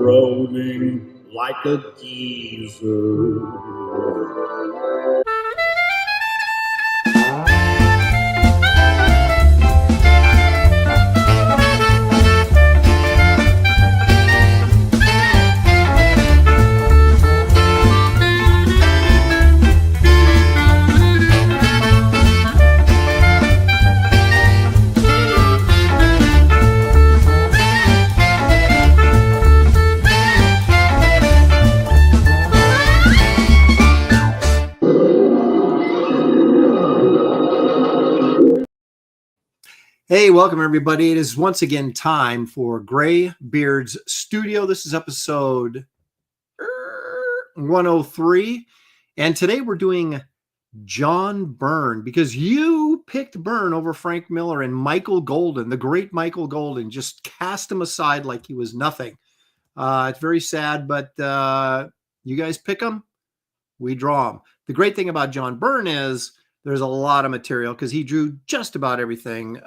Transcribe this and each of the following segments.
rolling like a geezer. Hey, welcome everybody. It is once again time for GRAYBEARD'S Studio. This is episode 103. And today we're doing John Byrne because you picked Byrne over Frank Miller and Michael Golden, the great Michael Golden, just cast him aside like he was nothing. It's very sad, but you guys pick him, we draw him. The great thing about John Byrne is there's a lot of material because he drew just about everything.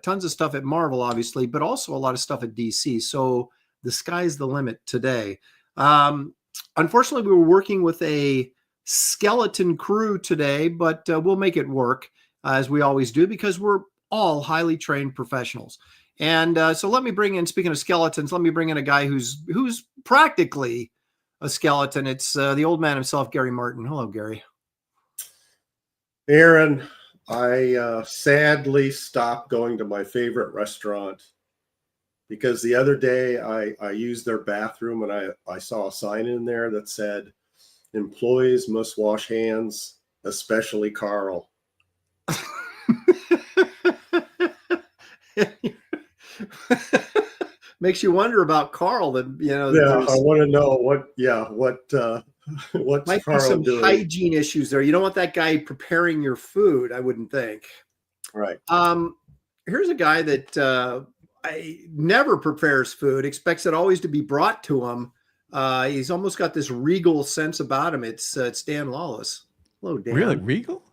Tons of stuff at Marvel, obviously, but also a lot of stuff at DC. So the sky's the limit today. Unfortunately, we were working with a skeleton crew today, but we'll make it work as we always do because we're all highly trained professionals. And so let me bring in, speaking of skeletons, let me bring in a guy who's practically a skeleton. It's the old man himself, Gary Martin. Hello, Gary. Aaron, I sadly stopped going to my favorite restaurant because the other day I used their bathroom and I saw a sign in there that said, employees must wash hands, especially Carl. Makes you wonder about Carl. That Yeah, I want to know what's might Carl be some doing? hygiene issues there. You don't want that guy preparing your food, I wouldn't think. Right. Here's a guy that never prepares food, expects it always to be brought to him. He's almost got this regal sense about him. It's Dan Lawless. Hello, Dan. Really? Regal?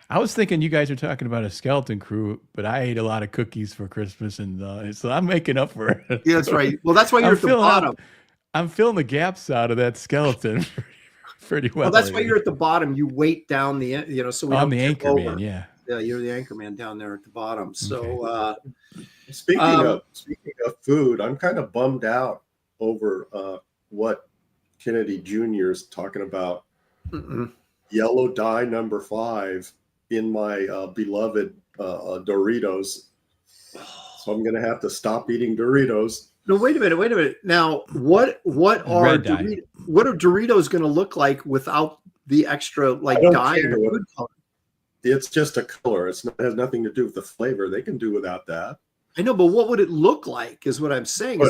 I was thinking you guys are talking about a skeleton crew, but I ate a lot of cookies for Christmas, and so I'm making up for it. Yeah, that's right. Well, that's why you're at the bottom. I'm filling the gaps out of that skeleton pretty well. Well, that's why you're at the bottom. You weight down the, so we I'm don't the tip anchor over. man, yeah. Yeah, you're the anchor man down there at the bottom. So, Okay. Speaking of food, I'm kind of bummed out over what Kennedy Jr. is talking about. Yellow dye number 5 in my beloved Doritos. So I'm going to have to stop eating Doritos. No, wait a minute. Now, what are Doritos going to look like without the extra dye and food color? It's just a color. It has nothing to do with the flavor. They can do without that. I know, but what would it look like? Is what I'm saying.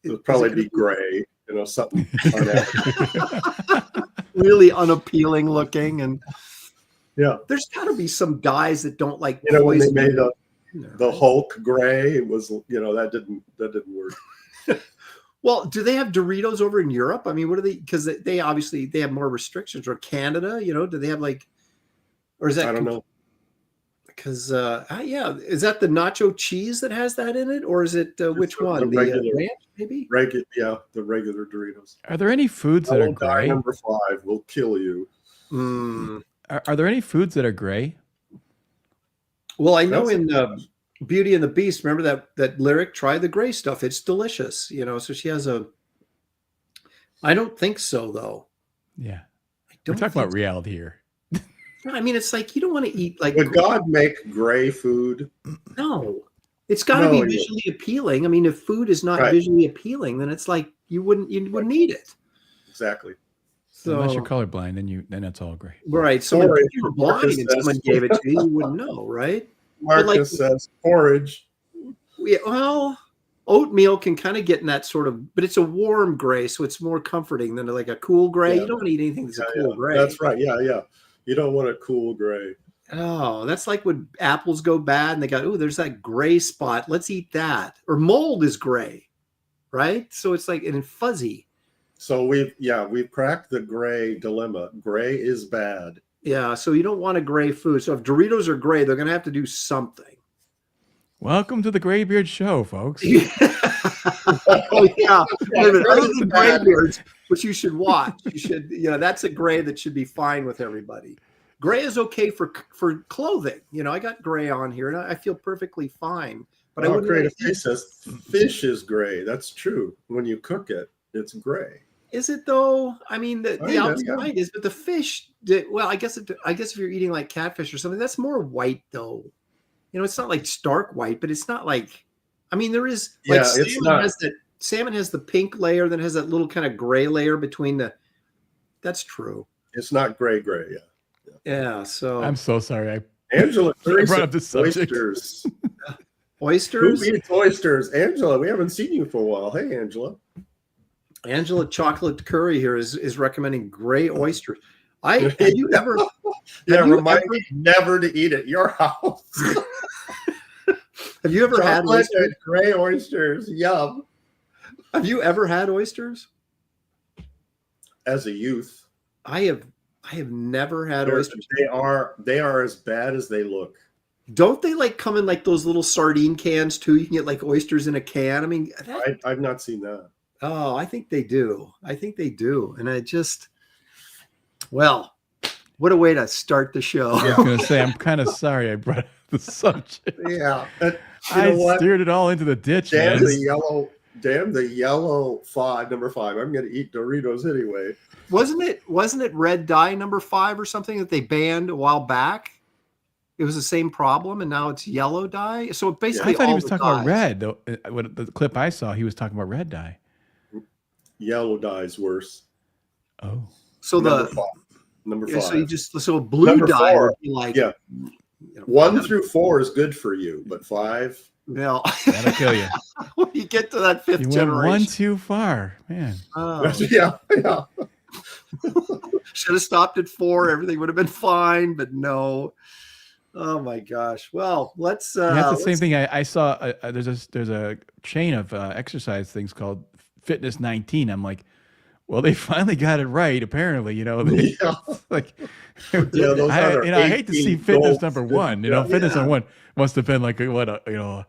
It'll probably be gray. Something really unappealing looking, and yeah, there's got to be some dyes that don't like. When they made the Hulk gray, it was that didn't work. Well, do they have Doritos over in Europe? I mean, what are they? Because they obviously have more restrictions. Or Canada, do they have or is that? I don't know. Because is that the nacho cheese that has that in it, or is it which one? The regular, ranch, maybe. The regular Doritos. Are there any foods that are gray? Number 5 will kill you. Are there any foods that are gray? Well, I know in Beauty and the Beast, remember that lyric, try the gray stuff. It's delicious, so she has I don't think so, though. Yeah. We're talking about reality here. I mean, it's like you don't want to eat Would God make gray food? No. It's got to be visually appealing. I mean, if food is not visually appealing, then it's like you wouldn't eat it. Exactly. So, unless you're colorblind, then it's all gray. Right. So if you were blind and someone gave it to you, you wouldn't know, right? Marcus says porridge. Yeah, well, oatmeal can kind of get in that sort of, but it's a warm gray, so it's more comforting than like a cool gray. Yeah. You don't want to eat anything that's a cool gray. That's right. Yeah. You don't want a cool gray. Oh, that's like when apples go bad and they got, there's that gray spot. Let's eat that. Or mold is gray, right? So it's like and fuzzy. So we've cracked the gray dilemma. Gray is bad. Yeah, so you don't want a gray food. So if Doritos are gray, they're going to have to do something. Welcome to the Graybeard Show, folks. Oh yeah. Wait a minute. Other Gray's than bad. Graybeards, which you should watch. You should, that's a gray that should be fine with everybody. Gray is okay for clothing. I got gray on here, and I feel perfectly fine. But I wouldn't. Creative Face says fish is gray. That's true. When you cook it, it's gray. Is it though? I mean, the Yeah, outside is, but the fish. Well, I guess if you're eating like catfish or something, that's more white though. It's not like stark white, but it's not like. I mean, there is. Like it's not. Salmon has the pink layer, then has that little kind of gray layer between the. That's true. It's not gray. Yeah. So I'm so sorry. Angela brought up the subject. Oysters. Oysters. Who eats oysters? Angela, we haven't seen you for a while. Hey, Angela. Angela Chocolate Curry here is recommending gray oysters. Have you ever? Remind me never to eat at your house. Have you ever had oysters? Gray oysters? Yum. Have you ever had oysters? As a youth, I have never had oysters. They are as bad as they look. Don't they like come in like those little sardine cans too? You can get like oysters in a can. I mean, I've not seen that. Oh, I think they do. And I just, well, what a way to start the show. I was going to say, I'm kind of sorry I brought up the subject. Yeah. I steered it all into the ditch. Damn the yellow number 5. I'm going to eat Doritos anyway. Wasn't it red dye number 5 or something that they banned a while back? It was the same problem, and now it's yellow dye. So basically, I thought he was talking about red. Though, what the clip I saw, he was talking about red dye. Yellow dye is worse. Oh, so number 5. So blue number dye 4, would be like 1 through 4 is good for you, but 5, no, that'll kill you. When you get to that 5th generation, went 1 too far, man. Yeah. Should have stopped at 4. Everything would have been fine, but no. Oh my gosh. Well, let's. That's the same thing. I saw. There's a chain of exercise things called Fitness 19. I'm like, well, they finally got it right. Apparently, like, I hate to see fitness number 1. Fitness number 1 must have been like a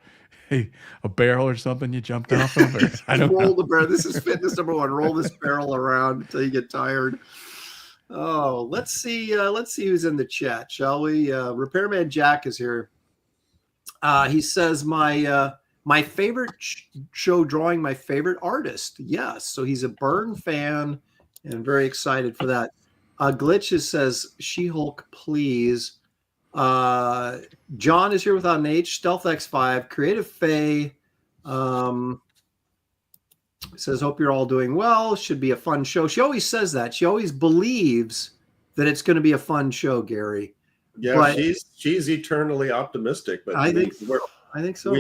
barrel or something you jumped off of. Or, I don't roll the barrel. This is fitness number 1. Roll this barrel around until you get tired. Oh, let's see who's in the chat, shall we? Repairman Jack is here. He says my favorite show drawing my favorite artist. Yes, so he's a Byrne fan and very excited for that. Glitches says She-Hulk, please. John is here without an H. Stealth X5, Creative Faye. Says, hope you're all doing well. Should be a fun show. She always says that. She always believes that it's going to be a fun show, Gary. Yeah, but she's eternally optimistic. But I think so.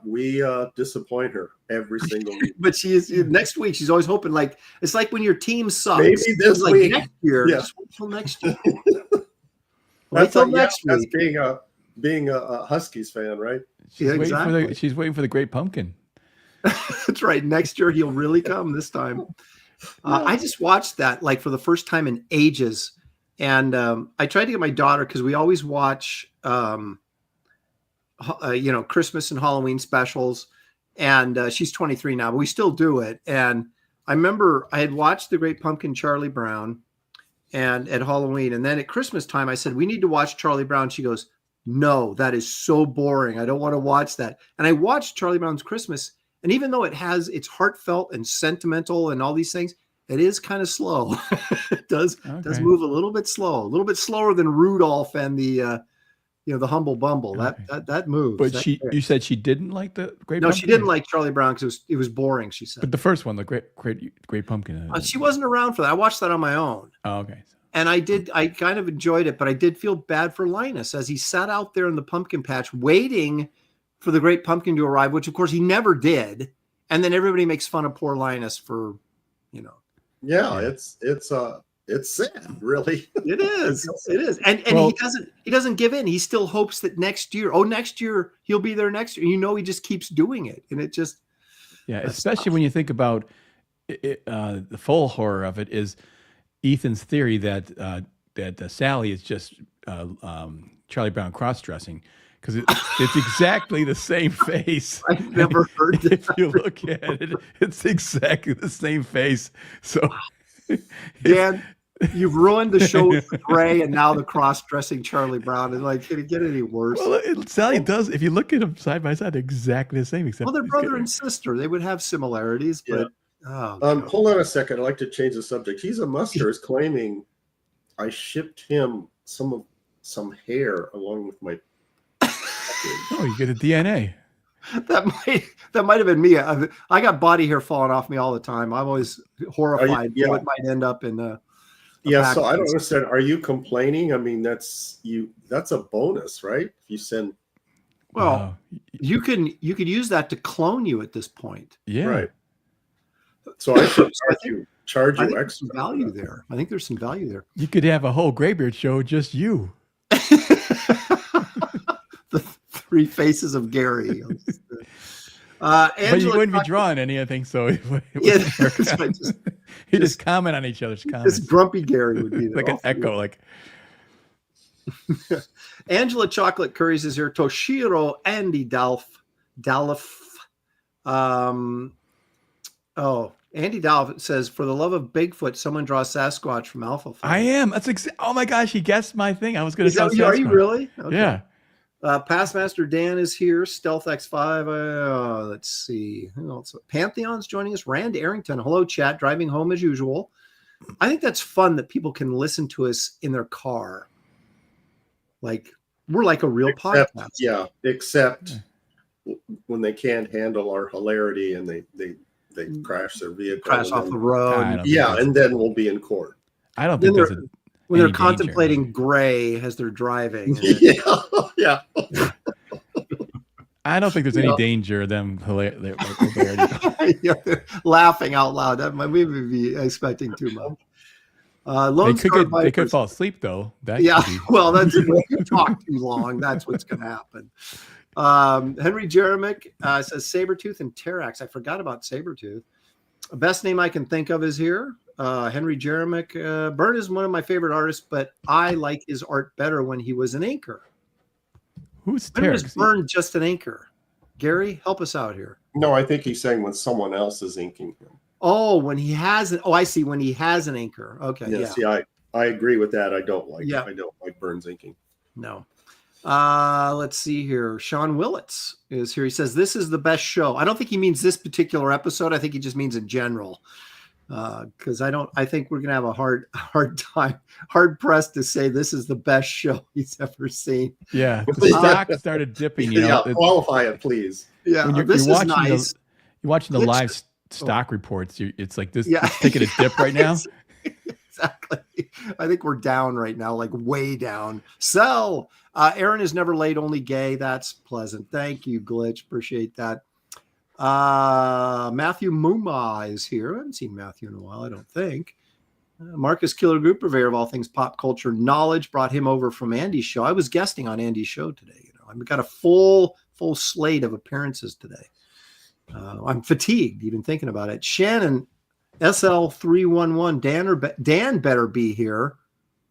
We disappoint her every single week. But she is next week. She's always hoping it's like when your team sucks. Maybe this week, next year. Yeah. Just wait till next year. Wait till next week. That's being a Huskies fan, right? She's waiting for the Great Pumpkin. That's right. Next year he'll really come this time. I just watched that for the first time in ages. And I tried to get my daughter because we always watch, Christmas and Halloween specials. And she's 23 now, but we still do it. And I remember I had watched The Great Pumpkin, Charlie Brown, and at Halloween. And then at Christmas time, I said, we need to watch Charlie Brown. She goes, no, that is so boring. I don't want to watch that. And I watched Charlie Brown's Christmas. And even though it's heartfelt and sentimental and all these things, it is kind of slow. It does move a little bit slower than Rudolph and the Humble Bumble. That moves. But you said she didn't like the Great Pumpkin? No, she didn't like Charlie Brown because it was boring, she said. But the first one, the Great Pumpkin. She wasn't around for that. I watched that on my own. Oh, okay. And I kind of enjoyed it, but I did feel bad for Linus as he sat out there in the pumpkin patch waiting for the Great Pumpkin to arrive, which of course he never did. And then everybody makes fun of poor Linus for, Yeah, it's sad, really. It is. It is. And he doesn't give in. He still hopes that next year he'll be there next year. He just keeps doing it. And it just especially when you think about it, the full horror of it is Ethan's theory that Sally is just Charlie Brown cross-dressing. because it's exactly the same face. I've never heard that. If you look at it, it's exactly the same face. So, Dan, you've ruined the show with the Gray and now the cross-dressing Charlie Brown. And like, can it get any worse? Well, it does. If you look at them side by side, they're exactly the same. Except They're brother and sister. They would have similarities, but hold on a second. I'd like to change the subject. He's a Muster is claiming I shipped him some hair along with my Oh, you get a DNA. That might have been me. I got body hair falling off me all the time. I'm always horrified what might end up in the so I don't understand. Are you complaining? I mean, that's a bonus, right? If you send you could use that to clone you at this point. Yeah. Right. So I should charge you extra value there. I think there's some value there. You could have a whole Graybeard show, just you. The three faces of Gary. But you wouldn't be drawing anything, so you just comment on each other's comments. This grumpy Gary would be like an echo, like. Angela Chocolate Curries is here. Toshiro Andy Dalf. Andy Dalf says, "For the love of Bigfoot, someone draw Sasquatch from Alpha Flight." I am. That's oh my gosh, he guessed my thing. I was going to say Sasquatch. Are you really? Okay. Yeah. Pastmaster Dan is here. Stealth X5. Let's see. Who else? Pantheon's joining us. Rand Arrington. Hello, chat. Driving home as usual. I think that's fun that people can listen to us in their car. Like we're like a real podcast. Yeah, except when they can't handle our hilarity and they crash their vehicle. Crash off the road. Yeah, and then we'll be in court. I don't think when they're contemplating Gray as they're driving. Yeah. I don't think there's any danger of them laughing out loud. That might maybe be expecting too much. They could fall asleep though. Well, that's if you talk too long. That's what's going to happen. Henry Jeremick says Sabretooth and Terax. I forgot about Sabretooth. The best name I can think of is here. Henry Jeremick. Byrne is one of my favorite artists, but I like his art better when he was an inker. Who's When Terax? was Byrne just an inker? Gary, help us out here. No, I think he's saying when someone else is inking him. Oh, when he has I see. When he has an inker. Okay. Yes, I agree with that. I don't like Byrne's inking. No. Let's see here. Sean Willits is here. He says, "This is the best show." I don't think he means this particular episode. I think he just means in general. Because I think we're gonna have a hard time, hard pressed to say this is the best show he's ever seen. Yeah, the stock started dipping. Qualify it, please. Yeah, when this is nice. You're watching the live stock reports. It's like this. It's taking a dip right now. Exactly. I think we're down right now, like way down. Sell. Aaron is never late, only gay. That's pleasant. Thank you, Glitch. Appreciate that. Matthew Muma is here. I haven't seen Matthew in a while, I don't think. Marcus Killer Group, purveyor of all things pop culture knowledge, brought him over from Andy's show. I was guesting on Andy's show today. I've got a full slate of appearances today. I'm fatigued even thinking about it. Shannon SL311, Dan better be here.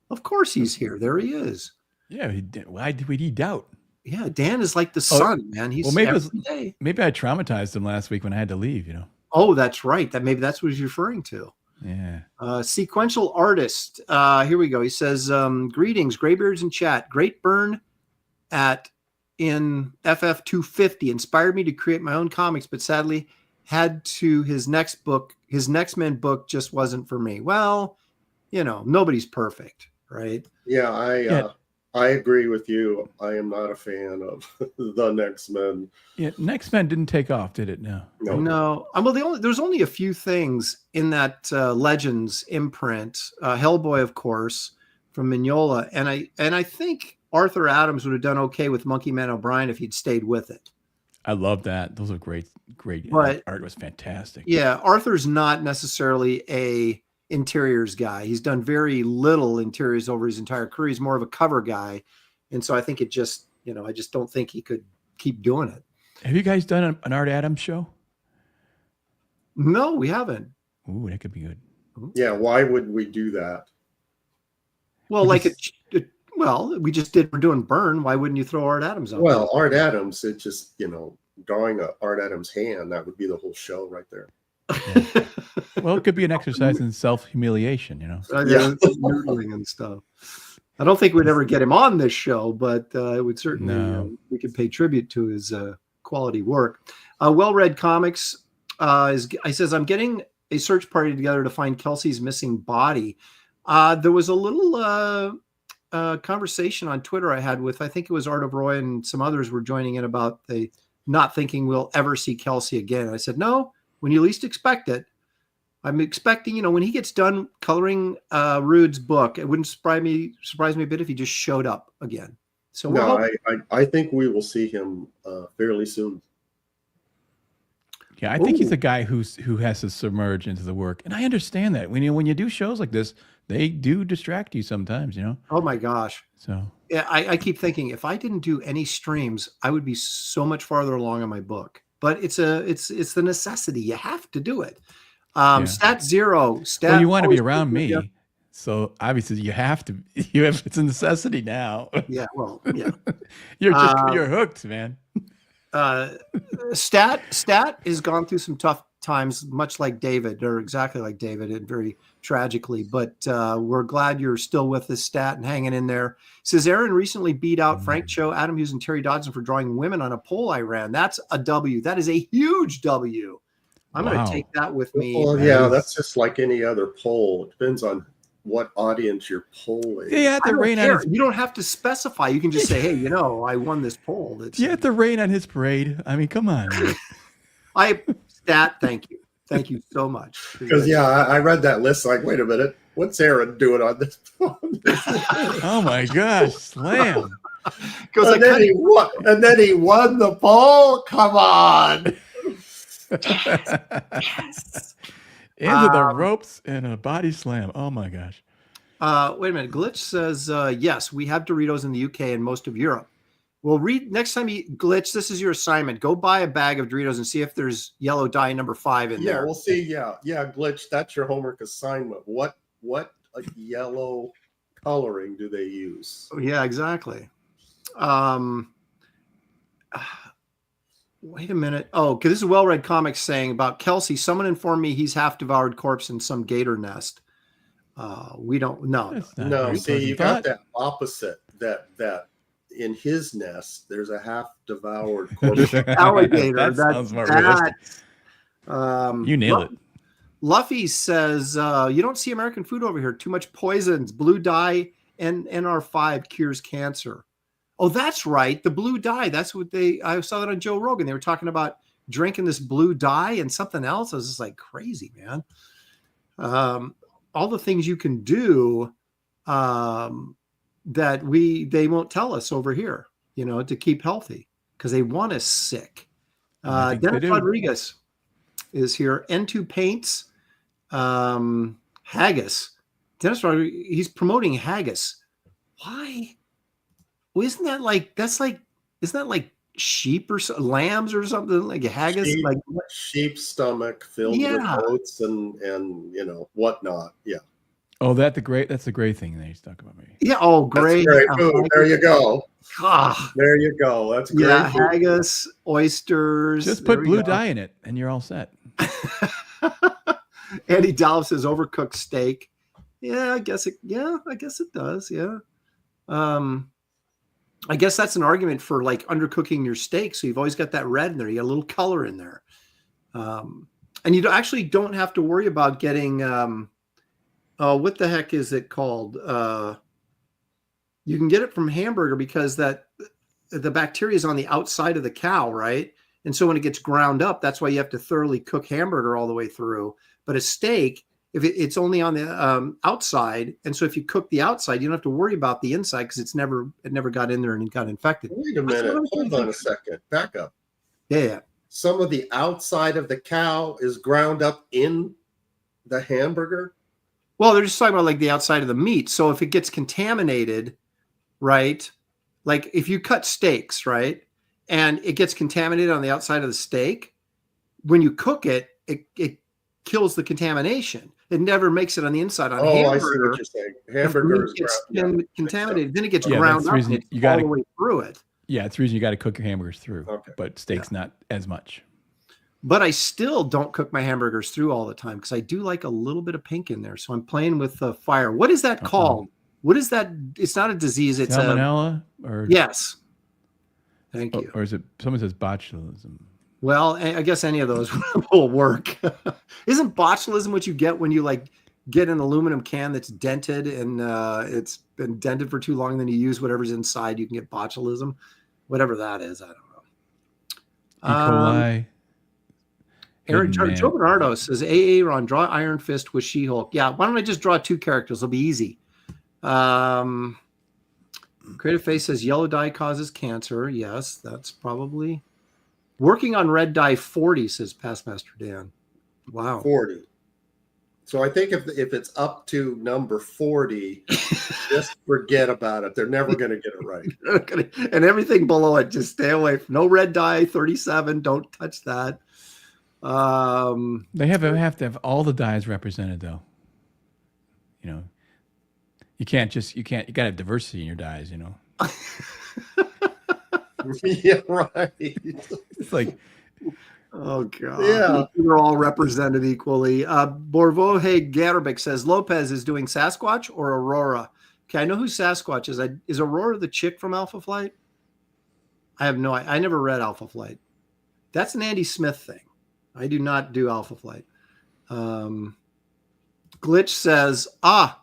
Of course he's here. There he is. Yeah, why would he doubt? Yeah, Dan is like the sun, man. He's maybe every day. Maybe I traumatized him last week when I had to leave, Oh, that's right. Maybe that's what he's referring to. Yeah. Sequential artist. Here we go. He says, greetings, Graybeards in chat. Great burn in FF 250 inspired me to create my own comics, but sadly his next men book just wasn't for me. Well, nobody's perfect, right? Yeah, I agree with you. I am not a fan of the Next Men. Yeah, Next Men didn't take off, did it? No. Well, there's only a few things in that Legends imprint. Hellboy, of course, from Mignola, and I think Arthur Adams would have done okay with Monkey Man O'Brien if he'd stayed with it. I love that. Those are great. But, art was fantastic. Yeah, Arthur's not necessarily a interiors guy. He's done very little interiors over his entire career. He's more of a cover guy, and so I think it just I just don't think he could keep doing it. Have you guys done an Art Adams show? No, we haven't. Ooh, that could be good. Yeah, why would we do that? Well, Well, we just did. We're doing Byrne. Why wouldn't you throw Art Adams on? Well, Art Adams, it just, drawing a Art Adams hand, that would be the whole show right there. Yeah. Well, it could be an exercise in self-humiliation, Yeah, noodling and stuff. I don't think we'd ever get him on this show, but it would certainly we could pay tribute to his quality work. Well-Read Comics says, I'm getting a search party together to find Kelsey's missing body. There was a little conversation on Twitter I had with, I think it was Art of Roy and some others were joining in about the not thinking we'll ever see Kelsey again. And I said, no, when you least expect it. I'm expecting, when he gets done coloring Rude's book, it wouldn't surprise me a bit if he just showed up again. So I think we will see him fairly soon. Yeah, I think he's a guy who has to submerge into the work, and I understand that when you do shows like this, they do distract you sometimes, Oh my gosh! So yeah, I keep thinking if I didn't do any streams, I would be so much farther along on my book. But it's the necessity. You have to do it. Stat zero. Well, you want to be around me, so obviously you have to. It's a necessity now. Yeah. Well, yeah. you're hooked, man. Stat has gone through some tough times, much like David, or exactly like David, and very tragically. But we're glad you're still with us, Stat, and hanging in there. Says Aaron recently beat out Frank Cho, Adam Hughes, and Terry Dodson for drawing women on a poll I ran. That's a W. That is a huge W. I'm going to take that with me. Well, yeah, that's just like any other poll. It depends on what audience you're polling. Yeah, you have to rain on his... You don't have to specify. You can just say, hey, I won this poll. You have to rain on his parade. I mean, come on. Stat, thank you. Thank you so much. Because, I read that list like, wait a minute. What's Aaron doing on this? Oh, my gosh. Slam. And then he won the poll? Come on. Yes. Into the ropes and a body slam. Oh my gosh. Wait a minute. Glitch says, yes, we have Doritos in the UK and most of Europe. Well, next time Glitch, this is your assignment. Go buy a bag of Doritos and see if there's yellow dye number 5 in there. Yeah, we'll see. Yeah, Glitch, that's your homework assignment. What yellow coloring do they use? Yeah, exactly. Wait a minute. Oh, because this is Well-Read Comics saying about Kelsey. Someone informed me he's half devoured corpse in some gator nest. We don't know. No, see, you got that opposite. That in his nest, there's a half devoured corpse. Alligator. That sounds more realistic. You nailed it. Luffy says, you don't see American food over here. Too much poisons. Blue dye and NR5 cures cancer. Oh, that's right. The blue dye. That's what I saw that on Joe Rogan. They were talking about drinking this blue dye and something else. I was just like, crazy, man. All the things you can do that they won't tell us over here, to keep healthy because they want us sick. Dennis Rodriguez is here. N2 Paints, haggis. Dennis Rodriguez, he's promoting haggis. Why? Well, isn't that like sheep or lambs or something like a haggis? Sheep stomach filled with oats and whatnot. Yeah. Oh, that's the great thing that he's talking about. Maybe. Yeah. Oh, great. Food. There you go. Ah, there you go. That's great. Yeah, haggis, oysters. Just put blue dye in it, and you're all set. Andy Dolph says overcooked steak. Yeah, I guess it does. Yeah. I guess that's an argument for like undercooking your steak. So you've always got that red in there. You got a little color in there. And you actually don't have to worry about getting, what the heck is it called? You can get it from hamburger because the bacteria is on the outside of the cow, right? And so when it gets ground up, that's why you have to thoroughly cook hamburger all the way through. But a steak, if it's only on the outside, and so if you cook the outside, you don't have to worry about the inside because it never got in there and it got infected. Wait a minute. Hold on a second. Back up. Yeah. Some of the outside of the cow is ground up in the hamburger? Well, they're just talking about like the outside of the meat. So if it gets contaminated, right? Like if you cut steaks, right? And it gets contaminated on the outside of the steak, when you cook it, it kills the contamination. It never makes it on the inside. On Oh, I see hamburger, what you're saying. if the Hamburgers meat gets contaminated, then it gets Yeah, ground that's the up reason and it's you all gotta- the way through it. Yeah, it's the reason you got to cook your hamburgers through. Okay. But steak's not as much. But I still don't cook my hamburgers through all the time because I do like a little bit of pink in there. So I'm playing with the fire. What is that called? What is that? It's not a disease. It's Salmonella or yes. Thank you. Or is it? Someone says botulism. Well, I guess any of those will work. Isn't botulism what you get when you like get an aluminum can that's dented and it's been dented for too long, and then you use whatever's inside, you can get botulism, whatever that is. I don't know. E. coli. Aaron Joe Bernardo says, "AA Ron, draw Iron Fist with She-Hulk." Yeah, why don't I just draw 2 characters? It'll be easy. Creative Face says yellow dye causes cancer. Yes, that's probably working on red dye 40, says Pastmaster Dan. Wow. 40. So I think if it's up to number 40, just forget about it. They're never going to get it right. And everything below it, just stay away from. No red dye 37. Don't touch that. They have to have all the dyes represented, though. You know, you got to have diversity in your dyes, you know. Yeah, right. It's like, oh god, yeah, they're all represented equally. Borvohe Garbic says Lopez is doing Sasquatch or Aurora. Okay, I know who Sasquatch is. Is Aurora the chick from Alpha Flight? I have no. I never read Alpha Flight. That's an Andy Smith thing. I do not do Alpha Flight. Glitch says, I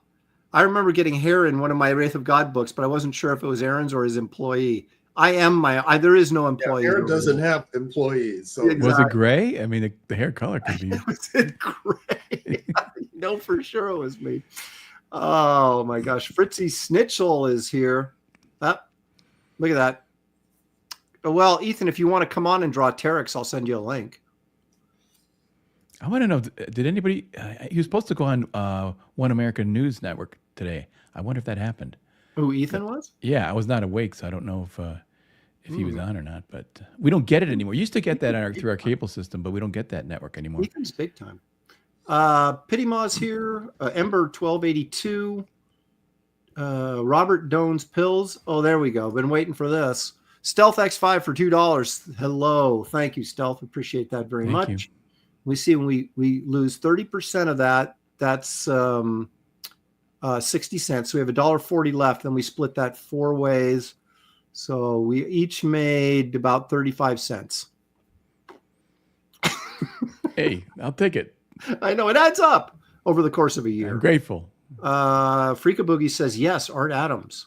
remember getting hair in one of my Wraith of God books, but I wasn't sure if it was Aaron's or his employee. There is no employee. Yeah, Aaron doesn't have employees. So Exactly. Was it gray? I mean, the hair color could be. Was it gray? I know for sure it was me. Oh my gosh. Fritzy Snitchel is here. Look at that. Well, Ethan, if you want to come on and draw Terex, I'll send you a link. I want to know, did anybody, he was supposed to go on One American News Network today. I wonder if that happened. Who Ethan was? Yeah, I was not awake, so I don't know if he was on or not. But we don't get it anymore. We used to get that through our cable system, but we don't get that network anymore. Ethan's big time. Pity Maw's here. Ember 1282. Robert Doan's Pills. Oh, there we go. Been waiting for this. Stealth X5 for $2. Hello. Thank you, Stealth. Appreciate that very much. You. We see when we lose 30% of that, that's 60 cents. So we have $1.40 left, and we split that 4 ways. So we each made about 35 cents. Hey, I'll take it. I know it adds up over the course of a year. I'm grateful. Freaka Boogie says yes, Art Adams.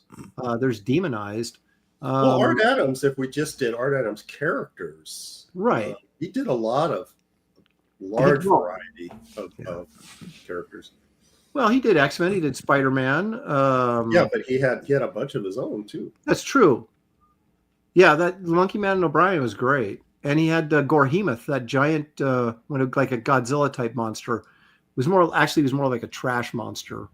There's Demonized. Well, Art Adams, if we just did Art Adams characters, right? He did a lot of large variety of characters. Well, he did X-Men. He did Spider-Man. Yeah, but he had a bunch of his own too. That's true. Yeah, that Monkey Man and O'Brien was great, and he had Gorhemoth, that giant, like a Godzilla type monster. It was more like a trash monster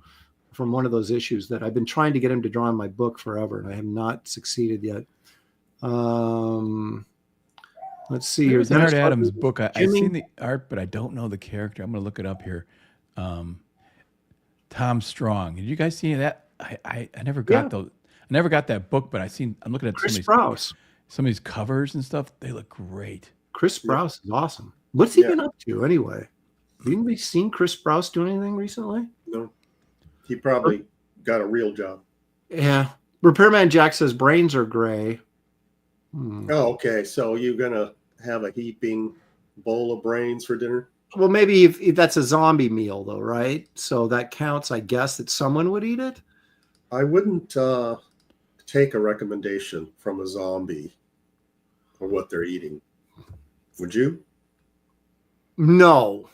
from one of those issues that I've been trying to get him to draw in my book forever, and I have not succeeded yet. Let's see here. There's an Art Adams book. I've seen the art, but I don't know the character. I'm going to look it up here. Tom Strong. Did you guys see that? I never got those. I never got that book, but I'm looking at Chris Sprouse. Some of these covers and stuff. They look great. Chris Sprouse is awesome. What's he been up to anyway? Have you seen Chris Sprouse do anything recently? No. He probably got a real job. Yeah. Repairman Jack says brains are gray. Oh, okay. So you're gonna have a heaping bowl of brains for dinner? Well, maybe if that's a zombie meal, though, right? So that counts, I guess, that someone would eat it. I wouldn't take a recommendation from a zombie or what they're eating. Would you? No,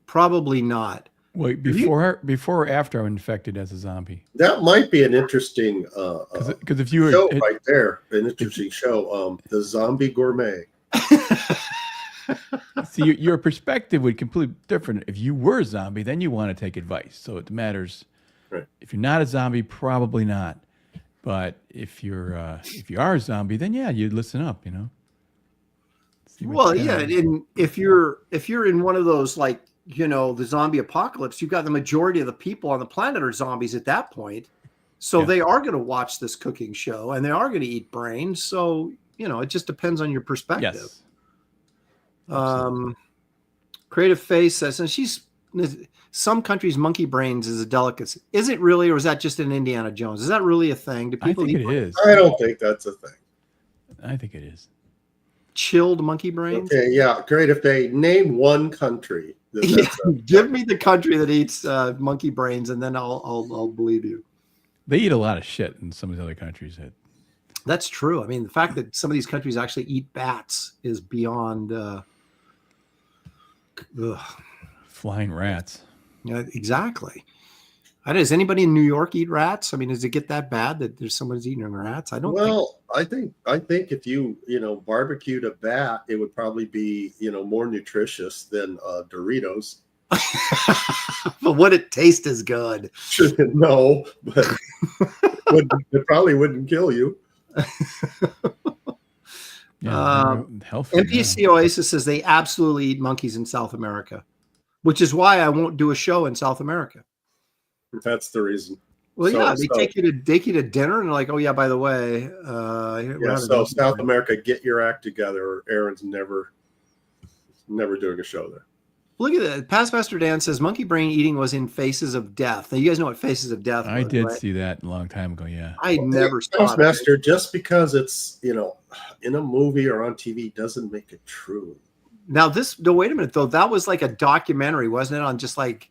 probably not. Wait, before or after I'm infected as a zombie? That might be an interesting because if you were show right there, an interesting show. The Zombie Gourmet. See, your perspective would completely different. If you were a zombie, then you want to take advice. So it matters. Right. If you're not a zombie, probably not. But if you are a zombie, then yeah, you'd listen up. You know. Well, yeah, and if you're in one of those like the zombie apocalypse, you've got the majority of the people on the planet are zombies at that point. So they are going to watch this cooking show and they are going to eat brains. So, it just depends on your perspective. Yes. Creative Face says, and some countries, monkey brains is a delicacy. Is it really, or is that just in Indiana Jones? Is that really a thing? Do people I think it is. I don't think that's a thing. I think it is. Chilled monkey brains? Okay, yeah, great. If they name one country, give me the country that eats monkey brains, and then I'll believe you. They eat a lot of shit in some of the other countries. That's true. I mean, the fact that some of these countries actually eat bats is beyond. Flying rats. Yeah, exactly. Does anybody in New York eat rats? I mean, does it get that bad that there's someone's eating rats? I don't. Well, I think if you barbecued a bat, it would probably be more nutritious than Doritos. But would it taste as good? No, but it probably wouldn't kill you. NPC Oasis says they absolutely eat monkeys in South America, which is why I won't do a show in South America. That's the reason. Well, they take you to dinner and like, oh yeah, by the way, so South America, get your act together, or Aaron's never doing a show there. Look at that. Past Master Dan says monkey brain eating was in Faces of Death. Now, you guys know what Faces of Death was, I did see that a long time ago, yeah. I never saw Past Master, just because it's, in a movie or on TV doesn't make it true. Now wait a minute, though. That was like a documentary, wasn't it? On just like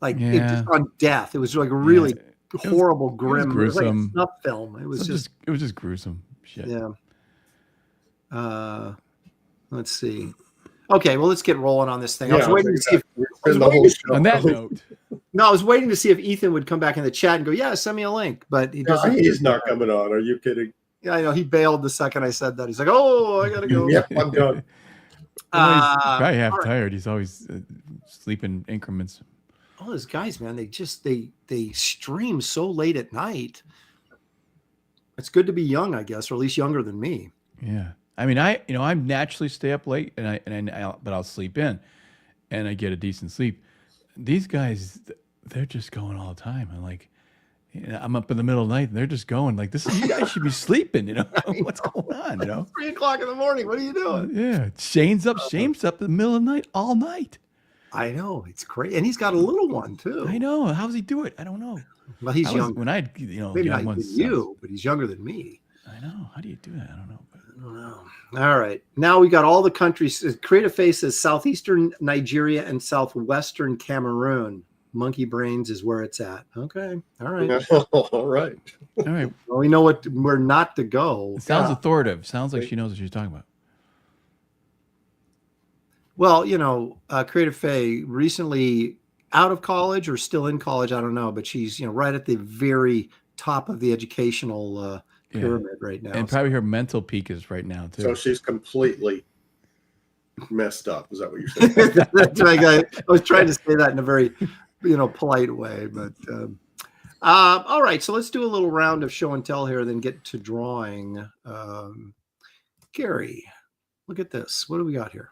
just on death. It was like a really horrible, grim, gruesome. It was like a snuff film. It was just gruesome shit. Yeah. Let's see. Okay, well, let's get rolling on this thing. Yeah, I was waiting to see if on that note. No, I was waiting to see if Ethan would come back in the chat and go, "Yeah, send me a link." But he doesn't. He's not coming on. Are you kidding? Yeah, I know. He bailed the second I said that. He's like, "Oh, I gotta go." Yeah, I'm done. He's probably half tired. He's always sleeping increments. All those guys, man, they stream so late at night. It's good to be young, I guess, or at least younger than me. Yeah. I mean, I naturally stay up late but I'll sleep in and I get a decent sleep. These guys, they're just going all the time. I'm like, I'm up in the middle of the night and they're just going like, you guys should be sleeping, what's going on, 3 o'clock in the morning. What are you doing? Yeah. Shane's up in the middle of the night all night. I know, it's crazy. And he's got a little one too. I know. How does he do it? I don't know. Well, he's young. When I, maybe not you, but he's younger than me. I know. How do you do that? I don't know. I don't know. All right. Now we got all the countries. Creative Face says southeastern Nigeria and southwestern Cameroon. Monkey brains is where it's at. Okay. All right. All right. All right. Well, we know where not to go. It sounds authoritative. Sounds like she knows what she's talking about. Well, Creative Faye recently out of college or still in college, I don't know, but she's right at the very top of the educational pyramid right now. And probably her mental peak is right now too. So she's completely messed up. Is that what you're saying? That's right. I was trying to say that in a very polite way, but all right. So let's do a little round of show and tell here, then get to drawing. Gary, look at this. What do we got here?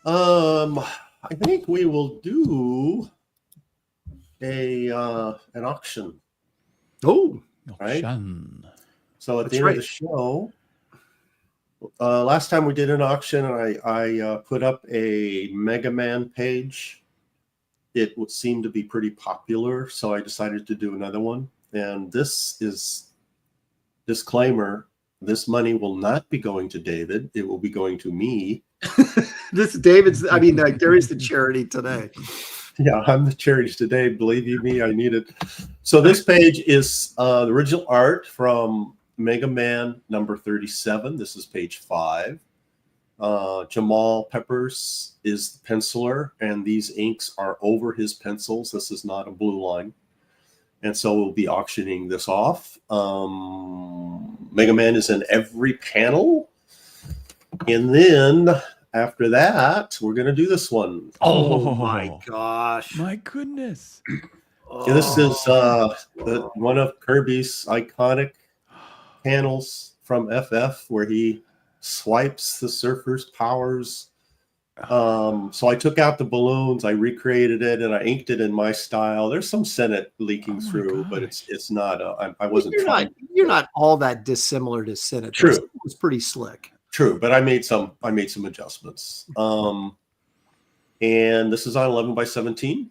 I think we will do an auction. Oh, right. Auction. So at the end of the show, last time we did an auction, I put up a Mega Man page. It would seem to be pretty popular, so I decided to do another one. And this is disclaimer: this money will not be going to David. It will be going to me. Gary's the charity today. Yeah, I'm the charity today. Believe you me, I need it. So this page is the original art from Mega Man number 37. This is page 5. Jamal Peppers is the penciler, and these inks are over his pencils. This is not a blue line. And so we'll be auctioning this off. Mega Man is in every panel. And then after that, we're going to do this one. Oh my gosh. My goodness. Yeah, this is one of Kirby's iconic panels from FF where he swipes the surfer's powers So I took out the balloons, I recreated it, and I inked it in my style. There's some Senate leaking through, but it's not. I wasn't trying. You're not all that dissimilar to Senate. True, it was pretty slick. True, but I made some adjustments. And this is on 11 by 17.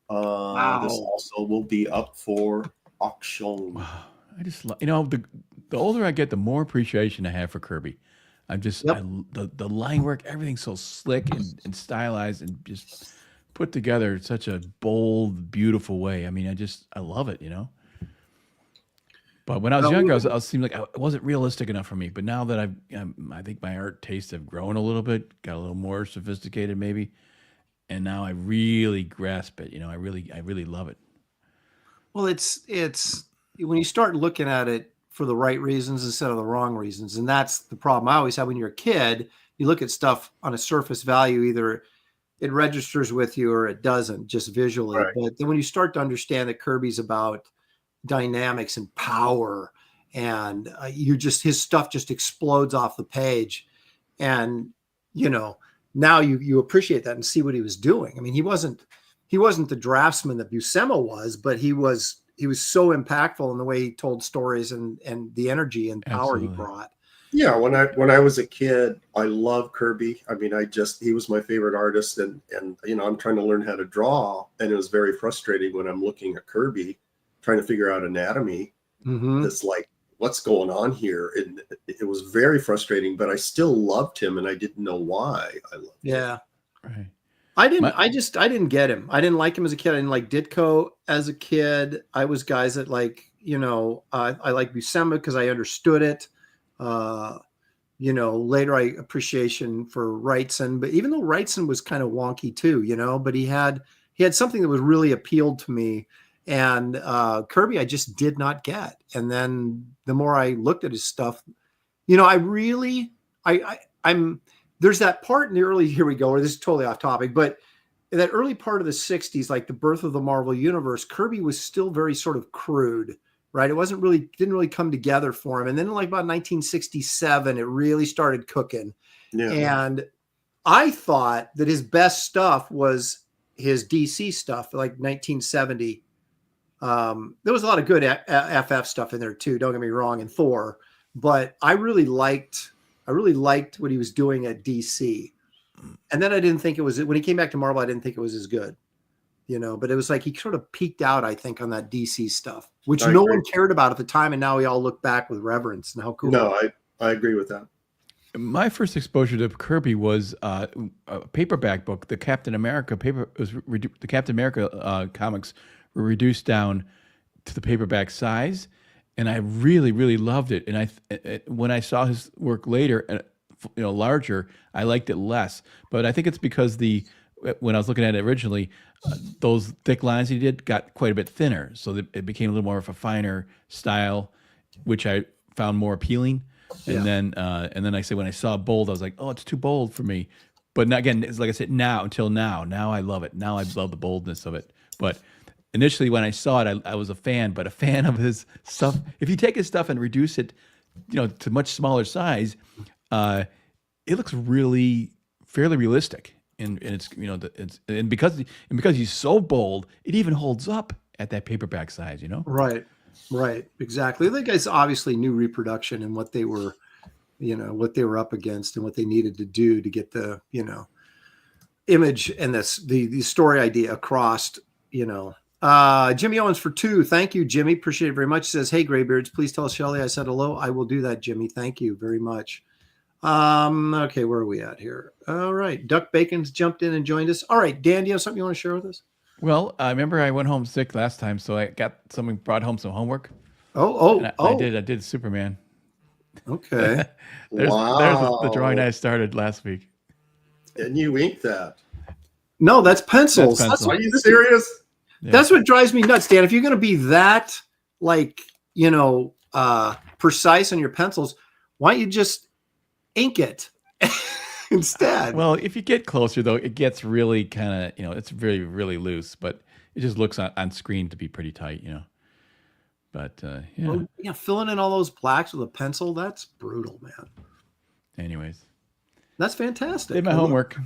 Wow. This also will be up for auction. Wow. I just the older I get, the more appreciation I have for Kirby. I'm just the line work, everything's so slick and stylized and just put together in such a bold, beautiful way. I mean, I love it, But when I was younger, I seemed like it wasn't realistic enough for me. But now that I think my art tastes have grown a little bit, got a little more sophisticated, maybe, and now I really grasp it. I really love it. Well, it's when you start looking at it for the right reasons instead of the wrong reasons. And that's the problem I always have when you're a kid. You look at stuff on a surface value, either it registers with you or it doesn't, just visually. Right. But then when you start to understand that Kirby's about dynamics and power, and his stuff just explodes off the page. And, now you appreciate that and see what he was doing. I mean, he wasn't the draftsman that Buscema was, but he was so impactful in the way he told stories and the energy and power Absolutely. he brought. Yeah, when I was a kid, I loved Kirby. I mean, he was my favorite artist, and I'm trying to learn how to draw, and it was very frustrating when I'm looking at Kirby, trying to figure out anatomy. Mm-hmm. It's like, what's going on here? And it was very frustrating, but I still loved him, and I didn't know why I loved him. Yeah, right. I didn't get him. I didn't like him as a kid. I didn't like Ditko as a kid. I was guys that I like Buscema because I understood it. Later I appreciation for Wrightson, but even though Wrightson was kind of wonky too, but he had something that was really appealed to me. And Kirby, I just did not get. And then the more I looked at his stuff, there's that part in the early, here we go, or this is totally off topic, but in that early part of the 60s, like the birth of the Marvel Universe, Kirby was still very sort of crude, right? It didn't really come together for him. And then like about 1967, it really started cooking. Yeah. And I thought that his best stuff was his DC stuff, like 1970. There was a lot of good FF stuff in there too, don't get me wrong, and Thor, but I really liked what he was doing at DC. And then I didn't think when he came back to Marvel, I didn't think it was as good, but it was like he sort of peaked out, I think, on that DC stuff, which no one cared about at the time. And now we all look back with reverence and how cool. No, I agree with that. My first exposure to Kirby was a paperback book. The Captain America the Captain America comics were reduced down to the paperback size, and I really, really loved it. And when I saw his work later, larger, I liked it less. But I think it's because when I was looking at it originally, those thick lines he did got quite a bit thinner, so that it became a little more of a finer style, which I found more appealing. And then I say when I saw bold, I was like, oh, it's too bold for me. But now, again, it's like I said, now I love it. Now I love the boldness of it. But initially, when I saw it, I was a fan, but a fan of his stuff. If you take his stuff and reduce it, to much smaller size, it looks really fairly realistic. And it's because he's so bold, it even holds up at that paperback size. Right, exactly. The guys obviously knew reproduction and what they were up against and what they needed to do to get the image and the story idea across. Jimmy Owens for 2. Thank you, Jimmy. Appreciate it very much. Says, hey, Graybeards, please tell Shelly I said hello. I will do that, Jimmy. Thank you very much. Okay, where are we at here? All right. Duck Bacon's jumped in and joined us. All right, Dan, do you have something you want to share with us? Well, I remember I went home sick last time, so I got someone brought home some homework. I did Superman. Okay. There's the drawing I started last week. And you inked that? No, that's pencils. Are you serious? Yeah. That's what drives me nuts, Dan. If you're going to be that precise on your pencils, why don't you just ink it instead? Well, if you get closer, though, it gets really kind of, it's very, really loose, but it just looks on screen to be pretty tight, But, yeah. Well, filling in all those blacks with a pencil, that's brutal, man. Anyways. That's fantastic. Did my homework.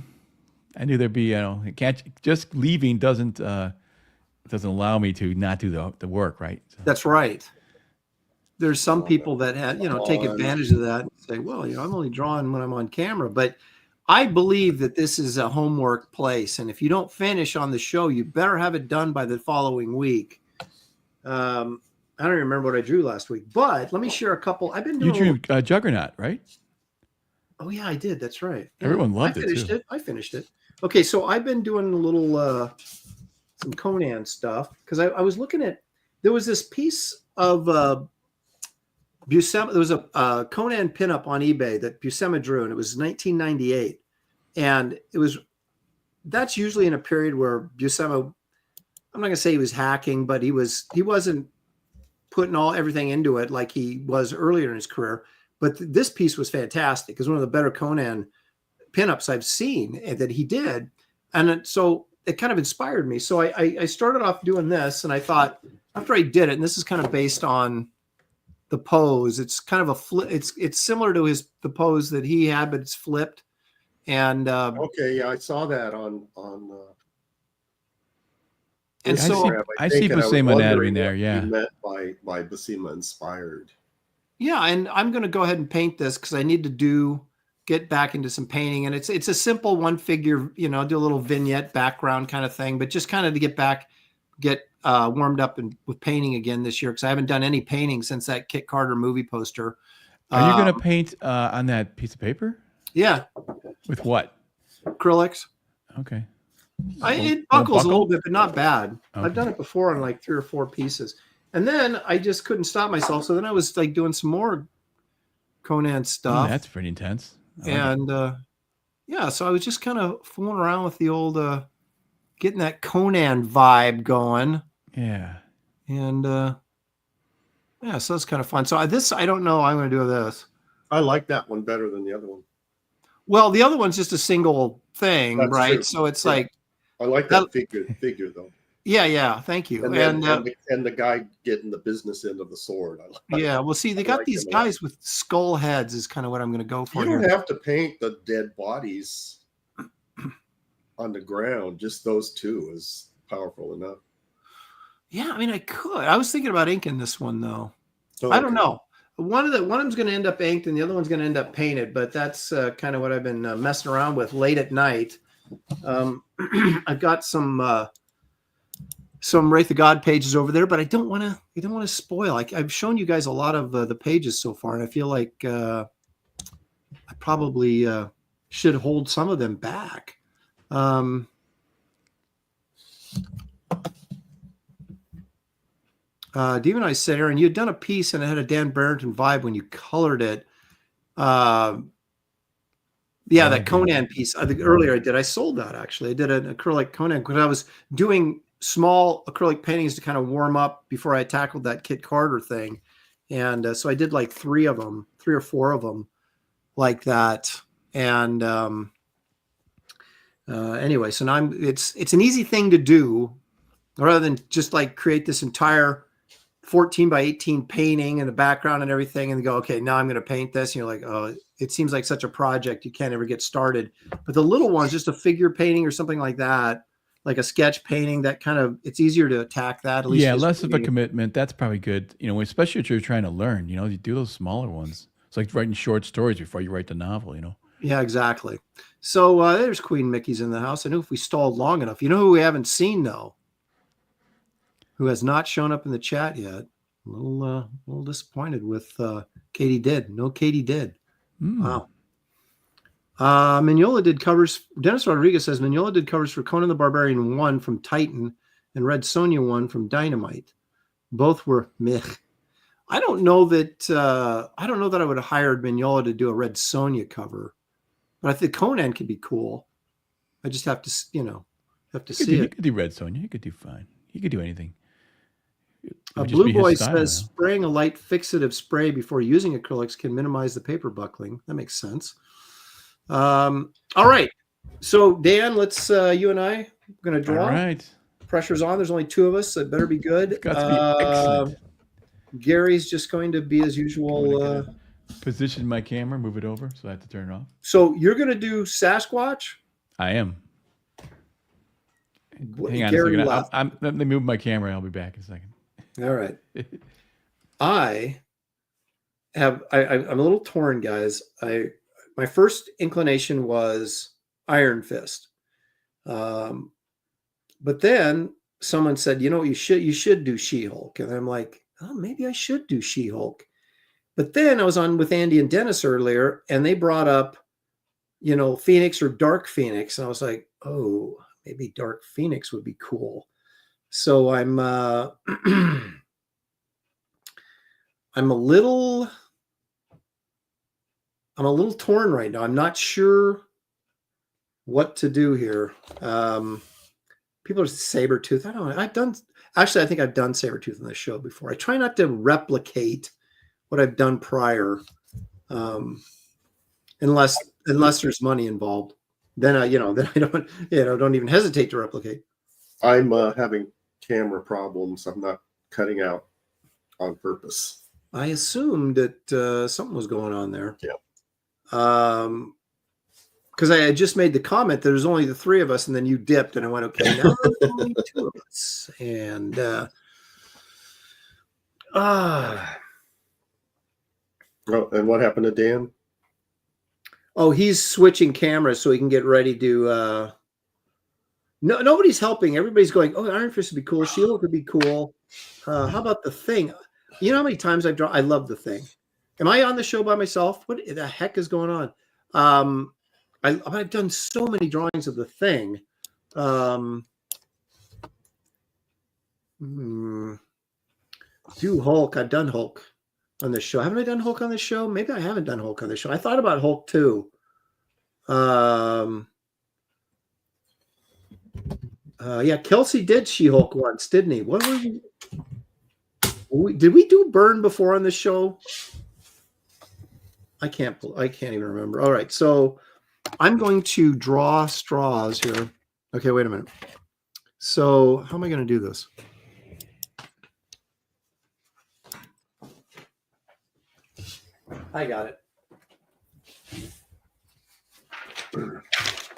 I knew there'd be, it can't just leaving doesn't allow me to not do the work, right? So. That's right. There's some people that take advantage of that and say, well, I'm only drawing when I'm on camera. But I believe that this is a homework place. And if you don't finish on the show, you better have it done by the following week. I don't even remember what I drew last week, but let me share a couple. I've been doing You drew Juggernaut, right? Oh yeah, I did. That's right. Yeah, Everyone loved it too. I finished it. Okay, so I've been doing a little some Conan stuff because I was looking at, there was this piece of Buscema. There was a Conan pinup on eBay that Buscema drew, and it was 1998, and that's usually in a period where Buscema, I'm not gonna say he was hacking, but he wasn't putting everything into it like he was earlier in his career. But this piece was fantastic. It's one of the better Conan pinups I've seen that he did. And so it kind of inspired me. So I started off doing this, and I thought after I did it, and this is kind of based on the pose, it's kind of a flip. It's similar to the pose that he had, but it's flipped. And okay, yeah, I saw that on and so I see Buscema anatomy there. Yeah, meant by Buscema inspired. Yeah, and I'm going to go ahead and paint this because I need to get back into some painting, and it's a simple one figure, do a little vignette background kind of thing, but just kind of to get warmed up with painting again this year because I haven't done any painting since that Kit Carter movie poster. Are you going to paint on that piece of paper? Yeah. With what? Acrylics. Okay. It buckles a little bit, but not bad. Okay. I've done it before on like 3 or 4 pieces. And then I just couldn't stop myself. So then I was like doing some more Conan stuff. That's pretty intense. And so I was just kind of fooling around with the old, getting that Conan vibe going. Yeah. And so it's kind of fun. So I don't know. I'm going to do this. I like that one better than the other one. Well, the other one's just a single thing, That's right? true. So it's I like that figure though. Yeah. Thank you. And the guy getting the business end of the sword. Well, see, they got these guys with skull heads is kind of what I'm going to go for. You don't have to paint the dead bodies on the ground. Just those two is powerful enough. Yeah, I mean, I could. I was thinking about inking this one though. I don't know. One of them's going to end up inked, and the other one's going to end up painted. But that's kind of what I've been messing around with late at night. I've got some Wraith of God pages over there, but I don't want to spoil. I've shown you guys a lot of the pages so far, and I feel like I probably should hold some of them back. Demon Eyes said, Aaron, you had done a piece and it had a Dan Barrington vibe when you colored it. That Conan piece. I think earlier I did. I sold that actually. I did an acrylic Conan because I was doing small acrylic paintings to kind of warm up before I tackled that Kit Carter thing. And so I did like 3 or 4 of them like that. And anyway, so now it's an easy thing to do rather than just like create this entire 14 by 18 painting in the background and everything and go, okay, now I'm going to paint this. And you're like, oh, it seems like such a project. You can't ever get started. But the little ones, just a figure painting or something like that, like a sketch painting, that kind of, it's easier to attack that. At least less of a commitment. That's probably good. Especially if you're trying to learn, you do those smaller ones. It's like writing short stories before you write the novel, Yeah, exactly. So there's Queen Mickey's in the house. I knew if we stalled long enough. You know who we haven't seen though? Who has not shown up in the chat yet? A little disappointed with Katie Did. No Katie Did. Wow. Mignola did covers. Dennis Rodriguez says Mignola did covers for Conan the Barbarian 1 from Titan and Red Sonja 1 from Dynamite. Both were meh. I don't know that I would have hired Mignola to do a Red Sonja cover, but I think Conan could be cool. I just have to, see it. You could do Red Sonja. You could do fine. You could do anything. Blue Boy says spraying a light fixative spray before using acrylics can minimize the paper buckling. That makes sense. All right. So Dan, let's you and I are going to draw. All right. Pressure's on. There's only 2 of us, so it better be good. It's got to be excellent. Gary's just going to be as usual. Position my camera, move it over, so I have to turn it off. So you're going to do Sasquatch? I am. Hang on Gary a second. left. Let me move my camera. I'll be back in a second. All right. I'm a little torn, guys. My first inclination was Iron Fist. But then someone said, you should do She-Hulk. And I'm like, oh, maybe I should do She-Hulk. But then I was on with Andy and Dennis earlier, and they brought up, Phoenix or Dark Phoenix. And I was like, oh, maybe Dark Phoenix would be cool. So I'm I'm a little torn right now. I'm not sure what to do here. People are Sabretooth. I don't know. I think I've done Sabretooth on this show before. I try not to replicate what I've done prior, unless there's money involved. Then I don't even hesitate to replicate. I'm having camera problems. I'm not cutting out on purpose. I assumed that something was going on there. Yeah. Because I had just made the comment that there's only the three of us, and then you dipped, and I went, okay, now there's only two of us. And and what happened to Dan? Oh, he's switching cameras so he can get ready to. Nobody's helping. Everybody's going, oh, Iron Fist would be cool. She-Hulk would be cool. How about The Thing? You know how many times I've drawn? I love The Thing. Am I on the show by myself? What the heck is going on? I've done so many drawings of The Thing. Do Hulk. I've done Hulk on this show. Haven't I done Hulk on this show? Maybe I haven't done Hulk on this show. I thought about Hulk too. Yeah, Kelsey did She-Hulk once, didn't he? What were did we do Byrne before on this show? I can't even remember. All right, so I'm going to draw straws here. Okay, wait a minute. So how am I going to do this? I got it.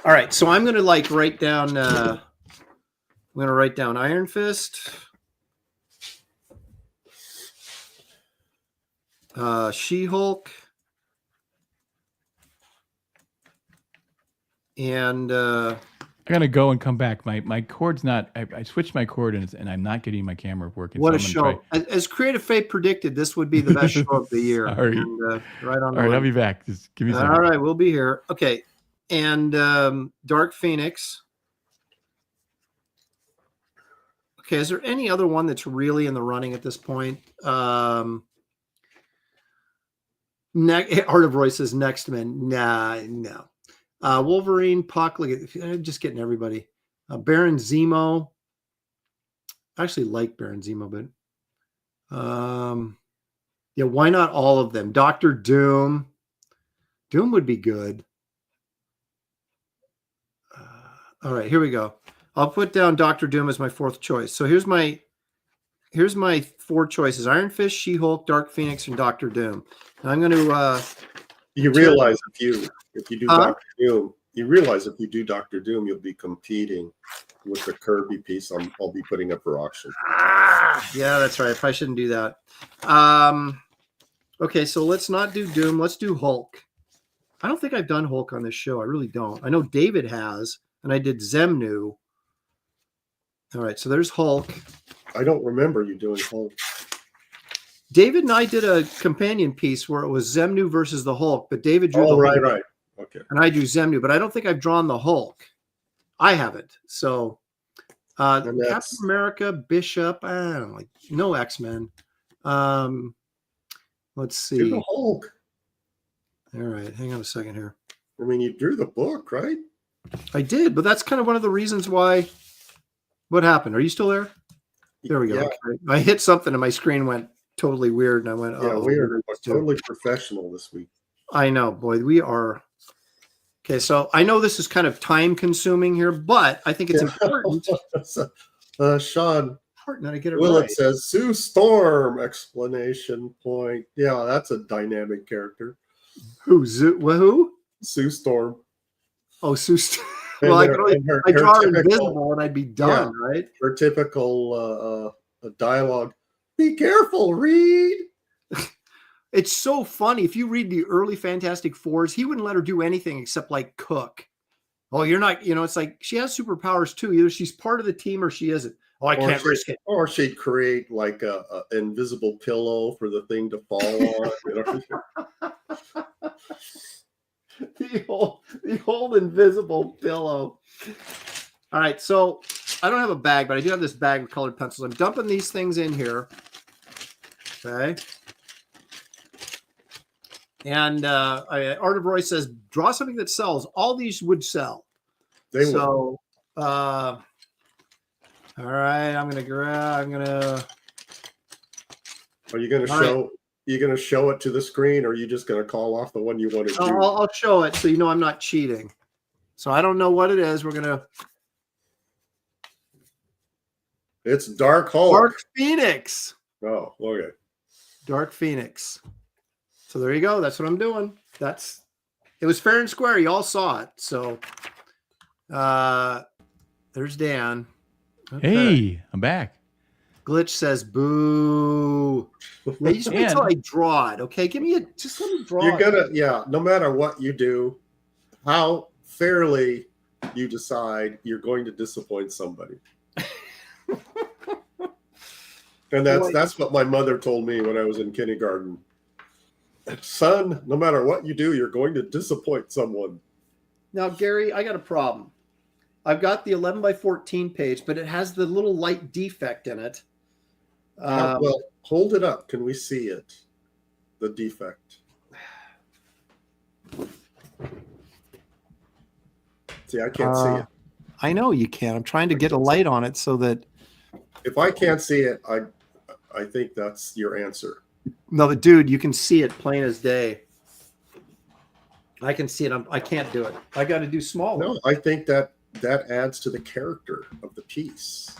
All right, so I'm going to write down. I'm going to write down Iron Fist, She-Hulk, and I gotta go and come back. My cord's not. I switched my cord and I'm not getting my camera working. What a show! As Creative Fate predicted, this would be the best show of the year. Sorry. And, right on. All right, I'll be back. Just give me a second. All right, we'll be here. Okay, and Dark Phoenix. Okay, is there any other one that's really in the running at this point? Art of Roy says Next Man. Nah, no. Wolverine, Puck. Look at, I'm just getting everybody. Baron Zemo. I actually like Baron Zemo, but yeah, why not all of them? Dr. Doom. Doom would be good. All right, here we go. I'll put down Dr. Doom as my fourth choice. So here's my four choices: Iron Fist, She-Hulk, Dark Phoenix, and Dr. Doom. And I'm going to. You realize if you do Dr. Doom, you'll be competing with the Kirby piece I'll be putting up for auction. Yeah, that's right. I probably shouldn't do that. Okay, so let's not do Doom. Let's do Hulk. I don't think I've done Hulk on this show. I really don't. I know David has, and I did Zemnu. All right, so there's Hulk. I don't remember you doing Hulk. David and I did a companion piece where it was Zemnu versus the Hulk, but David drew the Hulk. Right. Okay. And I do Zemnu, but I don't think I've drawn the Hulk. I haven't. So Captain America, Bishop, I don't know, no X-Men. Let's see. Do the Hulk. All right, hang on a second here. I mean, you drew the book, right? I did, but that's kind of one of the reasons why. What happened? Are you still there? There we go. Yeah. Okay. I hit something and my screen went totally weird, and I went, "Oh, weird." Totally professional this week. I know, boy. We are. Okay, so I know this is kind of time-consuming here, but I think it's important. Sean Important that I get it Willett right. says Sue Storm! Exclamation point. Yeah, that's a dynamic character. Who? Who? Sue Storm. Oh, Sue. Well, I could only I draw her typical, invisible and I'd be done, right? her typical dialogue. Be careful, Reed. It's so funny. If you read the early Fantastic Fours, he wouldn't let her do anything except like cook. Oh, you're not, it's like she has superpowers too. Either she's part of the team or she isn't. Oh, I can't risk it. Or she'd create like a invisible pillow for the thing to fall on. The old invisible pillow. All right, so I don't have a bag, but I do have this bag with colored pencils. I'm dumping these things in here. Okay. And Art of Roy says, draw something that sells. All these would sell. They will. All right, I'm gonna. Are you gonna show? Right. You gonna show it to the screen, or are you just gonna call off the one you want to do? I'll show it so you know I'm not cheating. So I don't know what it is. We're gonna. It's Dark Hulk. Dark Phoenix. Oh, okay. Dark Phoenix. So there you go. That's what I'm doing. It was fair and square. You all saw it. So there's Dan. Okay. Hey, I'm back. Glitch says boo. Yeah, you just wait until I draw it. Okay. Just let me draw it. You're gonna, no matter what you do, how fairly you decide you're going to disappoint somebody. And that's what my mother told me when I was in kindergarten. Son, no matter what you do, you're going to disappoint someone. Now, Gary, I got a problem. I've got the 11 by 14 page, but it has the little light defect in it. Well, hold it up. Can we see it? The defect. See, I can't see it. I know you can. I'm trying to get a light on it so that... If I can't see it, I think that's your answer. No, but dude, you can see it plain as day. I can see it. I can't do it. I got to do smaller. No, I think that adds to the character of the piece.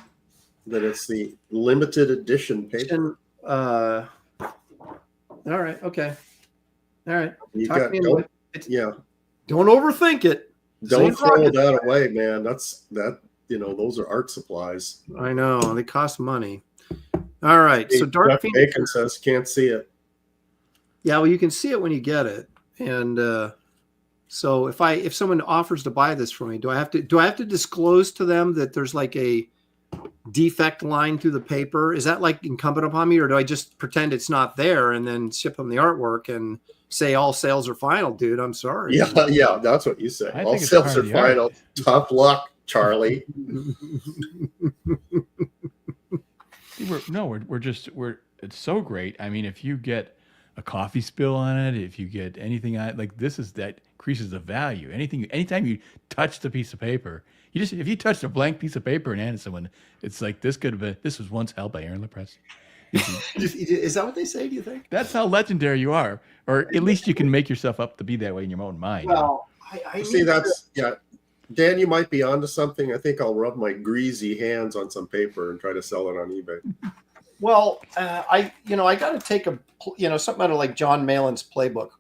That it's the limited edition paper. All right. Okay. All right. Don't overthink it. Don't throw that away, man. Those are art supplies. I know they cost money. All right. So Dark Phoenix Bacon says can't see it. Yeah, well, you can see it when you get it, and so if someone offers to buy this for me, do I have to disclose to them that there's like a defect line through the paper? Is that like incumbent upon me, or do I just pretend it's not there and then ship them the artwork and say all sales are final, dude? I'm sorry. Yeah, that's what you say. All sales are final. Tough luck, Charlie. It's so great. I mean, if you get a coffee spill on it, if you get anything on it, like that increases the value. Anytime you touch the piece of paper, if you touched a blank piece of paper and handed someone, it's like this was once held by Aaron LaPresse. Is that what they say? Do you think? That's how legendary you are, or at least you can make yourself up to be that way in your own mind. Well, I see Dan, you might be onto something. I think I'll rub my greasy hands on some paper and try to sell it on eBay. Well, I got to take something out of like John Malin's playbook.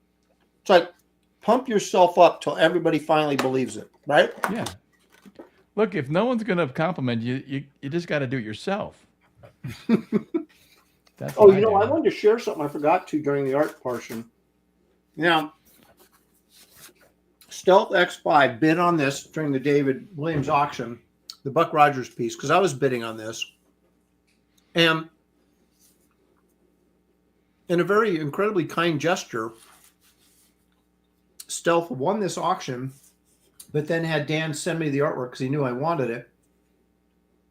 It's like pump yourself up till everybody finally believes it, right? Yeah. Look, if no one's going to compliment you, you just got to do it yourself. I wanted to share something I forgot to during the art portion. Now, Stealth X5 bid on this during the David Williams auction, the Buck Rogers piece, because I was bidding on this. And in a very incredibly kind gesture, Stealth won this auction, but then had Dan send me the artwork because he knew I wanted it,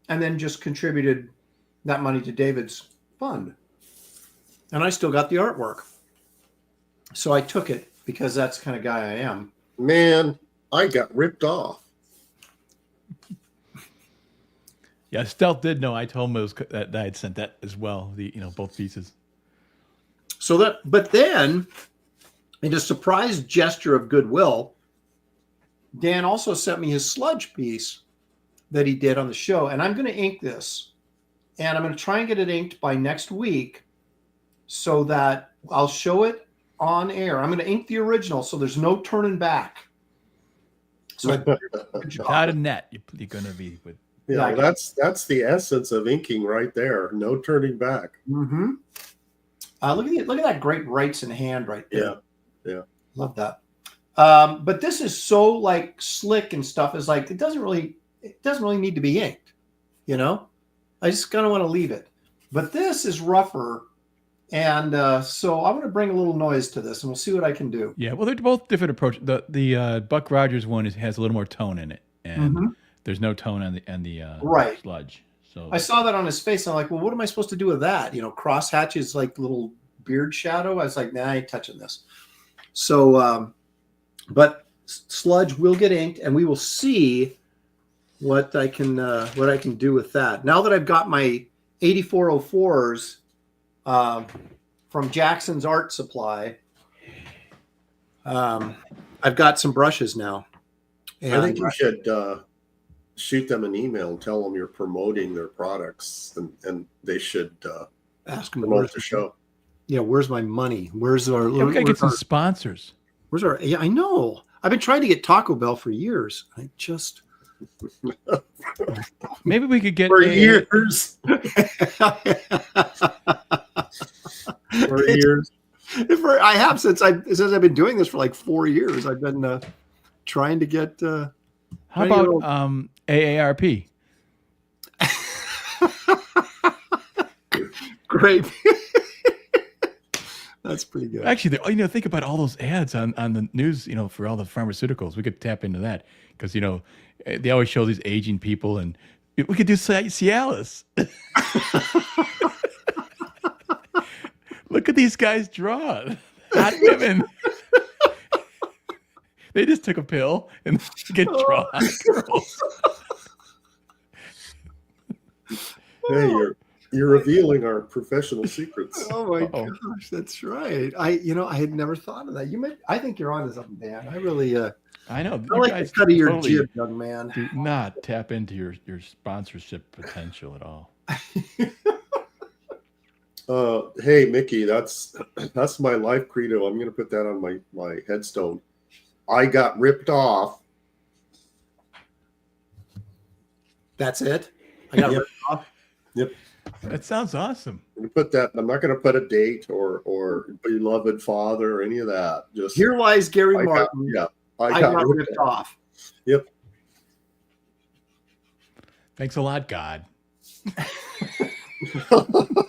and then just contributed that money to David's fund. And I still got the artwork. So I took it because that's the kind of guy I am. Man, I got ripped off. Yeah, Stealth did know. I told him that I had sent that as well. Both pieces. But then, in a surprise gesture of goodwill, Dan also sent me his sludge piece that he did on the show, and I'm going to ink this, and I'm going to try and get it inked by next week, so that I'll show it on air. I'm going to ink the original, so there's no turning back. So good job. Without a net, you're going to be with. Yeah, that's the essence of inking right there. No turning back. Mm-hmm. Look at that great rights in hand right there. Yeah. Love that. But this is so like slick and stuff. Is like it doesn't really need to be inked. You know, I just kind of want to leave it. But this is rougher, and so I'm going to bring a little noise to this, and we'll see what I can do. Yeah, well, they're both different approaches. The Buck Rogers one has a little more tone in it, and there's no tone on the sludge. So I saw that on his face, and I'm like, well, what am I supposed to do with that? You know, crosshatch is like little beard shadow. I was like, nah, I ain't touching this. So, but sludge will get inked, and we will see what I can do with that. Now that I've got my 8404s from Jackson's Art Supply, I've got some brushes now. And I think you should shoot them an email and tell them you're promoting their products, and they should ask them promote the show. Yeah, where's my money? Where's our? Yeah, we gotta get some sponsors. Where's our? Yeah, I know. I've been trying to get Taco Bell for years. I just maybe we could get for years. For years. I have since I've been doing this for like 4 years. I've been trying to get. How about AARP? Great. That's pretty good. Actually, think about all those ads on the news, for all the pharmaceuticals. We could tap into that because, they always show these aging people, and we could do Cialis. Look at these guys draw. Hot women. They just took a pill and get drawn. Girls. Hey, you're revealing our professional secrets. Oh my gosh, that's right. I had never thought of that. I think you're onto something, Dan. I really I know. I like the cut of your jib, young man. Do not tap into your sponsorship potential at all. Hey Mickey, that's my life credo. I'm gonna put that on my headstone. I got ripped off. That's it? I got ripped off? Yep. That sounds awesome. Put that. I'm not going to put a date or beloved father or any of that. Just here lies Gary Martin. I got ripped off. Yep. Thanks a lot, God.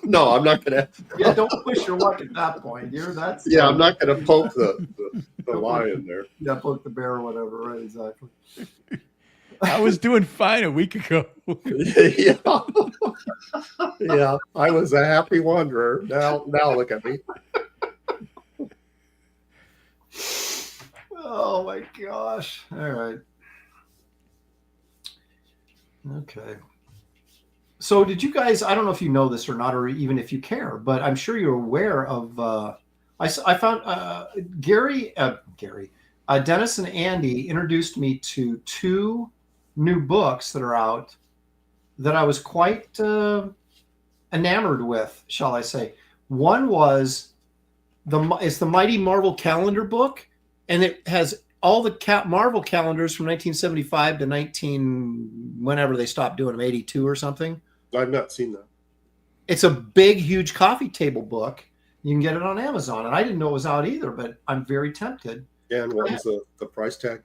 No, I'm not going to. Yeah, don't push your luck at that point. That's I'm not going to poke the lion there. Yeah, poke the bear or whatever. Right, exactly. I was doing fine a week ago. Yeah. Yeah, I was a happy wanderer. Now look at me. Oh my gosh. All right. Okay. So did you guys, I don't know if you know this or not, or even if you care, but I'm sure you're aware of, I found Dennis and Andy introduced me to 2 new books that are out that I was quite enamored with, shall I say. One was it's the Mighty Marvel Calendar book, and it has all the Marvel calendars from 1975 to whenever they stopped doing them, 82 or something. I've not seen that. It's a big, huge coffee table book. You can get it on Amazon, and I didn't know it was out either, but I'm very tempted. Yeah, and what was the price tag?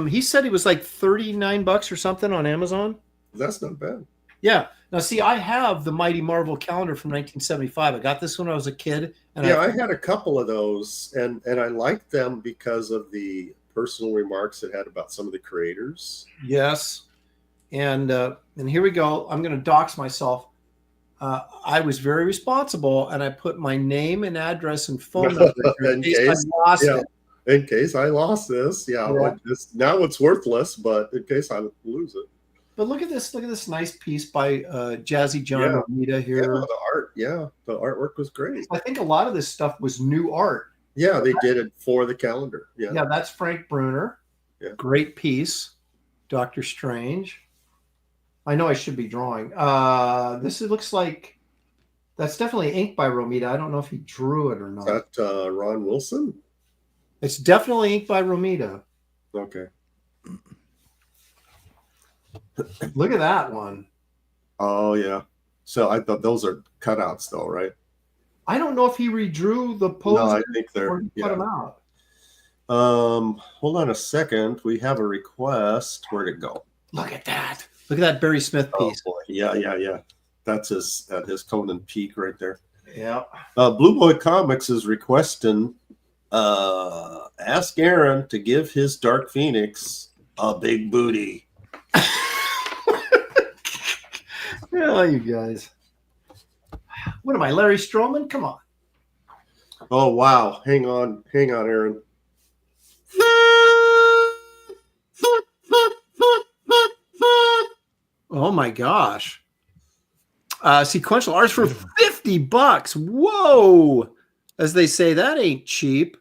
He said it was like $39 or something on Amazon. That's not bad. Yeah. Now, see, I have the Mighty Marvel calendar from 1975. I got this when I was a kid. And I had a couple of those, and I liked them because of the personal remarks it had about some of the creators. Yes. And here we go. I'm going to dox myself. I was very responsible, and I put my name and address and phone number in case I lost it. In case I lost this, now it's worthless, but in case I lose it. But look at this nice piece by Jazzy John Romita here. The artwork was great. I think a lot of this stuff was new art. Yeah, they did it for the calendar. Yeah, that's Frank Bruner. Yeah. Great piece. Doctor Strange. I know I should be drawing. This looks like that's definitely inked by Romita. I don't know if he drew it or not. Is that Ron Wilson? It's definitely inked by Romita. Okay. Look at that one. Oh yeah. So I thought those are cutouts though, right? I don't know if he redrew the pose. No, I think they're or he cut them out. Hold on a second. We have a request. Where'd it go? Look at that. Look at that Barry Smith piece. Oh boy. Yeah. That's his Conan peak right there. Yeah. Blue Boy Comics is requesting ask Aaron to give his Dark Phoenix a big booty. Yeah, you guys. What am I, Larry Stroman? Come on. Oh wow. Hang on, Aaron. Oh my gosh. Sequential arts for $50. Whoa. As they say, that ain't cheap.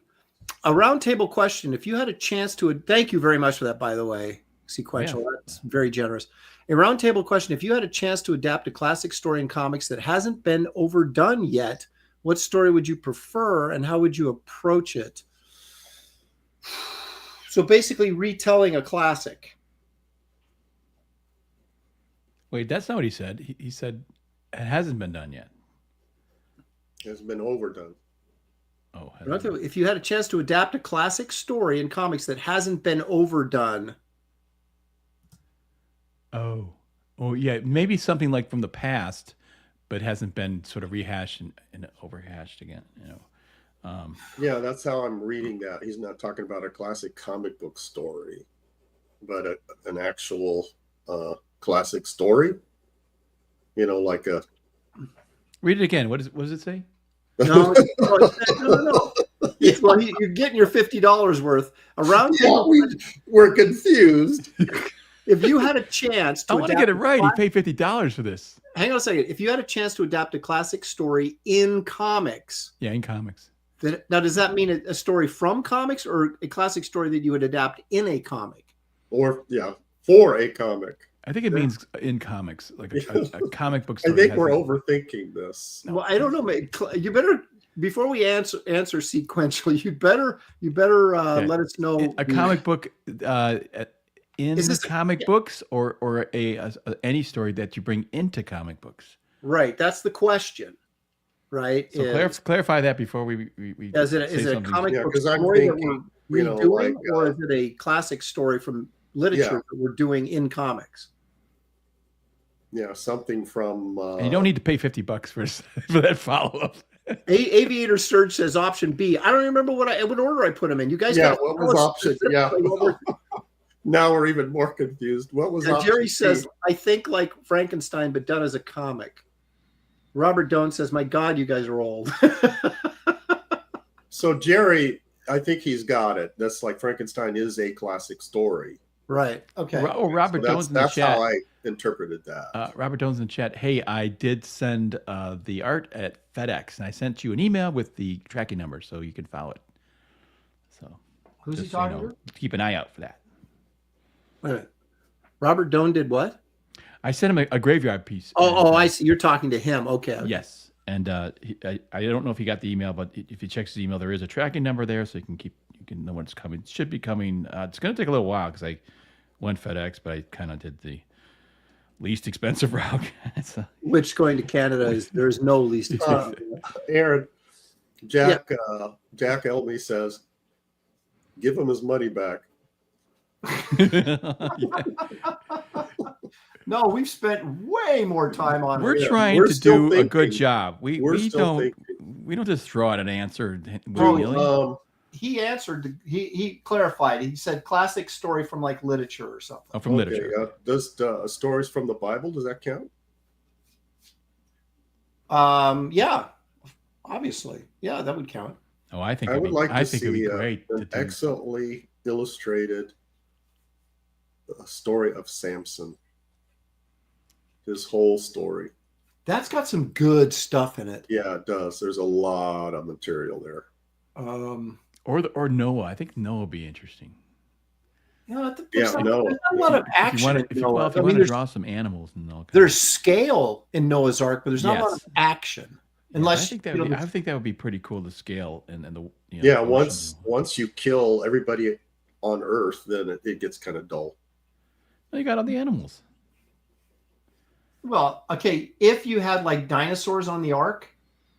A roundtable question. If you had a chance to, thank you very much for that, by the way, Sequential. Yeah. That's very generous. A roundtable question. If you had a chance to adapt a classic story in comics that hasn't been overdone yet, what story would you prefer and how would you approach it? So basically retelling a classic. Wait, that's not what he said. He said it hasn't been done yet. It's been overdone. Oh, if you had a chance to adapt a classic story in comics that hasn't been overdone. Oh, yeah, maybe something like from the past, but hasn't been sort of rehashed and overhashed again. Yeah, that's how I'm reading that. He's not talking about a classic comic book story, but an actual classic story. Like a. Read it again. What does it say? No. Well, you're getting your $50 worth. We're confused. If you had a chance to I want to get it right. He paid $50 for this. Hang on a second. If you had a chance to adapt a classic story in comics. Yeah, in comics. Now, does that mean a story from comics or a classic story that you would adapt in a comic? Or, for a comic. I think it means in comics, like a comic book story. I think we're overthinking this. Well, I don't know. You better, before we answer sequential, you better let us know. A comic book in comic books or any story that you bring into comic books. Right. That's the question. Right. So clarify that before we is it a comic book story that we're redoing, or is it a classic story from literature that we're doing in comics? Yeah, something from. And you don't need to pay $50 for that follow up. Aviator Surge says option B. I don't remember what order I put them in. You guys got what was option? Yeah. Now we're even more confused. What was option Jerry B? says, I think like Frankenstein, but done as a comic. Robert Doan says, my God, you guys are old. So Jerry, I think he's got it. That's like Frankenstein is a classic story. Right. Okay. Robert Doan's in the chat. That's how I interpreted that. Robert Doan's in the chat. Hey, I did send the art at FedEx, and I sent you an email with the tracking number so you can follow it. So who's he talking to? Keep an eye out for that. Wait a minute. Robert Doan did what? I sent him a graveyard piece. Oh, I see. You're talking to him. Okay. Yes. And I don't know if he got the email, but if he checks his email, there is a tracking number there, so you can know when it's coming. It should be coming. It's going to take a little while because I went FedEx, but I kind of did the least expensive route. Which going to Canada there's no least expensive. Aaron, Jack Elmy says, give him his money back. No, we've spent way more time on it. We're trying to do a good job. We don't just throw out an answer. He answered. He clarified. He said classic story from like literature or something. Oh, from literature. Does stories from the Bible, does that count? Yeah, obviously. Yeah, that would count. Oh, I think it'd be great. An excellently illustrated story of Samson. His whole story. That's got some good stuff in it. Yeah, it does. There's a lot of material there. Or Noah. I think Noah would be interesting. Noah. There's a lot of action. If you want to draw some animals and all. There's scale in Noah's Ark, but there's not a lot of action. Unless I think that would be pretty cool to scale and the once you kill everybody on Earth, then it gets kind of dull. You got all the animals. Well, okay, if you had like dinosaurs on the ark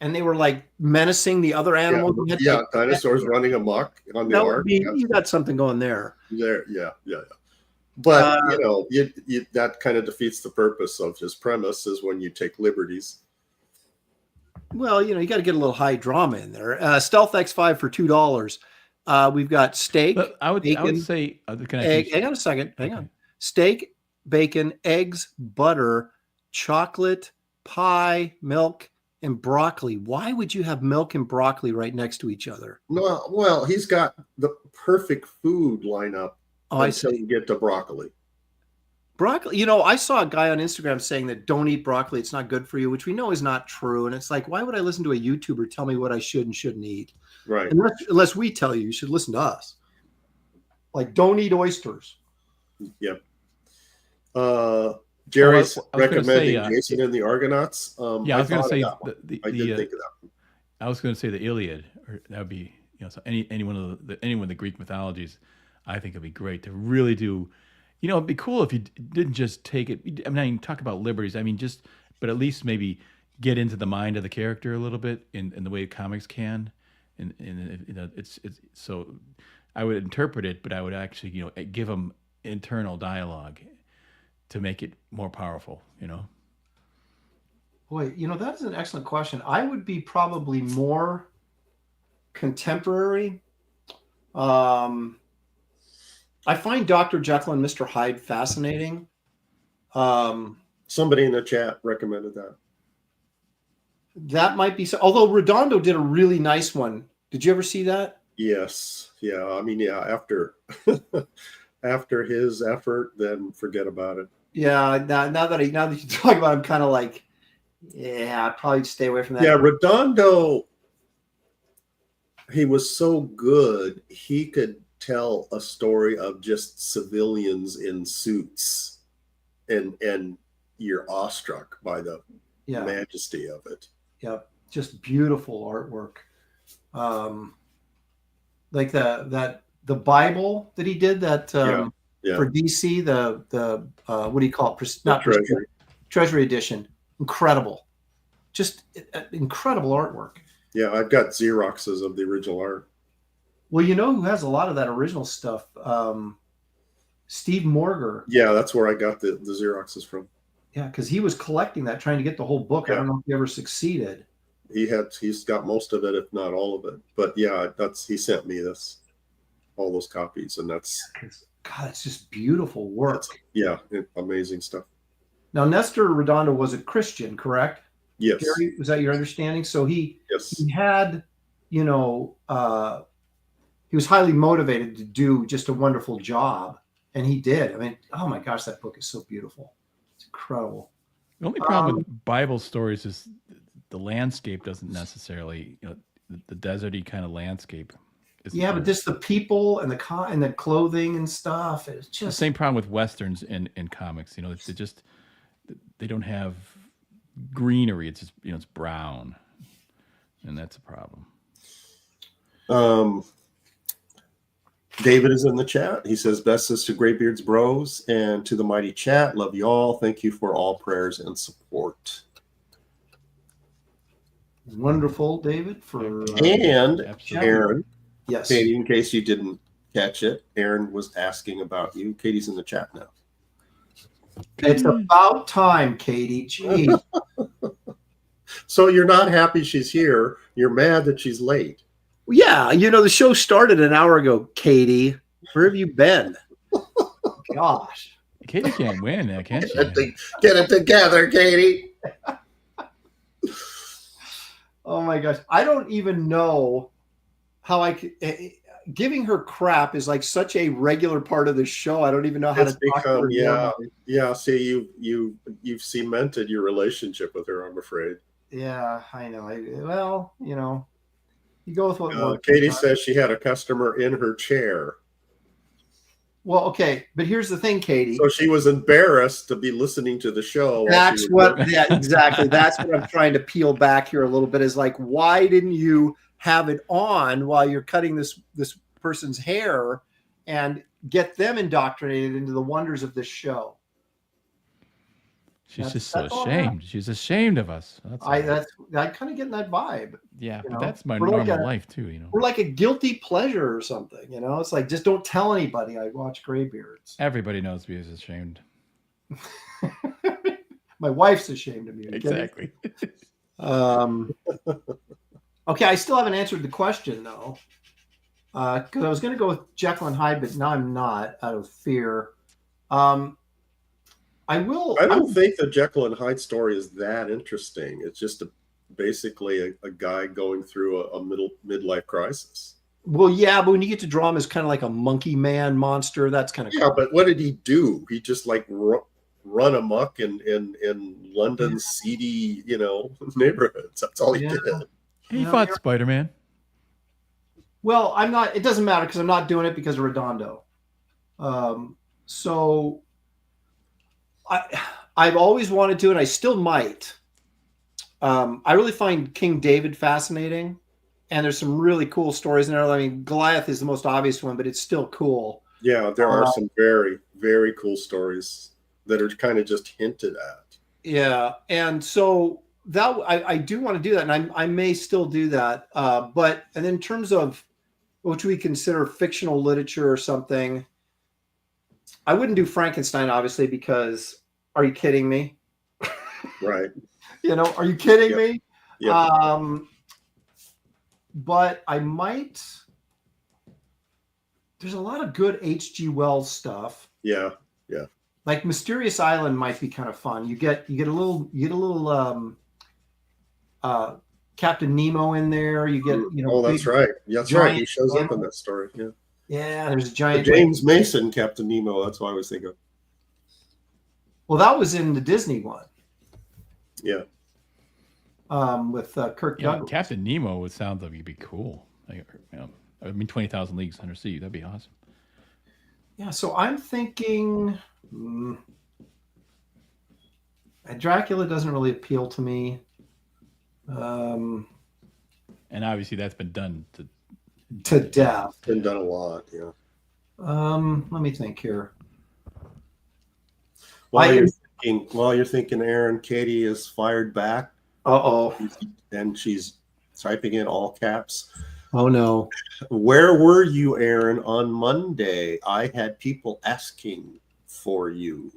and they were like menacing the other animals, yeah, dinosaurs running amok on the ark. You got something going there. Yeah. But you that kind of defeats the purpose of his premise, is when you take liberties. Well, you got to get a little high drama in there. Stealth X5 for $2. We've got steak. But I would say, egg. Hang on a second. Hang on. Steak, bacon, eggs, butter, chocolate, pie, milk, and broccoli. Why would you have milk and broccoli right next to each other? No, well, he's got the perfect food lineup. I see. You get to broccoli. Broccoli. I saw a guy on Instagram saying that don't eat broccoli. It's not good for you, which we know is not true. And it's like, why would I listen to a YouTuber tell me what I should and shouldn't eat? Right. Unless we tell you, you should listen to us. Like, don't eat oysters. Yep. Jerry's recommending Jason and the Argonauts. I was going to say I did think of that. I was going to say the Iliad, or that would be so any one of the Greek mythologies. I think it'd be great to really do. It'd be cool if you didn't just take it. I mean, talk about liberties. I mean, but at least maybe get into the mind of the character a little bit in the way comics can, and it's so. I would interpret it, but I would actually give them internal dialogue to make it more powerful. Boy, that is an excellent question. I would be probably more contemporary. I find Dr. Jekyll and Mr. Hyde fascinating. Somebody in the chat recommended that. That might be so. Although Redondo did a really nice one. Did you ever see that? Yes. Yeah. I mean, yeah. After after his effort, then forget about it. Yeah. Now that you talk about it, I'm kind of like, yeah, I'd probably stay away from that. Yeah, Redondo. He was so good. He could tell a story of just civilians in suits, and you're awestruck by the majesty of it. Yeah, just beautiful artwork. Like the Bible that he did that for DC, the what do you call it? Not Treasury edition. Incredible, just incredible artwork. Yeah, I've got Xeroxes of the original art. Well, who has a lot of that original stuff? Steve Morger. Yeah, that's where I got the Xeroxes from. Yeah, because he was collecting that, trying to get the whole book. Yeah. I don't know if he ever succeeded. He's got most of it, if not all of it. But yeah, he sent me all those copies, and that's God, it's just beautiful work. Amazing stuff. Now, Nestor Redondo was a Christian, correct? Yes. Gary, was that your understanding? So he had, he was highly motivated to do just a wonderful job, and he did. I mean, oh my gosh, that book is so beautiful. It's incredible. The only problem with Bible stories is the landscape doesn't necessarily, the deserty kind of landscape. But just the people and the clothing and stuff. It's just the same problem with Westerns in comics. They don't have greenery. It's just, it's brown, and that's a problem. David is in the chat. He says, bestest to Graybeard's bros and to the mighty chat. Love you all. Thank you for all prayers and support. Wonderful, David. And Aaron. Yes. Katie, in case you didn't catch it, Aaron was asking about you. Katie's in the chat now. It's about time, Katie. Jeez. So you're not happy she's here. You're mad that she's late. Yeah, the show started an hour ago, Katie. Where have you been? Gosh. Katie can't win, can't she? Get it together, Katie. Oh, my gosh. I don't even know how I could... Giving her crap is like such a regular part of the show. I don't even know how to talk to her. Yeah. See, you've cemented your relationship with her, I'm afraid. Yeah, I know. You go with what works. Katie says she had a customer in her chair. Well, okay, but here's the thing, Katie. So she was embarrassed to be listening to the show. Exactly. That's what I'm trying to peel back here a little bit. Is like, why didn't you have it on while you're cutting this person's hair and get them indoctrinated into the wonders of this show. She's just so ashamed. She's ashamed of us. I kind of getting that vibe. Yeah, but that's my normal life too, you know. We're like a guilty pleasure or something, you know. It's like, just don't tell anybody I watch Graybeards. Everybody knows me is ashamed. My wife's ashamed of me. Exactly. Okay, I still haven't answered the question though, because I was going to go with Jekyll and Hyde, but now I'm not, out of fear. I don't think the Jekyll and Hyde story is that interesting. It's just basically a guy going through a midlife crisis. Well, yeah, but when you get to draw him as kind of like a monkey man monster, that's kind of cool. But what did he do? He just like run amok in London's seedy, you know, neighborhoods. That's all he did. He fought Spider-Man. Well, I'm not. It doesn't matter because I'm not doing it because of Redondo. So I've always wanted to, and I still might. I really find King David fascinating, and there's some really cool stories in there. I mean, Goliath is the most obvious one, but it's still cool. Yeah, there are some very, very cool stories that are kind of just hinted at. Yeah, and so that I do want to do that, and I may still do that. But and in terms of what we consider fictional literature or something, I wouldn't do Frankenstein, obviously, because are you kidding me? Right. You know, are you kidding me? Yep. But I might. There's a lot of good H.G. Wells stuff. Yeah. Like Mysterious Island might be kind of fun. You get a little Captain Nemo in there. You get Oh, that's right. That's right. He shows up in that story. Yeah. Yeah, there's a giant James Mason Captain Nemo. That's what I was thinking. Well, that was in the Disney one. Yeah. With Kirk Douglas. Captain Nemo would sound like he'd be cool. I mean, 20,000 Leagues Under Sea. That'd be awesome. Yeah, so I'm thinking Dracula doesn't really appeal to me. And obviously that's been done to death. Been done a lot, yeah. Let me think here. While you're thinking, Aaron, Katie is fired back. And she's typing in all caps. Oh no. Where were you, Aaron, on Monday? I had people asking for you.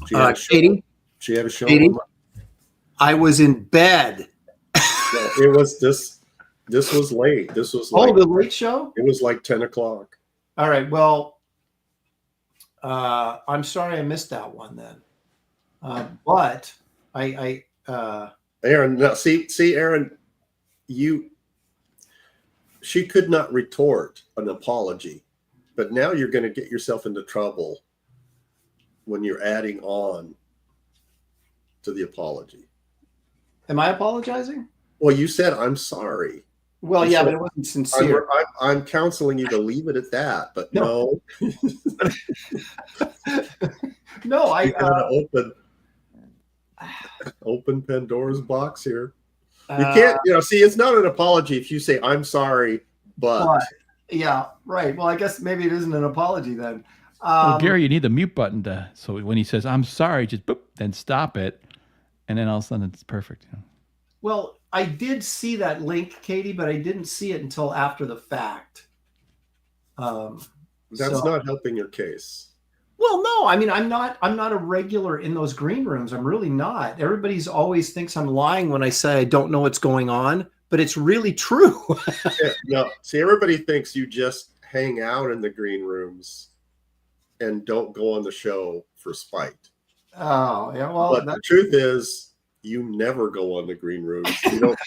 Katie? She had a show. Katie? I was in bed. It was this was late. This was like, the late show? It was like 10 o'clock. All right. Well, I'm sorry I missed that one then. But Aaron, now see, Aaron, she could not retort an apology, but now you're going to get yourself into trouble when you're adding on to the apology. Am I apologizing? Well, you said, I'm sorry. Well, yeah, but it wasn't sincere. I'm counseling you to leave it at that, but no. No, I open Pandora's box here. You can't, see, it's not an apology if you say, I'm sorry, but. Yeah, right. Well, I guess maybe it isn't an apology then. Well, Gary, you need the mute button so when he says, I'm sorry, just boop, then stop it. And then all of a sudden it's perfect. Well, I did see that link, Katie, but I didn't see it until after the fact. That's not helping your case. Well, no, I mean, I'm not a regular in those green rooms. I'm really not. Everybody's always thinks I'm lying when I say I don't know what's going on, but it's really true. No, see, everybody thinks you just hang out in the green rooms and don't go on the show for spite. Oh, yeah. Well, but the truth is, you never go on the green rooms. You don't.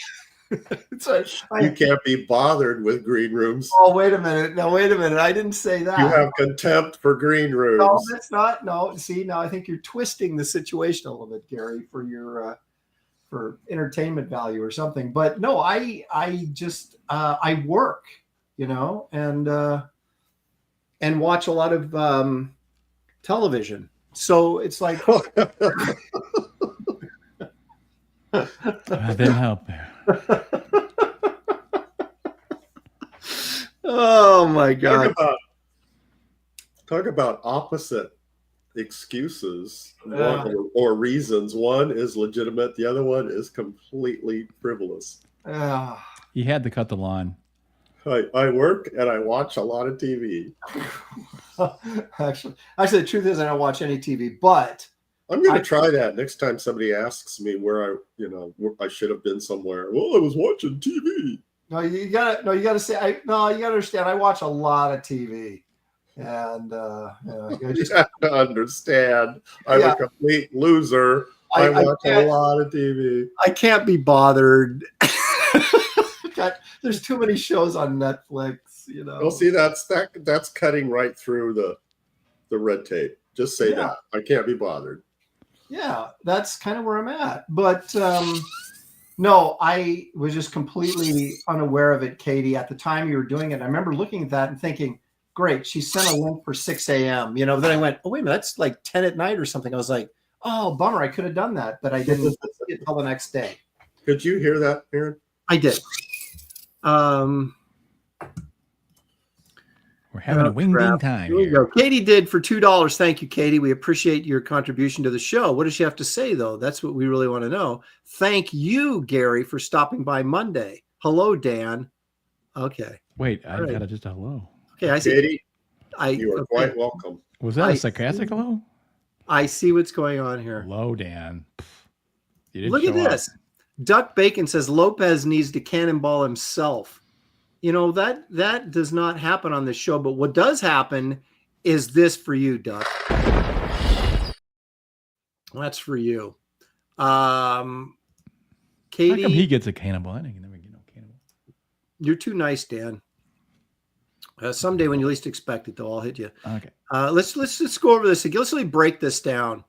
You can't be bothered with green rooms. Oh, wait a minute. No, wait a minute. I didn't say that. You have contempt for green rooms. No, that's not. No, see, now I think you're twisting the situation a little bit, Gary, for your for entertainment value or something. But no, I just I work, and watch a lot of television. So it's like I didn't help there. Oh my God! talk about opposite excuses or reasons. One is legitimate. The other one is completely frivolous. He had to cut the lawn. I work and I watch a lot of TV. Actually, the truth is I don't watch any TV, but I'm going to try that next time somebody asks me where I should have been somewhere. Well, I was watching TV. No, you gotta say, you gotta understand. I watch a lot of TV, and you have to understand. I'm a complete loser. I watch a lot of TV. I can't be bothered. There's too many shows on Netflix. Well, see, that's cutting right through the red tape. Just say that. I can't be bothered. Yeah, that's kind of where I'm at. But no, I was just completely unaware of it, Katie, at the time you were doing it. I remember looking at that and thinking, great, she sent a link for 6 a.m. Then I went, oh, wait a minute, that's like 10 at night or something. I was like, oh, bummer, I could have done that, but I didn't see it until the next day. Could you hear that, Aaron? I did. We're having a wing-ding time. Here we go. Katie did for $2. Thank you, Katie. We appreciate your contribution to the show. What does she have to say, though? That's what we really want to know. Thank you, Gary, for stopping by Monday. Hello, Dan. Okay. Wait, I got just a hello. Okay, I see. Katie, you are quite welcome. Was that a sarcastic hello? I see what's going on here. Hello, Dan. Look at this. Duck Bacon says Lopez needs to cannonball himself. That does not happen on this show, but what does happen is this for you, Duck. That's for you. Katie. How come he gets a cannonball? I didn't never get no cannonball. You're too nice, Dan. Someday when you least expect it, though, I'll hit you. Okay. Let's just go over this. Let's really break this down.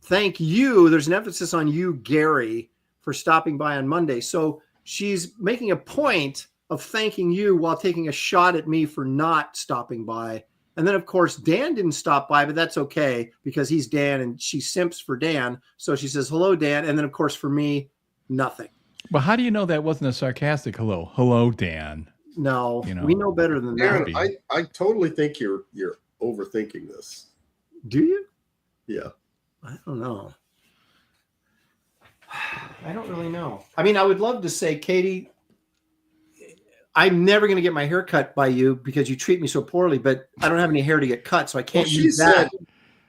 Thank you. There's an emphasis on you, Gary, for stopping by on Monday. So she's making a point of thanking you while taking a shot at me for not stopping by. And then, of course, Dan didn't stop by, but that's okay because he's Dan and she simps for Dan. So she says, hello, Dan. And then, of course, for me, nothing. But how do you know that wasn't a sarcastic hello? Hello, Dan. No, we know better than that. Aaron, I totally think you're overthinking this. Do you? Yeah. I don't know. I don't really know. I mean, I would love to say, Katie, I'm never going to get my hair cut by you because you treat me so poorly, but I don't have any hair to get cut, so I can't use that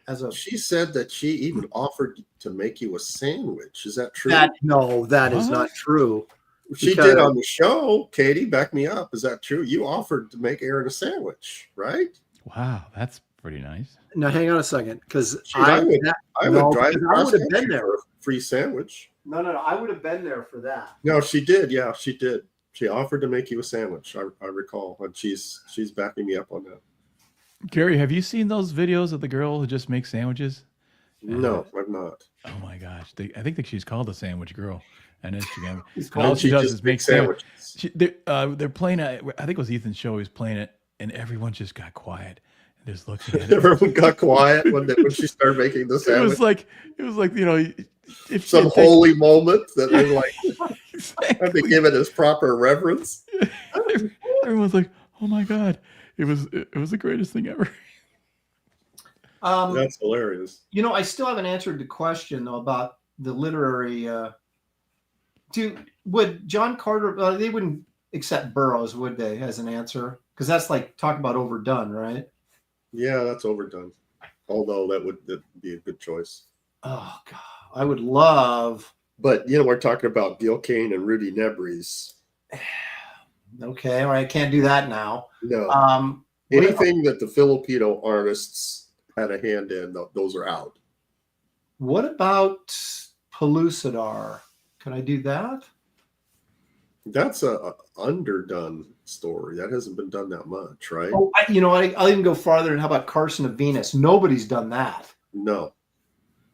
as a... She said that she even offered to make you a sandwich. Is that true? No, that is not true. She did on the show. Katie, back me up. Is that true? You offered to make Aaron a sandwich, right? Wow, that's pretty nice. Now, hang on a second, because I would drive across the country for a free sandwich. No, I would have been there for that. No, she did. Yeah, she did. She offered to make you a sandwich. I recall, and she's backing me up on that. Gary, have you seen those videos of the girl who just makes sandwiches? No, I've not. Oh my gosh, I think that she's called the Sandwich Girl on Instagram. All she does is make sandwiches. They're playing it. I think it was Ethan's show. He was playing it, and everyone just got quiet and just looked at it. Everyone got quiet when she started making the sandwich. It was like if some holy moment that they like have to give it its proper reverence. Everyone's like, "Oh my god, it was the greatest thing ever." That's hilarious. I still haven't answered the question though about the literary. Would John Carter? They wouldn't accept Burroughs, would they, as an answer? Because that's like talk about overdone, right? Yeah, that's overdone. Although that'd be a good choice. Oh God, I would love. But we're talking about Gil Kane and Rudy Nebres. Okay, all right, I can't do that now. No. Anything that the Filipino artists had a hand in, those are out. What about Pellucidar? Can I do that? That's a underdone story. That hasn't been done that much, right? Oh, I'll even go farther. And how about Carson of Venus? Nobody's done that. No,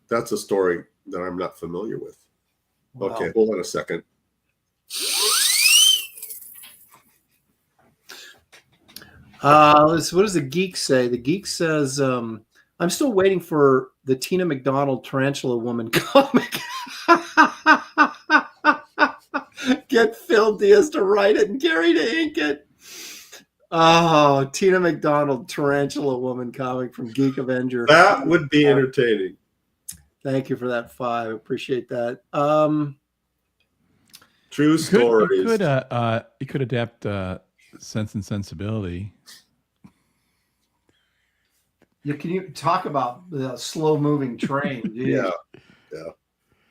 that's a story that I'm not familiar with. Wow. Okay, hold on a second. What does the geek say? The geek says, I'm still waiting for the Tina McDonald Tarantula Woman comic. Get Phil Diaz to write it and Gary to ink it. Oh, Tina McDonald, Tarantula Woman comic from Geek Avenger. That would be entertaining. Thank you for that 5. Appreciate that. True stories. You could adapt Sense and Sensibility. Can you talk about the slow-moving train? Yeah.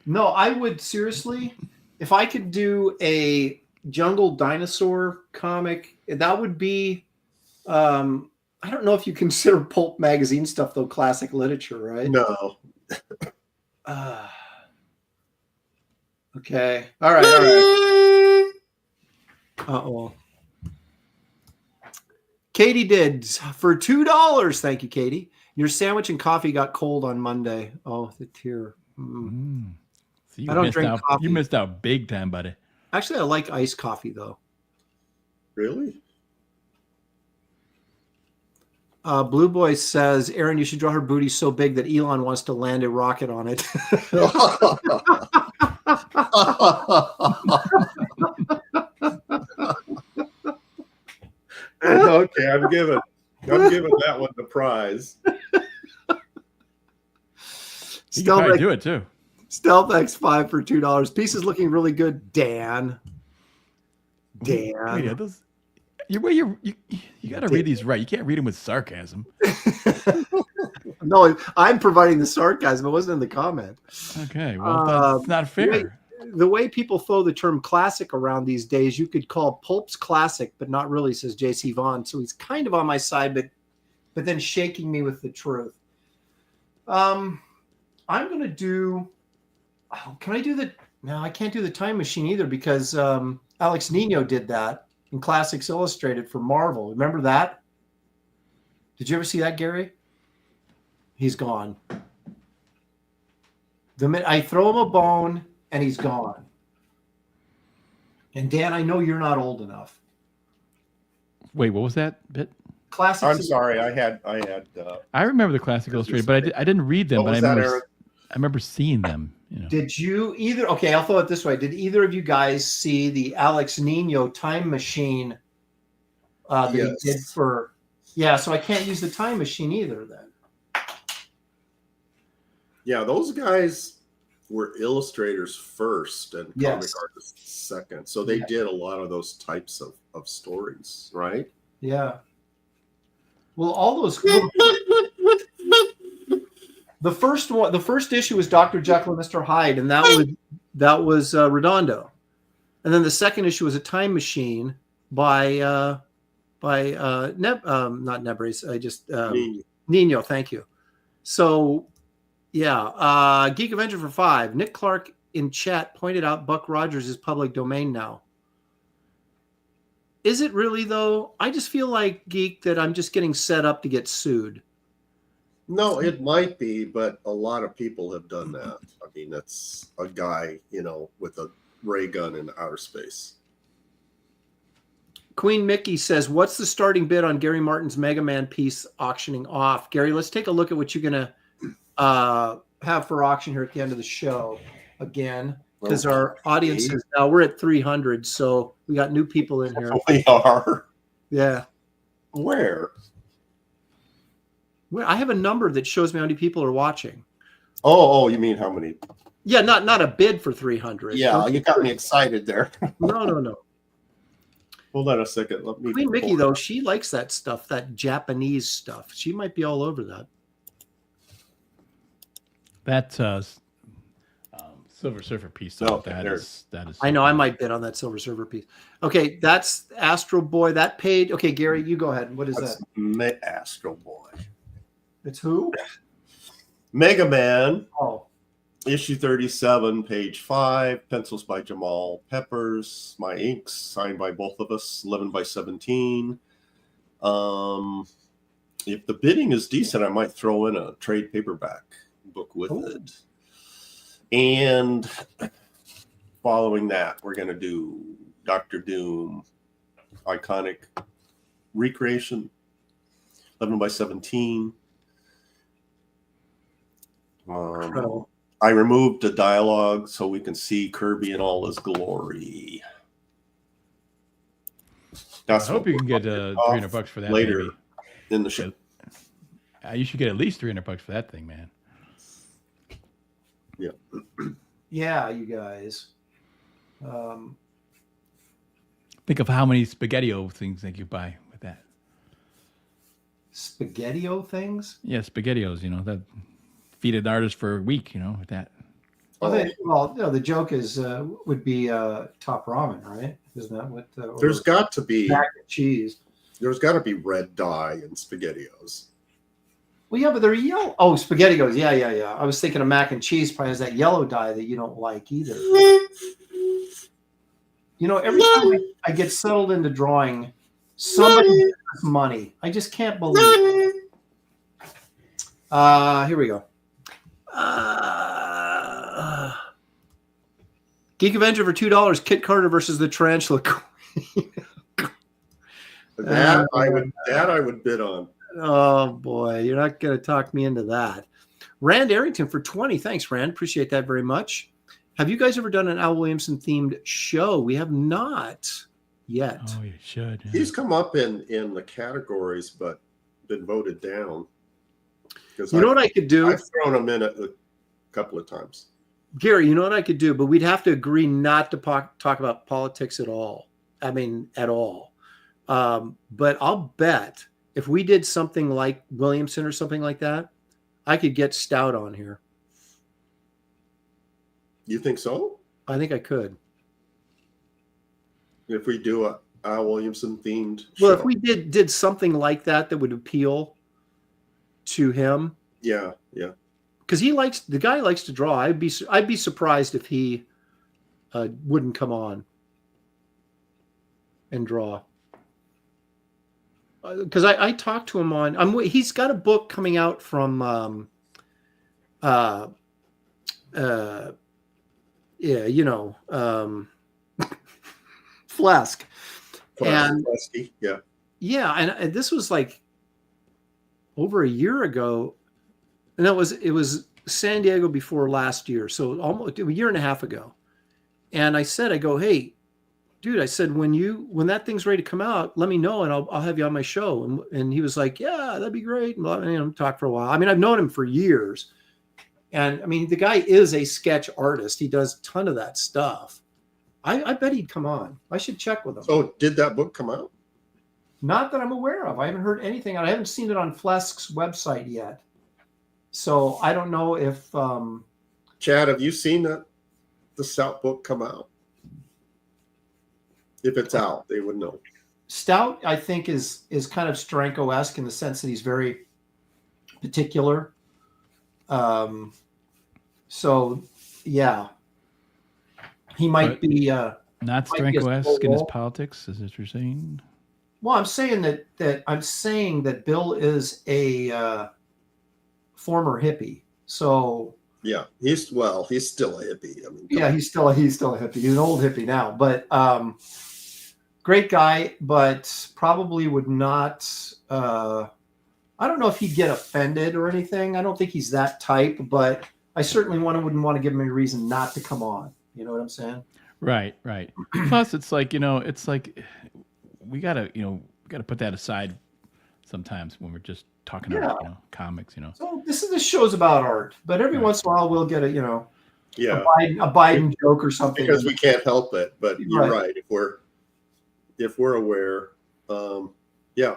No, I would seriously, if I could do a jungle dinosaur comic, that would be. I don't know if you consider pulp magazine stuff though classic literature, right? No. Okay. All right. Uh-oh. Katie did for $2. Thank you, Katie. Your sandwich and coffee got cold on Monday. Oh, the tear. So I don't drink coffee. You missed out big time, buddy. Actually, I like iced coffee though. Really? Blue Boy says, Aaron, you should draw her booty so big that Elon wants to land a rocket on it. Okay, I'm giving that one the prize. You can probably do it too. Stealth X5 for $2. Piece is looking really good, Dan. Wait, you got to read these right. You can't read them with sarcasm. No, I'm providing the sarcasm. It wasn't in the comment. Okay, well, that's not fair. The way people throw the term classic around these days, you could call pulps classic, but not really, says JC Vaughn. So he's kind of on my side, but then shaking me with the truth. I'm going to do... Oh, can I do the... No, I can't do the time machine either because Alex Nino did that in Classics Illustrated for Marvel. Remember that? Did you ever see that, Gary? He's gone. The minute I throw him a bone and he's gone. And Dan, I know you're not old enough. Wait, what was that bit? Classics. I'm sorry, I had. I remember the Classic Illustrated, but I didn't read them. But I remember seeing them. You know. Did you either? Okay, I'll throw it this way. Did either of you guys see the Alex Nino time machine that he did for? Yeah, so I can't use the time machine either then. Yeah, those guys were illustrators first and comic artists second. So they did a lot of those types of stories, right? Yeah. Well, all those. The first issue was Dr. Jekyll and Mr. Hyde, and that was Redondo. And then the second issue was a time machine by not Nebrace, Nino. Thank you. So. Yeah, Geek Avenger for 5. Nick Clark in chat pointed out Buck Rogers is public domain now. Is it really, though? I just feel like, Geek, that I'm just getting set up to get sued. No, it might be, but a lot of people have done that. I mean, that's a guy, with a ray gun in outer space. Queen Mickey says, what's the starting bid on Gary Martin's Mega Man piece auctioning off? Gary, let's take a look at what you're going to have for auction here at the end of the show again, because our audience is now we're at 300, so we got new people in here. We are. Yeah. Where? Well, I have a number that shows me how many people are watching. Oh, you mean how many? Yeah, not a bid for 300. Yeah, you got me excited there. No. Hold on a second. Let me. Queen Mickey, though, she likes that stuff, that Japanese stuff. She might be all over that. That Silver Surfer piece. That is. I know. I might bid on that Silver Surfer piece. Okay, that's Astro Boy. That page. Okay, Gary, you go ahead. What is that? Astro Boy. It's who? Mega Man. Oh. Issue 37, page 5. Pencils by Jamal Peppers. My inks signed by both of us. 11 by 17. If the bidding is decent, I might throw in a trade paperback book with it. And following that, we're going to do Dr. Doom, iconic recreation, 11 by 17. I removed the dialogue so we can see Kirby in all his glory. That's I hope you can get $300 for that later maybe. in the show. You should get at least $300 for that thing, man. Yeah. Yeah, you guys. Think of how many SpaghettiO things they could buy with that. SpaghettiO things? Yeah, SpaghettiOs, that feed an artist for a week, with that. Well, no, the joke is would be top ramen, right? Isn't that what? There's got to be mac and cheese. There's got to be red dye in SpaghettiOs. Well, yeah, but they're yellow. Oh, SpaghettiOs. Yeah. I was thinking of mac and cheese probably has that yellow dye that you don't like either. Every time I get settled into drawing, somebody gives money. I just can't believe it. Here we go. Geek Avenger for $2. Kit Carter versus the Tarantula Queen. That I would bid on. Oh boy, you're not going to talk me into that. Rand Arrington for 20. Thanks, Rand. Appreciate that very much. Have you guys ever done an Al Williamson themed show? We have not yet. Oh, you should. Yeah. He's come up in the categories, but been voted down. You know what I could do? I've thrown him in a couple of times. Gary, you know what I could do? But we'd have to agree not to talk about politics at all. I mean, at all. But I'll bet if we did something like Williamson or something like that, I could get Stout on here. You think so? I think I could. If we do a Al Williamson themed show. Well, if we did something like that would appeal to him. Yeah. Because the guy likes to draw. I'd be surprised if he wouldn't come on and draw. Because I talked to him on. He's got a book coming out from Flesk. And yeah, and this was like over a year ago, and it was San Diego before last year, so almost a year and a half ago. And I go, hey, dude, I said, when that thing's ready to come out, let me know and I'll have you on my show. And he was like, yeah, that'd be great. And talk for a while. I mean, I've known him for years. And I mean, the guy is a sketch artist. He does a ton of that stuff. I bet he'd come on. I should check with him. So did that book come out? Not that I'm aware of. I haven't heard anything. I haven't seen it on Flesk's website yet. So I don't know if Chad, have you seen the Stout book come out? If it's out, they would know. Stout, I think, is kind of Steranko-esque in the sense that he's very particular. So yeah, he might be not Steranko-esque in his politics. Is that what you're saying? Well, I'm saying that Bill is a former hippie. So yeah, he's still a hippie. I mean, yeah, he's still a hippie. He's an old hippie now, but great guy, but probably would not. I don't know if he'd get offended or anything. I don't think he's that type, but I certainly wouldn't want to give him a reason not to come on. You know what I'm saying? Right. Plus, it's like we gotta put that aside sometimes when we're just talking about comics. So this show's about art, but every once in a while we'll get a Biden joke or something because we can't help it. But you're right. If we're aware, that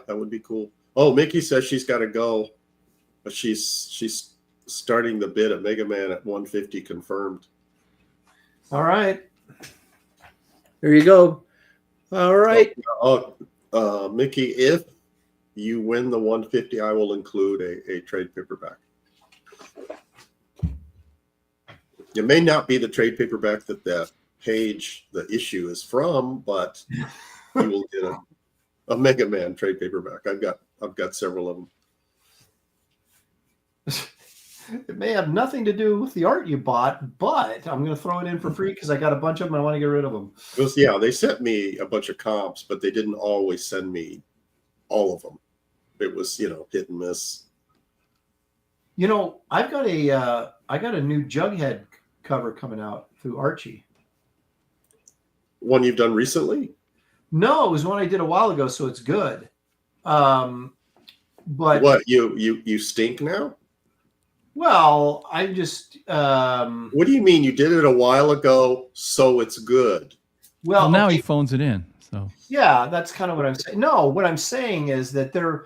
would be cool. Oh, Mickey says she's got to go, but she's starting the bid at Mega Man at 150 confirmed. All right, there you go. All right. Mickey, if you win the 150, I will include a trade paperback. It may not be the trade paperback that the issue is from, but you will get a Mega Man trade paperback. I've got several of them. It may have nothing to do with the art you bought, but I'm going to throw it in for free because I got a bunch of them and I want to get rid of them. They sent me a bunch of comps, but they didn't always send me all of them. It was, hit and miss. I got a new Jughead cover coming out through Archie. One you've done recently? No, it was one I did a while ago, so it's good. But what you stink now? Well, I'm just. What do you mean you did it a while ago, so it's good? Well, now he phones it in. So yeah, that's kind of what I'm saying. No, what I'm saying is that there,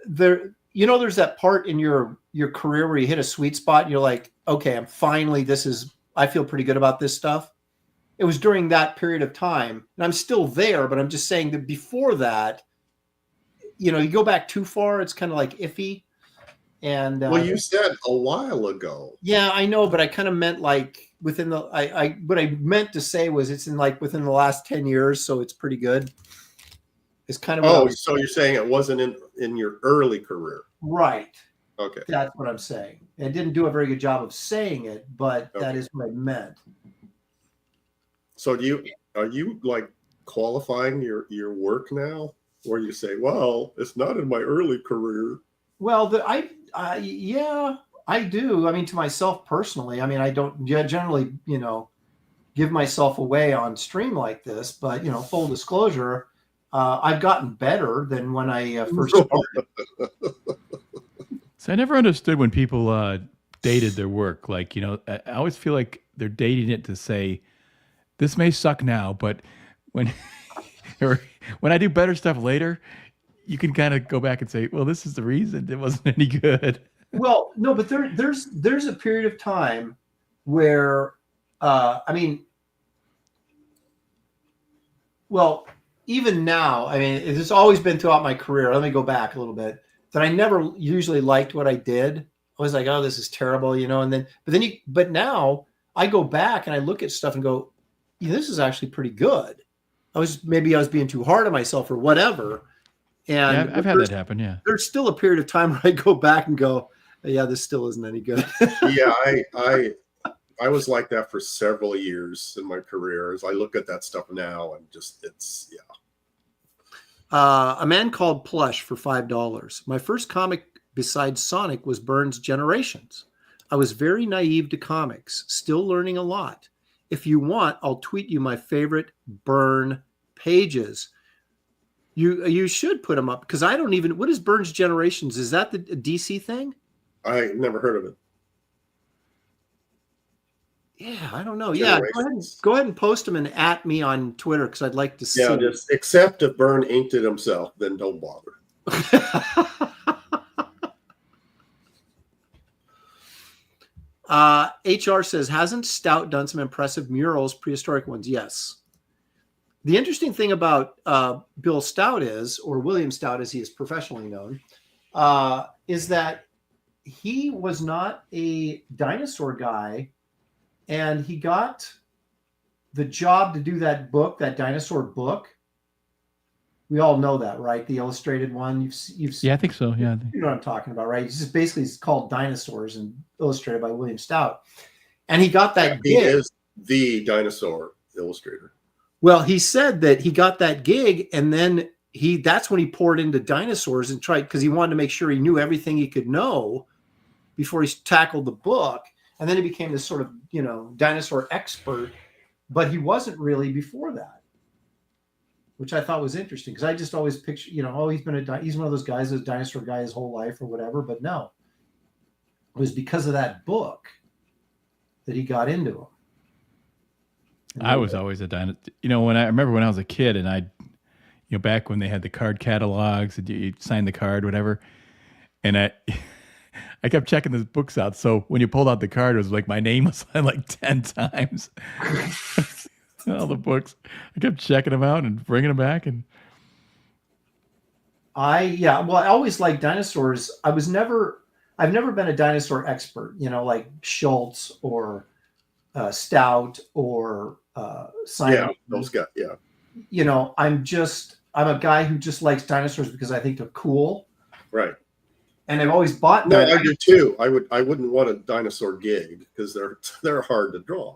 there's that part in your career where you hit a sweet spot. And you're like, okay, I feel pretty good about this stuff. It was during that period of time, and I'm still there, but I'm just saying that before that, you go back too far, it's kind of like iffy. And well, you said a while ago. Yeah, I know, but I kind of meant like within the what I meant to say was it's in like within the last 10 years, so it's pretty good. It's kind of so you're saying it wasn't in your early career. Right. Okay. That's what I'm saying. I didn't do a very good job of saying it, but that is what I meant. So are you like qualifying your work now, or you say, well, it's not in my early career? Well, yeah, I do. I mean, to myself personally, I mean, I don't generally, give myself away on stream like this, but full disclosure, I've gotten better than when I first started. So I never understood when people dated their work. Like, I always feel like they're dating it to say, this may suck now, but when when I do better stuff later, you can kind of go back and say, well, this is the reason it wasn't any good. Well, no, but there's a period of time where, I mean, well, even now, I mean, it's always been throughout my career. Let me go back a little bit. That I never usually liked what I did. I was like, oh, this is terrible, but now I go back and I look at stuff and go, this is actually pretty good. I was being too hard on myself or whatever. And yeah, I've had that happen. Yeah. There's still a period of time where I go back and go, yeah, this still isn't any good. Yeah. I was like that for several years in my career. As I look at that stuff now and it's. A man called Plush for $5. My first comic besides Sonic was Byrne's Generations. I was very naive to comics, still learning a lot. If you want, I'll tweet you my favorite Byrne pages. You should put them up because I don't even. What is Byrne's Generations? Is that the DC thing? I never heard of it. Yeah, I don't know. Yeah, go ahead and post them and at me on Twitter because I'd like to see. Yeah, just except if Byrne inked it himself, then don't bother. HR says, hasn't Stout done some impressive murals, prehistoric ones? Yes. The interesting thing about Bill Stout or William Stout as he is professionally known, is that he was not a dinosaur guy, and he got the job to do that book, that dinosaur book. We all know that, right? The illustrated one. You've Yeah, I think so. Yeah, you know what I'm talking about, right? It's called Dinosaurs and illustrated by William Stout. And he got that gig. He is the dinosaur illustrator. Well, he said that he got that gig, and then that's when he poured into Dinosaurs and tried, because he wanted to make sure he knew everything he could know before he tackled the book. And then he became this sort of, dinosaur expert, but he wasn't really before that, which I thought was interesting because I just always picture, he's one of those guys, a dinosaur guy his whole life or whatever. But no, it was because of that book that he got into him. I was always a dinosaur. I remember when I was a kid and back when they had the card catalogs and you signed the card, whatever. And I kept checking those books out. So when you pulled out the card, it was like my name was on like 10 times. All the books. I kept checking them out and bringing them back. And I always liked dinosaurs. I've never been a dinosaur expert, like Schultz or Stout or Simon. Yeah, those guys. Yeah. I'm a guy who just likes dinosaurs because I think they're cool. Right. And I've always bought. No, I do too. I wouldn't want a dinosaur gig because they're hard to draw.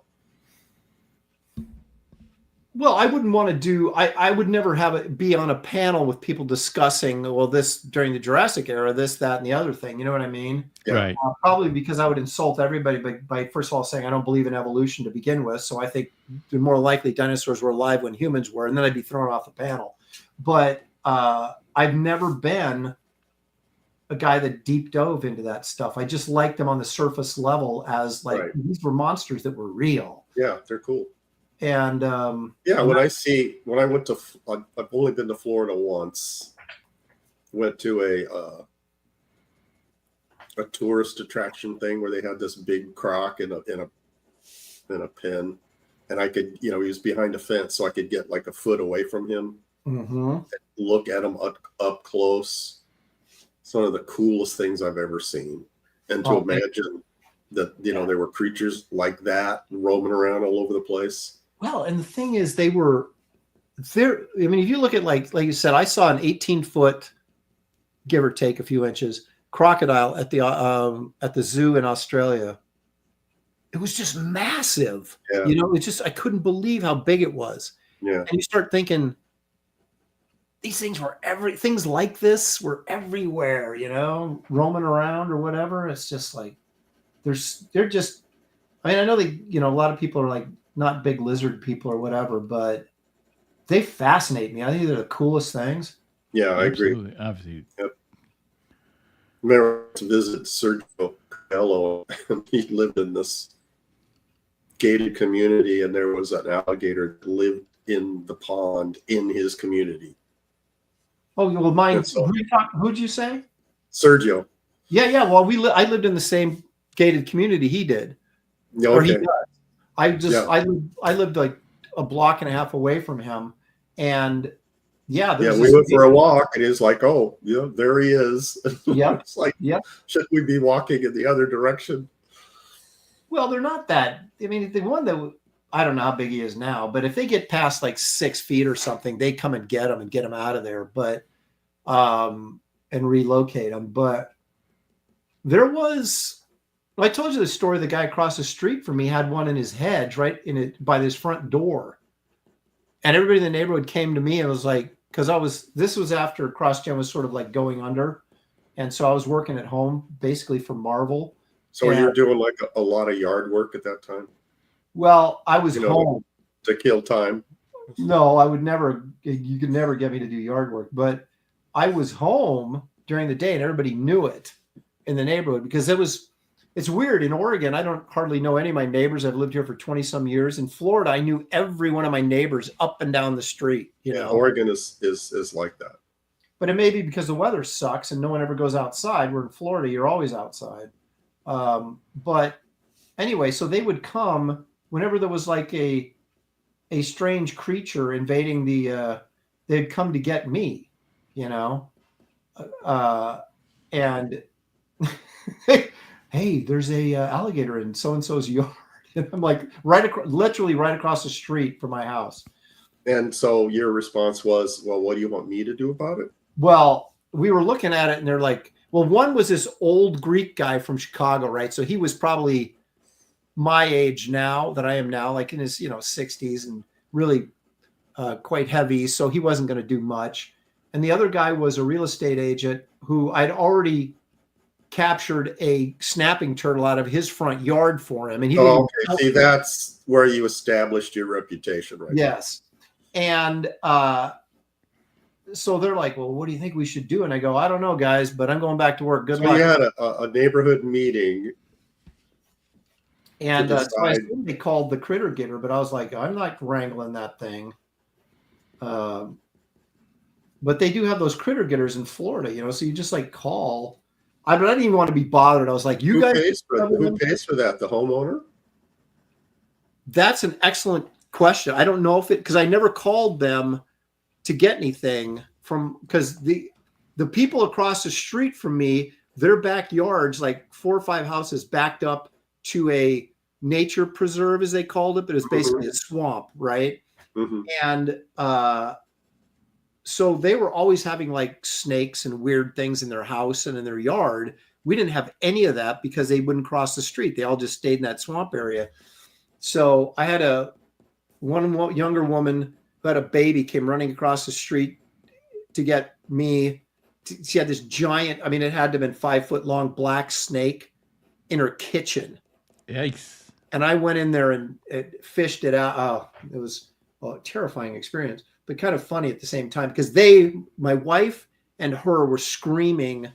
Well, I wouldn't want to do. I would never have it be on a panel with people discussing. Well, this during the Jurassic era, this, that, and the other thing. You know what I mean? Yeah. Right. Probably because I would insult everybody by first of all saying I don't believe in evolution to begin with. So I think the more likely dinosaurs were alive when humans were, and then I'd be thrown off the panel. But I've never been a guy that deep dove into that stuff. I just liked them on the surface level as like these were monsters that were real. Yeah, they're cool. And yeah, when I went to, I've only been to Florida once. Went to a tourist attraction thing where they had this big croc in a pen, and I could, he was behind a fence, so I could get like a foot away from him, and look at him up close. It's one of the coolest things I've ever seen, and to imagine that there were creatures like that roaming around all over the place. Well, and the thing is, they were there. I mean, if you look at like you said, I saw an 18-foot, give or take a few inches, crocodile at the zoo in Australia. It was just massive. Yeah. It's just I couldn't believe how big it was. Yeah. And you start thinking these things were things like this were everywhere. Roaming around or whatever. It's just like they're just. I mean, I know a lot of people are like not big lizard people or whatever, but they fascinate me. I think they're the coolest things. Yeah, I Absolutely. agree. Obviously. Yep. I remember to visit Sergio Coelho, and he lived in this gated community, and there was an alligator that lived in the pond in his community. Oh, well, mine. Who'd you say? Sergio. Yeah. Well, I lived in the same gated community he did. Okay. Or he does. I lived like a block and a half away from him, and we went for a walk, and it's like, oh, yeah, there he is. Yeah, it's like, should we be walking in the other direction? Well, they're not that. I mean, the one that I don't know how big he is now, but if they get past like 6 feet or something, they come and get him out of there, but and relocate him. But there was. I told you the story. The guy across the street from me had one in his hedge, right by his front door, and everybody in the neighborhood came to me and was like, because this was after CrossGen was sort of like going under, and so I was working at home basically for Marvel. So you were doing like a lot of yard work at that time? Well, I was home to kill time. No, I would never. You could never get me to do yard work, but I was home during the day, and everybody knew it in the neighborhood because it's weird. In Oregon, I don't hardly know any of my neighbors. I've lived here for 20 some years. In Florida, I knew every one of my neighbors up and down the street. Oregon is like that. But it may be because the weather sucks and no one ever goes outside. Where in Florida, you're always outside. But anyway, so they would come whenever there was like a strange creature invading they'd come to get me, and hey, there's a alligator in so-and-so's yard. And I'm like literally right across the street from my house. And so your response was, well, what do you want me to do about it? Well, we were looking at it and they're like, well, one was this old Greek guy from Chicago, right? So he was probably my age now that I am now, like in his, 60s and really quite heavy. So he wasn't going to do much. And the other guy was a real estate agent who I'd already captured a snapping turtle out of his front yard for him. And he okay. See, that's where you established your reputation, right? Yes. And so they're like, well, what do you think we should do? And I go, I don't know, guys, but I'm going back to work. Good luck. We had a neighborhood meeting. And so I assumed they called the critter getter, but I was like, I'm not wrangling that thing. But they do have those critter getters in Florida, so you just like call. I didn't even want to be bothered. I was like, who pays for that? The homeowner? That's an excellent question. I don't know because I never called them to get anything because the people across the street from me, their backyards, like 4 or 5 houses backed up to a nature preserve, as they called it, but it's basically a swamp, right? Mm-hmm. And so they were always having like snakes and weird things in their house and in their yard. We didn't have any of that because they wouldn't cross the street. They all just stayed in that swamp area. So I had to one younger woman who had a baby came running across the street to get me. She had this giant, I mean, it had to have been 5 foot long black snake in her kitchen. Yikes. And I went in there and fished it out. Oh, it was a terrifying experience, but kind of funny at the same time because my wife and her were screaming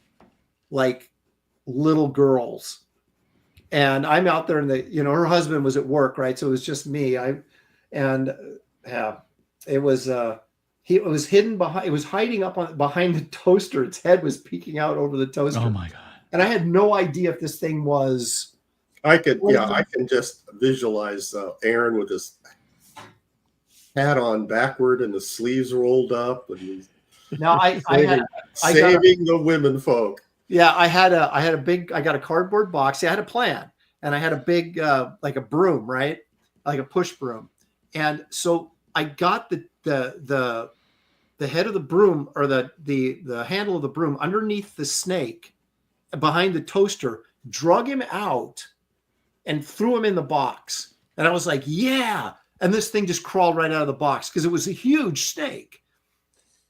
like little girls. And I'm out there and her husband was at work, right? So it was just me. It was hidden behind, it was hiding up behind the toaster. Its head was peeking out over the toaster. Oh my God. And I had no idea if this thing was. I can just visualize Aaron with his hat on backward and the sleeves rolled up, and he's saving the women folk. Yeah, I got a cardboard box. I had a plan, and I had a big like a broom, right, like a push broom, and so I got the head of the broom or the handle of the broom underneath the snake, behind the toaster, drug him out, and threw him in the box. And I was like, yeah. And this thing just crawled right out of the box because it was a huge snake.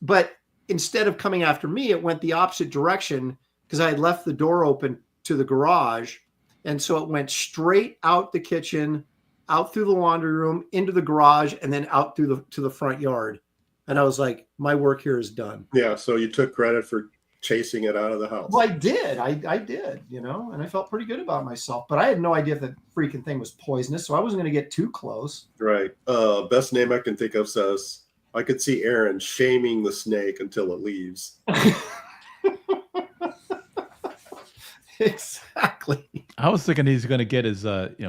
But instead of coming after me, it went the opposite direction because I had left the door open to the garage. And so it went straight out the kitchen, out through the laundry room, into the garage, and then out to the front yard. And I was like, my work here is done. Yeah. So you took credit for chasing it out of the house. Well, I did. I did, and I felt pretty good about myself. But I had no idea if the freaking thing was poisonous, so I wasn't going to get too close. Right. Best name I can think of says, I could see Aaron shaming the snake until it leaves. Exactly. I was thinking he's going to get his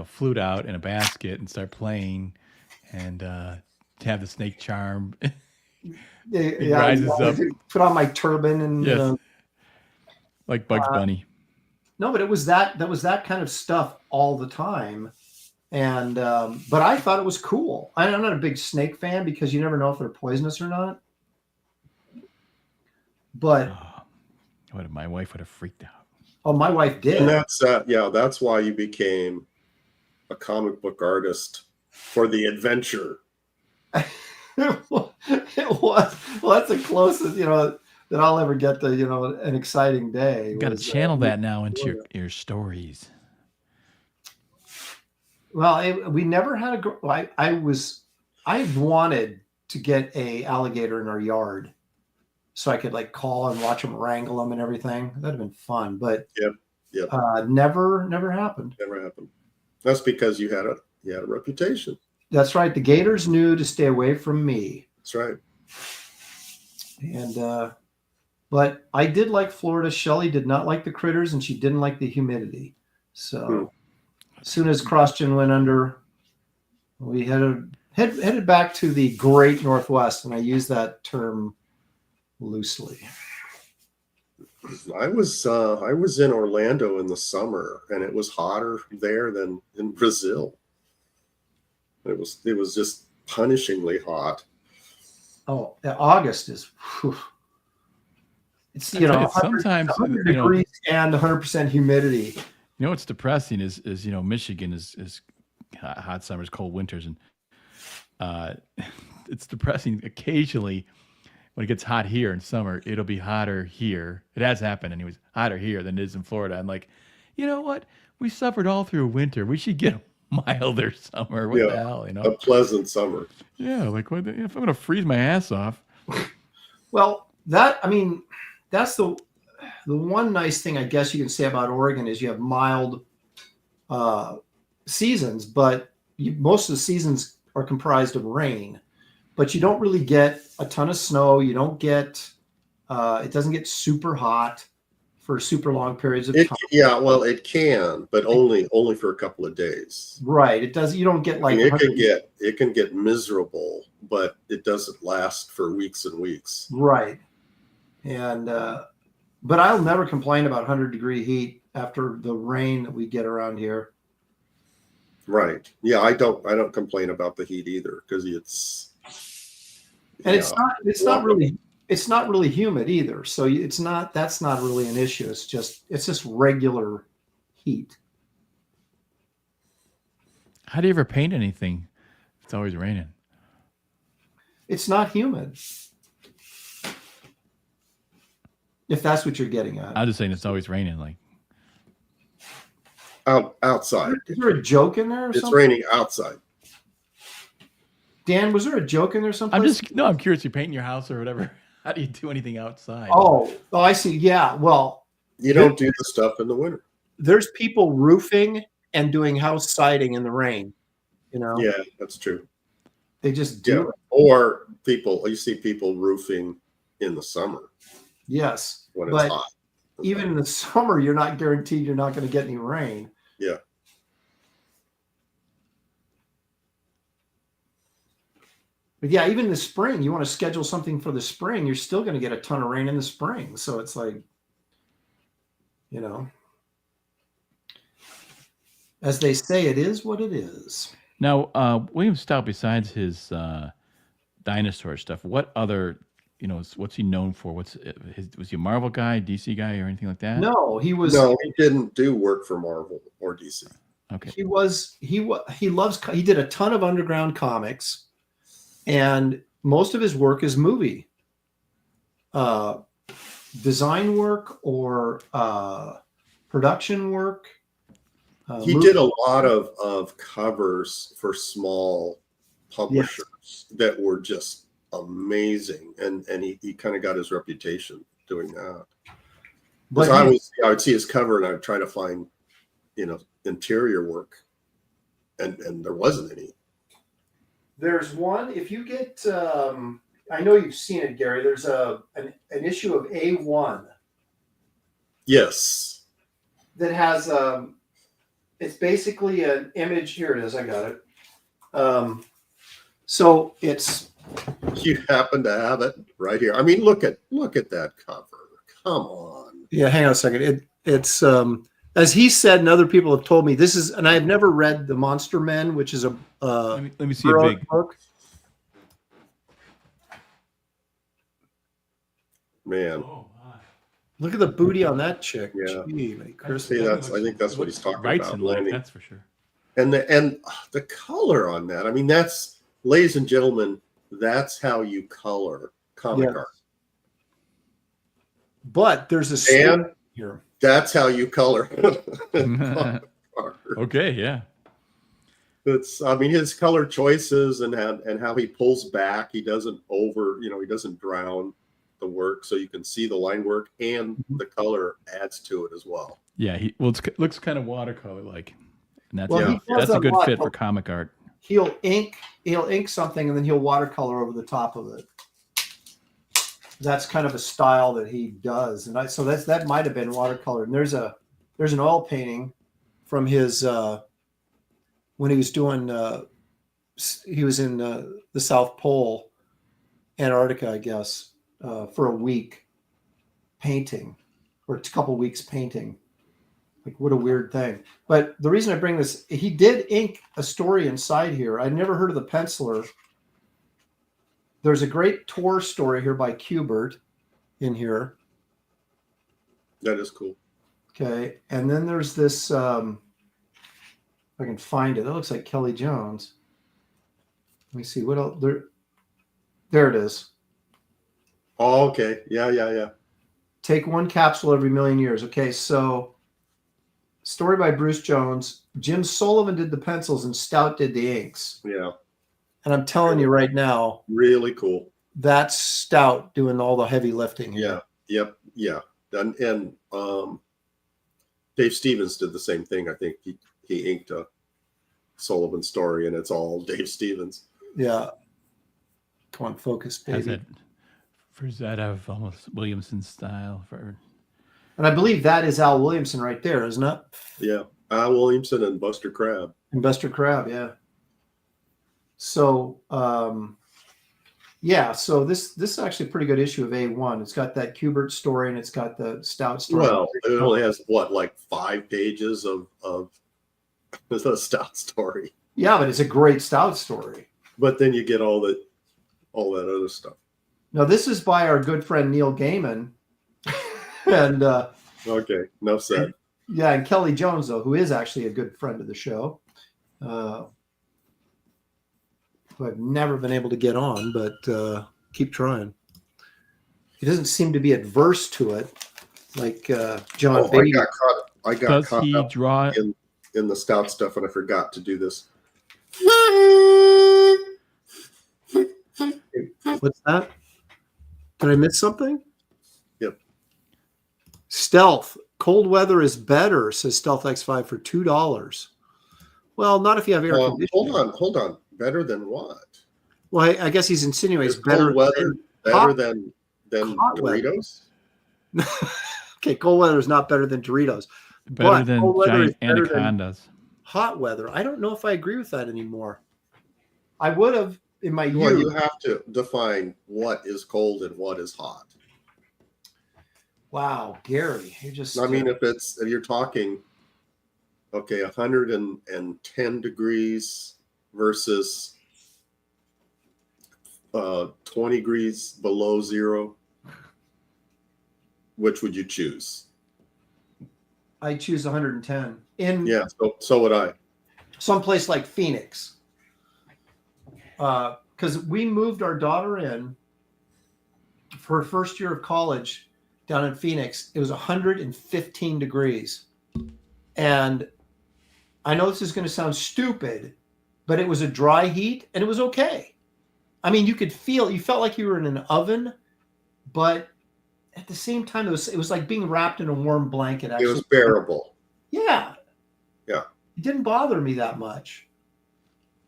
flute out in a basket and start playing, and have the snake charm. Rises up. Put on my turban and like Bugs Bunny. No, but it was that kind of stuff all the time, and but I thought it was cool. I'm not a big snake fan because you never know if they're poisonous or not. But my wife would have freaked out. Oh, my wife did. And that's why you became a comic book artist for the adventure. It was. Well, that's the closest, that I'll ever get to, an exciting day. You got to channel that now into your stories. Well, we never had I wanted to get a alligator in our yard so I could call and watch them wrangle them and everything. That'd have been fun, but never happened. Never happened. That's because you had a reputation. That's right. The gators knew to stay away from me. That's right. And but I did like Florida. Shelley did not like the critters, and she didn't like the humidity. So as soon as CrossGen went under, we headed back to the Great Northwest, and I use that term loosely. I was in Orlando in the summer, and it was hotter there than in Brazil. It was just punishingly hot. Oh, August is. Whew. It's sometimes 100 degrees and 100% humidity. You know what's depressing is Michigan is hot summers, cold winters, and it's depressing. Occasionally, when it gets hot here in summer, it'll be hotter here. It has happened, and it was hotter here than it is in Florida. I'm like, you know what? We suffered all through winter. We should get a milder summer. What the hell? A pleasant summer. Yeah, if I'm going to freeze my ass off. Well, that's the one nice thing I guess you can say about Oregon is you have mild seasons, but most of the seasons are comprised of rain. But you don't really get a ton of snow. You don't get it doesn't get super hot for super long periods of time. Yeah, well, it can, but only for a couple of days. Right. It does. You don't get it can get miserable, but it doesn't last for weeks and weeks. Right. And but I'll never complain about 100-degree heat after the rain that we get around here. Right. Yeah, I don't complain about the heat either because it's it's not really humid either. So that's not really an issue. It's just regular heat. How do you ever paint anything? It's always raining. It's not humid. If that's what you're getting at. I'm just saying it's always raining. Like outside. Is there a joke in there or It's something? raining outside. Dan, was there a joke in there someplace? I'm curious. You paint your house or whatever. How do you do anything outside? Oh, I see. Yeah. Well, You don't do the stuff in the winter. there's people roofing and doing house siding in the rain. You know? Yeah, that's true. They just do it. Or you see people roofing in the summer Yes. when it's But hot. even in the summer, you're not guaranteed you're not going to get any rain. Yeah. But yeah, even in the spring, you want to schedule something for the spring, you're still going to get a ton of rain in the spring. So it's like, you know, as they say, it is what it is. Now, William Stout, besides his dinosaur stuff, what other, what's he known for? Was he a Marvel guy, DC guy, or anything like that? No, he was. No, he didn't do work for Marvel or DC. Okay. He did a ton of underground comics, and most of his work is movie design work or production work. He did a lot of covers for small publishers that were just amazing, and he kind of got his reputation doing that. But I would see his cover and I would try to find, interior work, and there wasn't any. There's one. If you get, I know you've seen it, Gary. There's an issue of A1. Yes. That has it's basically an image. Here it is. I got it. So it's. You happen to have it right here. I mean, look at that cover. Come on. Yeah, hang on a second. It's as he said, and other people have told me, this is, and I've never read The Monster Men, which is a let me see a big book. Man. Look at the booty on that chick. Yeah. Gee, See, I think that's what he's talking about. in life, that's for sure. And the color on that. I mean, that's, ladies and gentlemen, that's how you color comic art. But there's a story here. That's how you color. Okay, yeah. I mean, his color choices and how he pulls back. He doesn't he doesn't drown the work, so you can see the line work, and the color adds to it as well. Yeah, it looks kind of watercolor like, and that's that's a good fit for comic art. He'll ink something and then he'll watercolor over the top of it. That's kind of a style that he does, and that might have been watercolor. And there's an oil painting from his when he was doing he was in the South Pole, Antarctica, I guess. For a week painting, or a couple weeks painting. Like, what a weird thing. But the reason I bring this, he did ink a story inside here. I'd never heard of the penciler. There's a great tour story here by Qbert in here. That is cool. Okay. And then there's this, if I can find it. That looks like Kelly Jones. Let me see what else. There it is. Oh, okay. Yeah. Take one capsule every million years. Okay, so story by Bruce Jones. Jim Sullivan did the pencils and Stout did the inks. Yeah. And I'm telling you right now, really cool. That's Stout doing all the heavy lifting here. Yeah. And Dave Stevens did the same thing. I think he inked a Sullivan story, and it's all Dave Stevens. Yeah. Come on, focus, baby. Is that of almost Williamson style and I believe that is Al Williamson right there, isn't it? Yeah, Al Williamson and Buster Crabbe. Yeah. So so this is actually a pretty good issue of A1. It's got that Qbert story and it's got the Stout story. Well, it only has like 5 pages of the Stout story. Yeah, but it's a great Stout story. But then you get all that other stuff. Now, this is by our good friend Neil Gaiman. And okay, enough said. And Kelly Jones, though, who is actually a good friend of the show. who I've never been able to get on, but keep trying. He doesn't seem to be adverse to it, like John Beatty. I got Does caught he up draw in the stout stuff, and I forgot to do this. What's that? Did I miss something? Yep. Stealth. Cold weather is better, says Stealth X5 for $2. Well, not if you have air conditioning. Hold on. Better than what? Well, I guess he's insinuating cold weather better than hot Doritos. Okay, cold weather is not better than Doritos. better than giant anacondas? Hot weather. I don't know if I agree with that anymore. I would have in my Well, youth. you have to define what is cold and what is hot. Wow, Gary, you're just. I mean, if you're talking, okay, 110 degrees versus 20 degrees below zero, which would you choose? I choose 110 yeah, so would I. Someplace like Phoenix, because we moved our daughter in for her first year of college down in Phoenix. It was 115 degrees, and I know this is going to sound stupid, but it was a dry heat and it was okay. I mean, you felt like you were in an oven, but at the same time, it was like being wrapped in a warm blanket. Actually. It was bearable. Yeah. Yeah. It didn't bother me that much.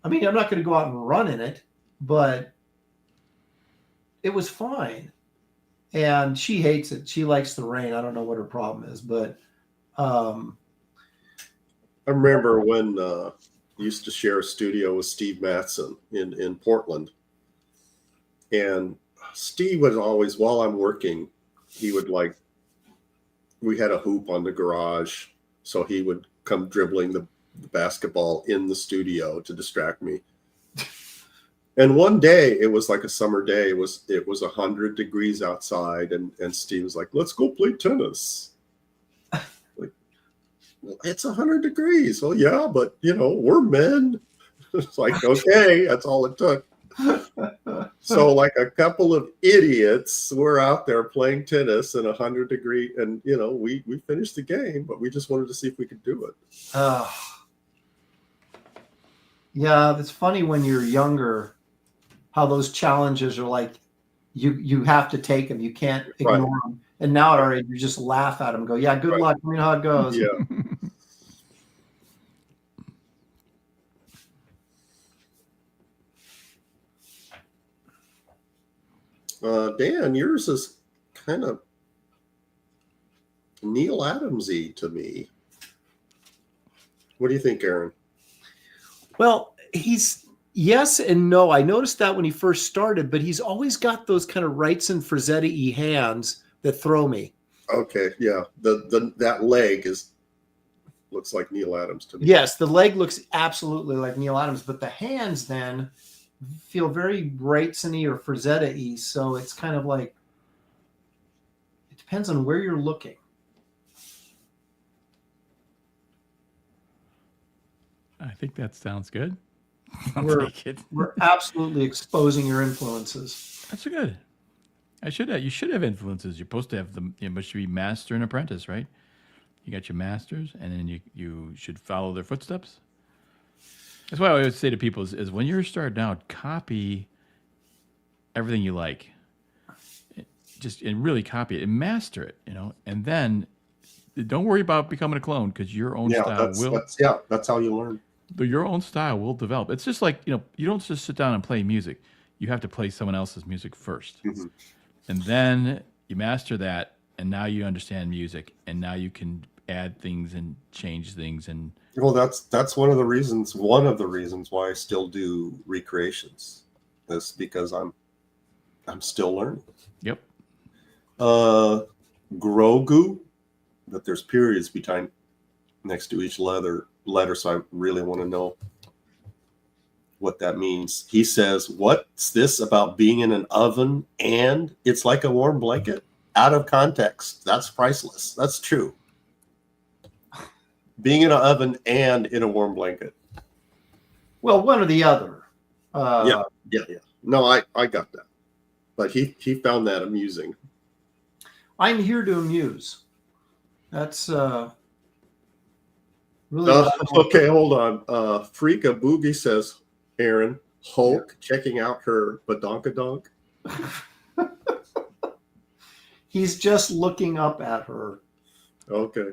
I mean, I'm not going to go out and run in it, but it was fine. And she hates it. She likes the rain. I don't know what her problem is, but I remember when I used to share a studio with Steve Matson in Portland. And Steve was always, while I'm working, he would we had a hoop on the garage, so he would come dribbling the basketball in the studio to distract me. And one day, it was like a summer day. It was 100 degrees outside, and Steve was like, "Let's go play tennis." Like, well, it's 100 degrees. Well, yeah, but we're men. It's like, okay, that's all it took. So like a couple of idiots were out there playing tennis in 100 degree, and we finished the game, but we just wanted to see if we could do it. Yeah, it's funny when you're younger how those challenges are like you have to take them, you can't ignore them. And now at our age, you just laugh at them and go, yeah, good luck, you know how it goes. Yeah. Dan, yours is kind of Neil Adams-y to me. What do you think, Aaron? Well, he's yes and no. I noticed that when he first started, but he's always got those kind of Wrightson Frazetta-y hands that throw me. Okay, yeah. That leg looks like Neil Adams to me. Yes, the leg looks absolutely like Neil Adams, but the hands then feel very Wrightson-y or Frazetta-y, so it's kind of like it depends on where you're looking. I think that sounds good. We're absolutely exposing your influences. That's good. You should have influences. You're supposed to have them. You should be master and apprentice, right? You got your masters, and then you should follow their footsteps. That's why I always say to people is when you're starting out, copy everything you like. And really copy it and master it, and then don't worry about becoming a clone, because your own style that's how you learn. Your own style will develop. It's just like, you don't just sit down and play music. You have to play someone else's music first. Mm-hmm. And then you master that, and now you understand music, and now you can add things and change things. And well, that's one of the reasons why I still do recreations. Is because I'm still learning. Yep. Grogu, that there's periods next to each letter, so I really want to know what that means. He says, "What's this about being in an oven and it's like a warm blanket?" Out of context, that's priceless. That's true. Being in an oven and in a warm blanket. Well, one or the other. Yeah. No, I got that, but he found that amusing. I'm here to amuse. That's really okay. Hold on. Freaka Boogie says, Aaron Hulk checking out her badonkadonk. He's just looking up at her. Okay.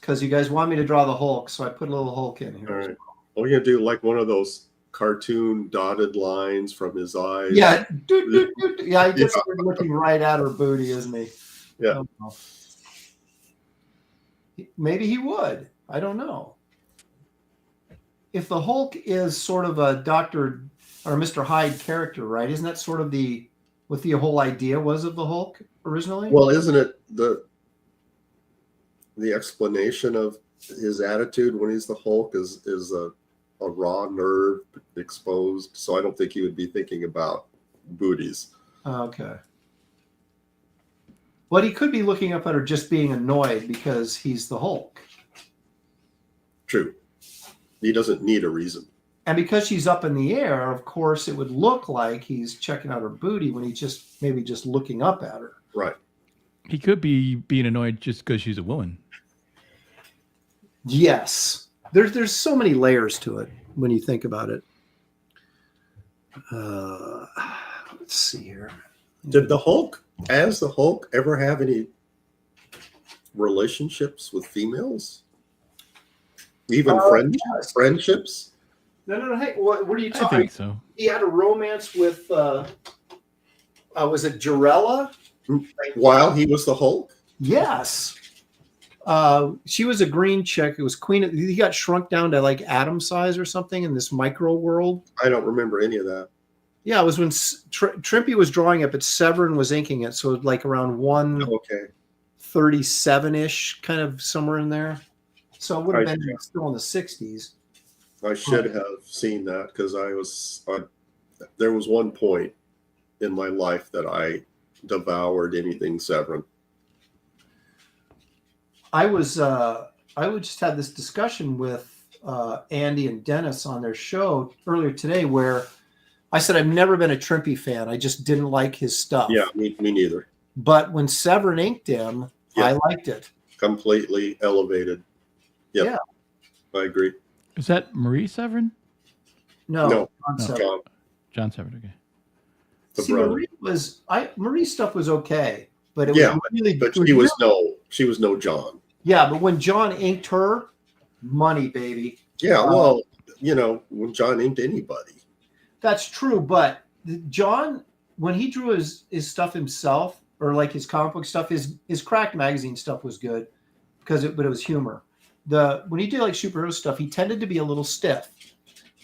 Because you guys want me to draw the Hulk, so I put a little Hulk in here. All right. We're gonna do like one of those cartoon dotted lines from his eyes. Yeah. Yeah, he just started looking right at her booty, isn't he? Yeah. Maybe he would. I don't know. If the Hulk is sort of a Dr. or Mr. Hyde character, right? Isn't that sort of what the whole idea was of the Hulk originally? Well, isn't it the explanation of his attitude when he's the Hulk is a raw nerve exposed? So I don't think he would be thinking about booties. Okay. But he could be looking up at her just being annoyed because he's the Hulk. True. He doesn't need a reason. And because she's up in the air, of course, it would look like he's checking out her booty when he's maybe just looking up at her. Right. He could be being annoyed just because she's a woman. Yes. There's so many layers to it when you think about it. Let's see here. Did the Hulk, as the Hulk, ever have any relationships with females? Even friendships? No. Hey, what are you talking? I think so. He had a romance with, was it Jarella? While he was the Hulk? Yes. She was a green chick. It was Queen. He got shrunk down to like atom size or something in this micro world. I don't remember any of that. Yeah, it was when Trimpy was drawing it, but Severin was inking it. So like around 137-ish, kind of somewhere in there. So it would have been still in the 60s. I should have seen that because there was one point in my life that I devoured anything Severin. I would just have this discussion with Andy and Dennis on their show earlier today where I said I've never been a Trimpy fan. I just didn't like his stuff. Yeah, me neither. But when Severin inked him, I liked it. Completely elevated. Yep. Yeah. I agree. Is that Marie Severin? No. Severin. John Severin, okay. See, Marie's stuff was okay, but she was no John. Yeah, but when John inked her, money, baby. Yeah, well, when John inked anybody. That's true, but John, when he drew his stuff himself, or like his comic book stuff, his Cracked magazine stuff was good but it was humor. When he did like superhero stuff, he tended to be a little stiff.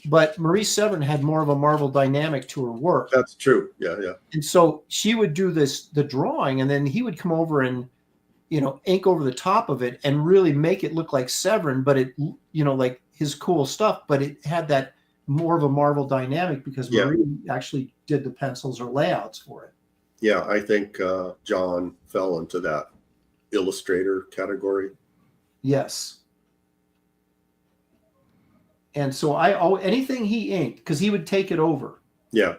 But Marie Severin had more of a Marvel dynamic to her work. That's true. Yeah. And so she would do the drawing, and then he would come over and, ink over the top of it and really make it look like Severin, but it, like his cool stuff, but it had that more of a Marvel dynamic because Marie actually did the pencils or layouts for it. Yeah, I think John fell into that illustrator category. Yes. And so anything he inked, because he would take it over. Yeah.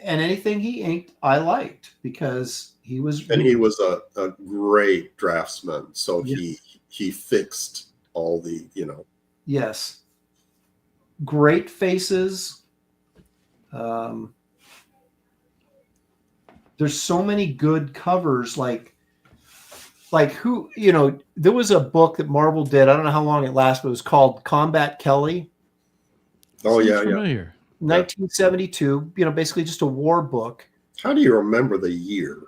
And anything he inked, I liked because he was. And he was a great draftsman. So he fixed all the, Yes. Great faces. There's so many good covers, like who, there was a book that Marvel did. I don't know how long it lasted, but it was called Combat Kelly. Oh, yeah. 1972, basically just a war book. How do you remember the year?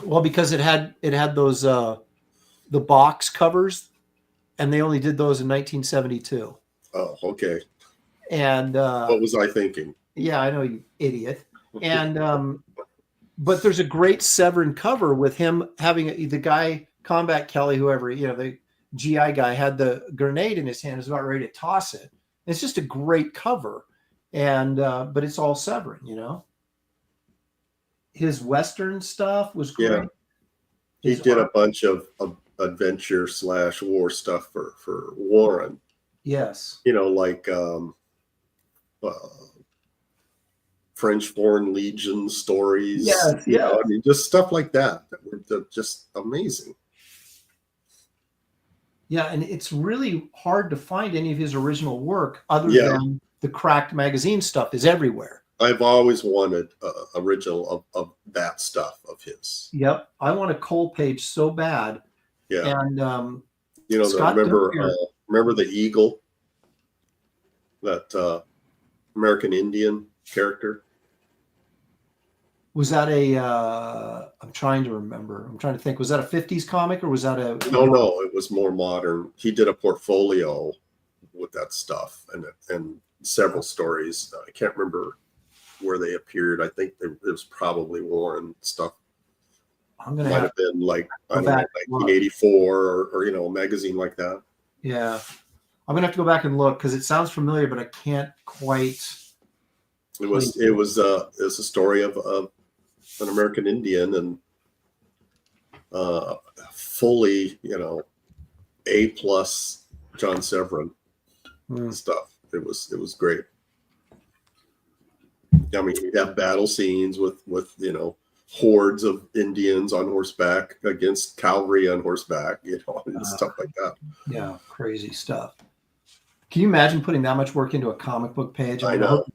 Well, because it had those the box covers, and they only did those in 1972. Oh, okay. And what was I thinking? Yeah, I know, you idiot. And but there's a great Severin cover with him having the guy Combat Kelly, whoever, the GI guy had the grenade in his hand, is about ready to toss it. It's just a great cover, and but it's all Severin, His Western stuff was great. Yeah, he did a bunch of adventure / war stuff for Warren. Yes, Like French Foreign Legion stories. Yes, you know, I mean, just stuff like that were just amazing. Yeah, and it's really hard to find any of his original work other than the cracked magazine stuff is everywhere. I've always wanted original of that stuff of his. Yep, I want a Cole page so bad. Yeah, and you know, remember the eagle, that American Indian character. Was that a? I'm trying to remember. I'm trying to think. Was that a '50s comic or was that a? No, it was more modern. He did a portfolio with that stuff and several stories. I can't remember where they appeared. I think it was probably Warren stuff. I'm gonna might have been like, I don't know, 1984 or you know, a magazine like that. Yeah, I'm gonna have to go back and look because it sounds familiar, but I can't quite. It was a story of an American Indian and fully, you know, A+ John Severin stuff. It was great. I mean, you have battle scenes with you know, hordes of Indians on horseback against cavalry on horseback, you know, and stuff like that. Yeah, crazy stuff. Can you imagine putting that much work into a comic book page? I know.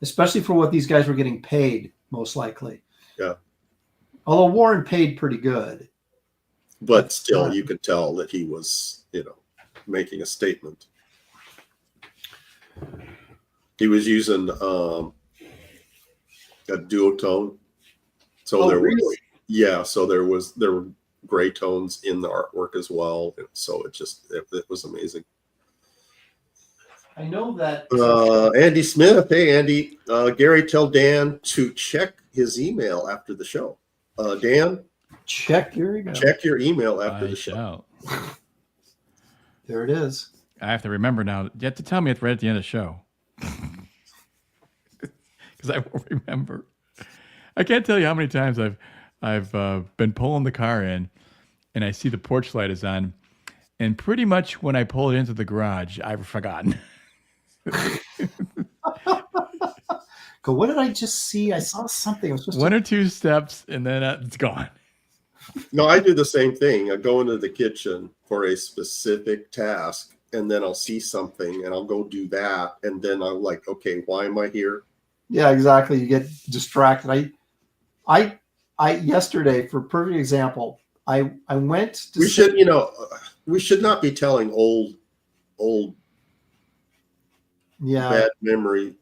Especially for what these guys were getting paid, most likely. Yeah. Although Warren paid pretty good. But still, you could tell that he was, you know, making a statement. He was using a duotone. So there were gray tones in the artwork as well. And so it was amazing. I know that Andy Smith. Hey, Andy. Gary, tell Dan to check his email after the show. Dan, check your email. Check your email after the show. There it is. I have to remember now. You have to tell me it's right at the end of the show. Because I won't remember. I can't tell you how many times I've been pulling the car in and I see the porch light is on. And pretty much when I pull it into the garage, I've forgotten. Go, what did I just see? I saw something. One or two steps and then it's gone. No, I do the same thing. I go into the kitchen for a specific task and then I'll see something and I'll go do that. And then I'm like, okay, why am I here? Yeah, exactly. You get distracted. I yesterday, for a perfect example, I went to we should not be telling old bad memory.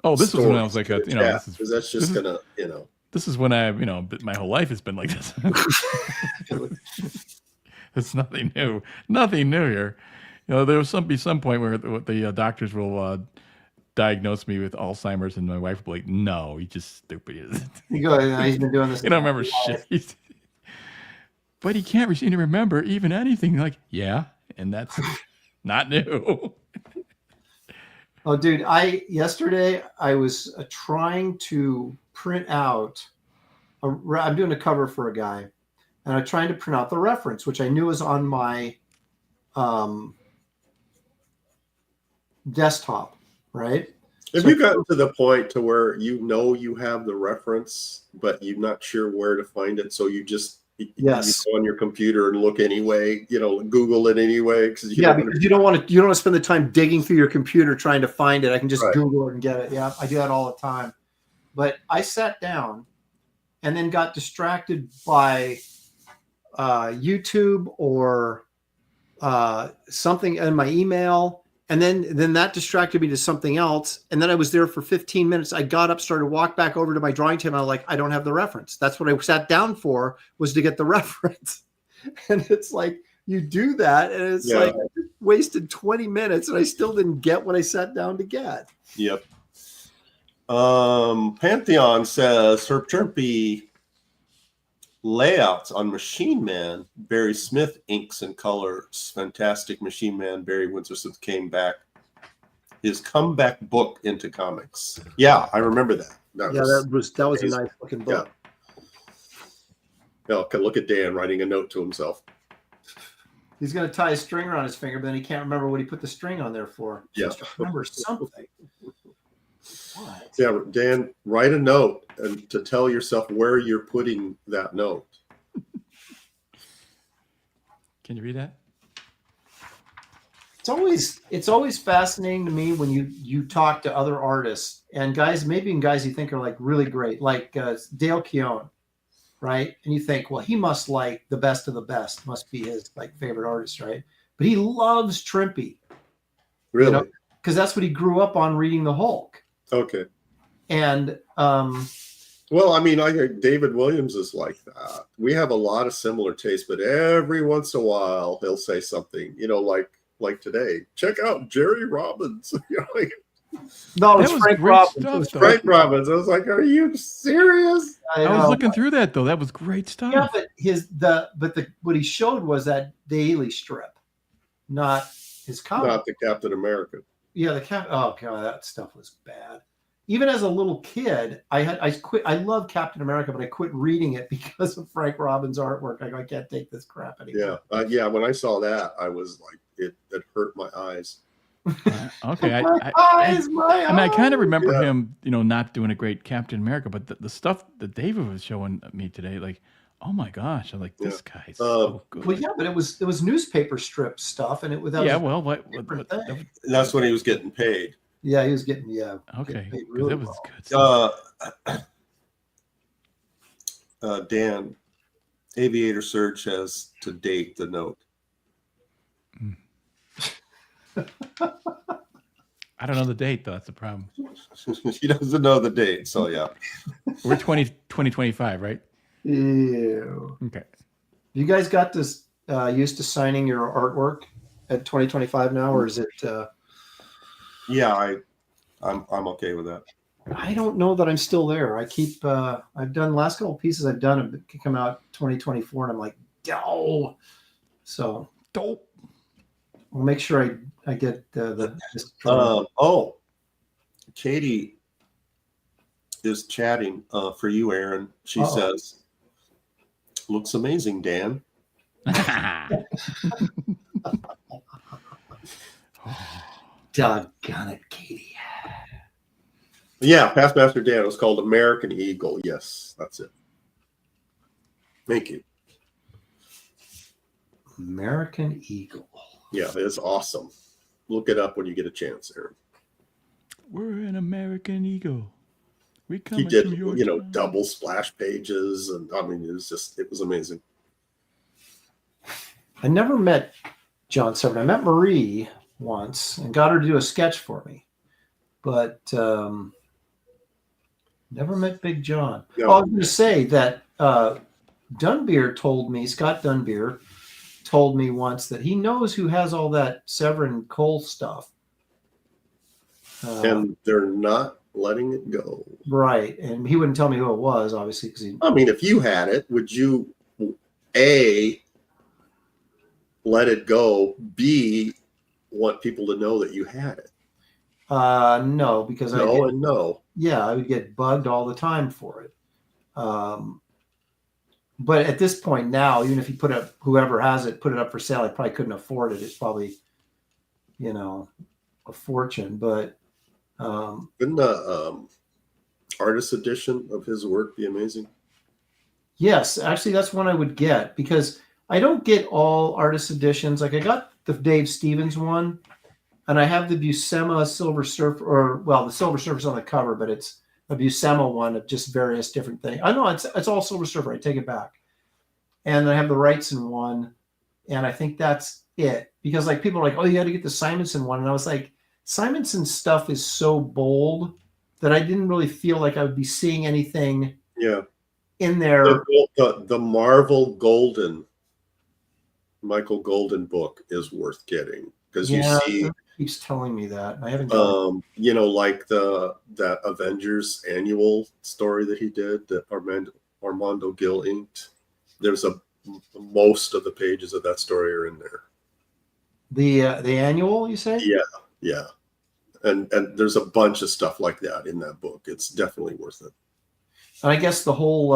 Oh, this was when I was like because that's just gonna, this is when my whole life has been like this. It's nothing new. Nothing new here. There will be some point where the doctors will diagnose me with Alzheimer's, and my wife will be like, "No, he's just stupid." You go. He's been doing this. You don't remember shit. But he can't seem to remember even anything. Like, yeah, and that's not new. Oh, dude! Yesterday I was trying to print out. I'm doing a cover for a guy, and I'm trying to print out the reference, which I knew was on my desktop. Right? Have you gotten to the point to where you have the reference, but you're not sure where to find it, so you just you go on your computer and look anyway, Google it anyway, because you don't want to spend the time digging through your computer trying to find it. I can just Google it and get it. Yeah, I do that all the time. But I sat down and then got distracted by YouTube or something in my email. And then that distracted me to something else. And then I was there for 15 minutes. I got up, started to walk back over to my drawing table. And I was like, I don't have the reference. That's what I sat down for, was to get the reference. And it's like, you do that. And it's like, I wasted 20 minutes and I still didn't get what I sat down to get. Yep. Pantheon says, Herb Chirpy layouts on Machine Man. Barry Smith inks and colors. Fantastic Machine Man. Barry Windsor Smith came back. His comeback book into comics. Yeah, I remember that. That was a nice looking book. Yeah. Look at Dan writing a note to himself. He's going to tie a string around his finger, but then he can't remember what he put the string on there for. Yeah. Just remember something. What? Yeah, Dan, write a note and to tell yourself where you're putting that note. Can you read that? It's always fascinating to me when you talk to other artists and guys, maybe even guys you think are like really great, like Dale Keown, right? And you think, well, he must like the best of the best, must be his like favorite artist, right? But he loves Trimpe, Really? because that's what he grew up on reading the Hulk. Okay. And well, I mean, David Williams is like that. We have a lot of similar tastes, but every once in a while he'll say something, like today. Check out Jerry Robbins. Like, no, it was Frank Robbins. Stuff, It was Frank Robbins. I was like, are you serious? I was looking through that though. That was great stuff. Yeah, but what he showed was that daily strip, not his comic. Not the Captain America. Yeah, oh god, that stuff was bad. Even as a little kid, I quit. I love Captain America, but I quit reading it because of Frank Robbins' artwork. I can't take this crap anymore. Yeah. When I saw that, I was like, it hurt my eyes. Okay, I mean, I kind of remember him, not doing a great Captain America, but the stuff that David was showing me today, like, oh my gosh, I'm like, this guy's so good. Well, yeah, but it was newspaper strip stuff, and that's when he was getting paid. Yeah, he was getting okay, paid really that was good stuff. Dan, Aviator Surge has to date the note. I don't know the date though. That's the problem. He doesn't know the date, so yeah. We're 2025, right? Yeah. Okay. You guys got this used to signing your artwork at 2025 now, or is it? Yeah, I'm okay with that. I don't know that I'm still there. I keep I've done last couple pieces I've done have come out 2024, and I'm like, oh, so dope. We'll make sure I get the. Katie is chatting for you, Aaron. She says, "Looks amazing, Dan." Doggone it, Katie. Yeah, Past Master Dan. It was called American Eagle. Yes, that's it. Thank you. American Eagle. Yeah, it's awesome. Look it up when you get a chance, Aaron. We're an American Eagle. We come. He did, double splash pages, and I mean, it was amazing. I never met John Severn. I met Marie once and got her to do a sketch for me, but never met Big John. No. I was going to say that Dunbeer told me, Scott Dunbeer told me once that he knows who has all that Severin Cole stuff. And they're not letting it go. Right. And he wouldn't tell me who it was, obviously. I mean, if you had it, would you, A, let it go, B, want people to know that you had it? No, because no. Yeah, I would get bugged all the time for it. But at this point now, even if you put up, whoever has it, put it up for sale, I probably couldn't afford it. It's probably, a fortune. But wouldn't the artist edition of his work be amazing? Yes, actually, that's one I would get, because I don't get all artist editions. Like I got the Dave Stevens one, and I have the Buscema Silver Surfer, the Silver Surfer's on the cover, but it's a Buscema one of just various different things. I know it's all Silver Surfer. I take it back. And I have the Wrightson one, and I think that's it. Because like people are like, oh, you got to get the Simonson one. And I was like, Simonson's stuff is so bold that I didn't really feel like I would be seeing anything in there. The Marvel Golden, Michael Golden book is worth getting. Because you see, keeps telling me that. I haven't like that Avengers annual story that he did that Armando Gil inked. There's most of the pages of that story are in there. The annual, you say? Yeah. And there's a bunch of stuff like that in that book. It's definitely worth it. And I guess the whole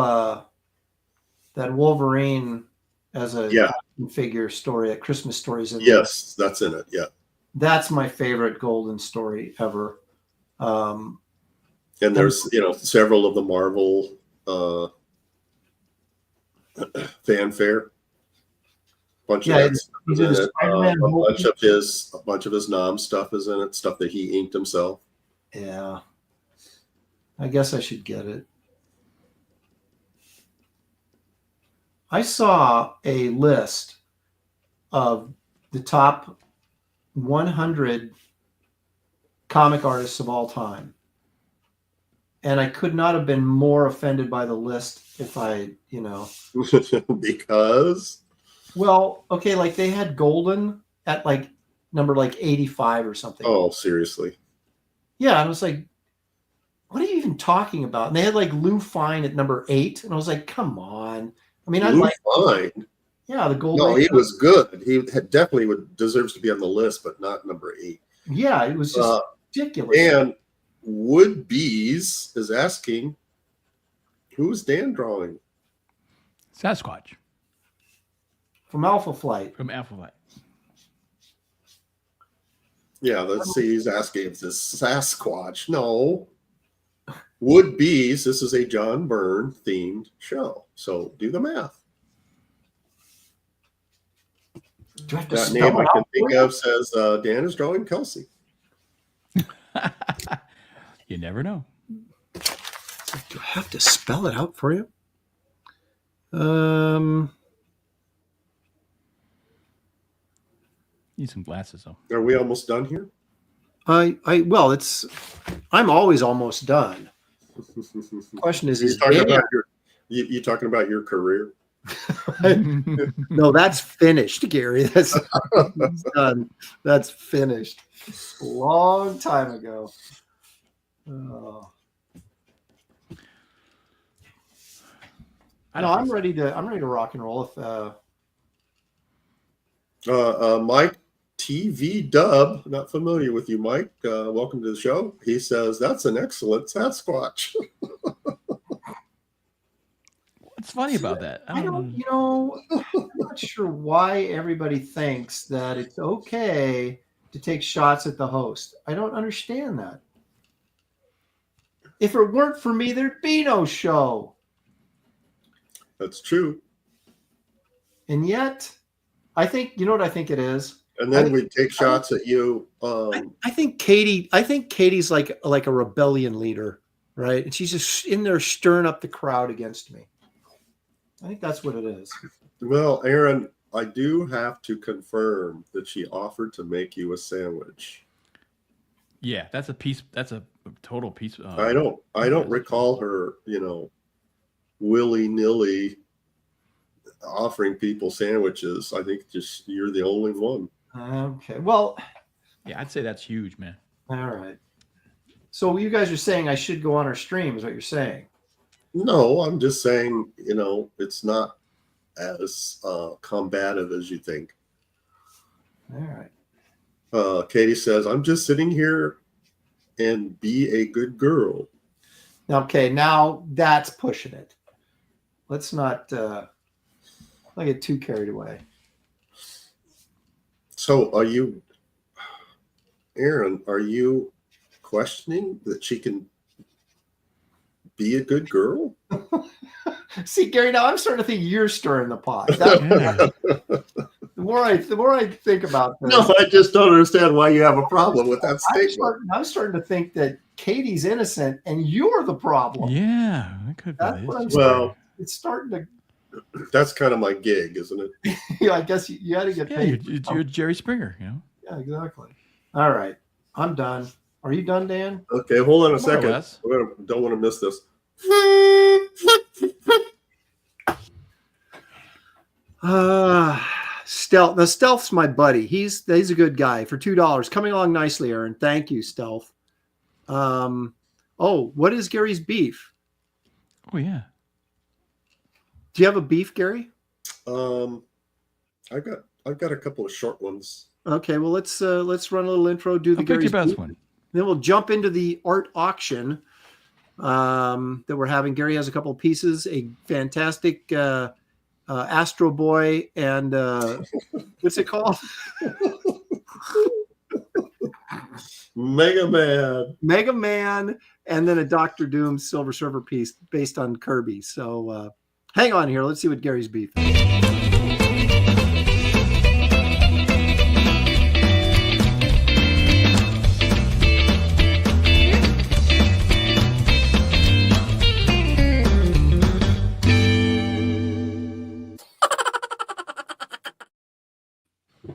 that Wolverine as a action figure story, at Christmas stories. Yes, that's in it. Yeah. That's my favorite Golden story ever. And there's, several of the Marvel fanfare. Bunch of that stuff is in it. A bunch of his Nom stuff is in it. Stuff that he inked himself. Yeah. I guess I should get it. I saw a list of the top 100 comic artists of all time. And I could not have been more offended by the list if I, Because? Well, okay, like they had Golden at like number 85 or something. Oh, seriously? Yeah, I was like, what are you even talking about? And they had like Lou Fine at number 8, and I was like, come on. I mean, Lou Fine? Yeah, the Golden. No, he was good. He definitely deserves to be on the list, but not number 8. Yeah, it was just ridiculous. And Wood Bees is asking, who's Dan drawing? Sasquatch. From Alpha Flight. Yeah, let's see. He's asking if this Sasquatch. No. Wood Bees, this is a John Byrne themed show. So do the math. That name I can think of says Dan is drawing Kelsey. You never know. Do I have to spell it out for you? Need some glasses though. Are we almost done here? I'm always almost done. Question is you talking about your career? No, that's finished, Gary. That's done. That's finished. A long time ago. Oh. I'm ready to rock and roll. If Mike TV Dub, not familiar with you, Mike. Welcome to the show. He says that's an excellent Sasquatch. What's funny about that? I'm not sure why everybody thinks that it's okay to take shots at the host. I don't understand that. If it weren't for me, there'd be no show. That's true. And yet, I think, you know what I think it is? And then we take shots at you. I think Katie's like a rebellion leader, right? And she's just in there stirring up the crowd against me. I think that's what it is. Well, Aaron, I do have to confirm that she offered to make you a sandwich. Yeah, that's a piece. That's a total piece. I don't recall her, willy-nilly offering people sandwiches. I think just you're the only one. Okay. Well, yeah, I'd say that's huge, man. All right. So you guys are saying I should go on our stream, is what you're saying? No, I'm just saying, it's not as combative as you think. All right. Katie says, I'm just sitting here and be a good girl. Okay, now that's pushing it. Let's not get too carried away. So Aaron, are you questioning that she can be a good girl? See, Gary, now I'm starting to think you're stirring the pot. The more I think about this, no, I just don't understand why you have a problem with that statement. I'm starting to think that Katie's innocent and you're the problem. Yeah, that could be. It's starting to. That's kind of my gig, isn't it? Yeah, I guess you had to get paid. You're Jerry Springer, Yeah, exactly. All right, I'm done. Are you done, Dan? Okay, hold on a second. Don't want to miss this. Stealth. The Stealth's my buddy. He's a good guy for $2. Coming along nicely, Aaron. Thank you, Stealth. What is Gary's beef? Oh yeah. Do you have a beef, Gary? I've got a couple of short ones. Okay, well let's run a little intro. Do the Gary's Gary's best one. Then we'll jump into the art auction that we're having. Gary has a couple of pieces, a fantastic Astro Boy and what's it called? Mega Man and then a Dr. Doom Silver Surfer piece based on Kirby. So hang on here. Let's see what Gary's beef is.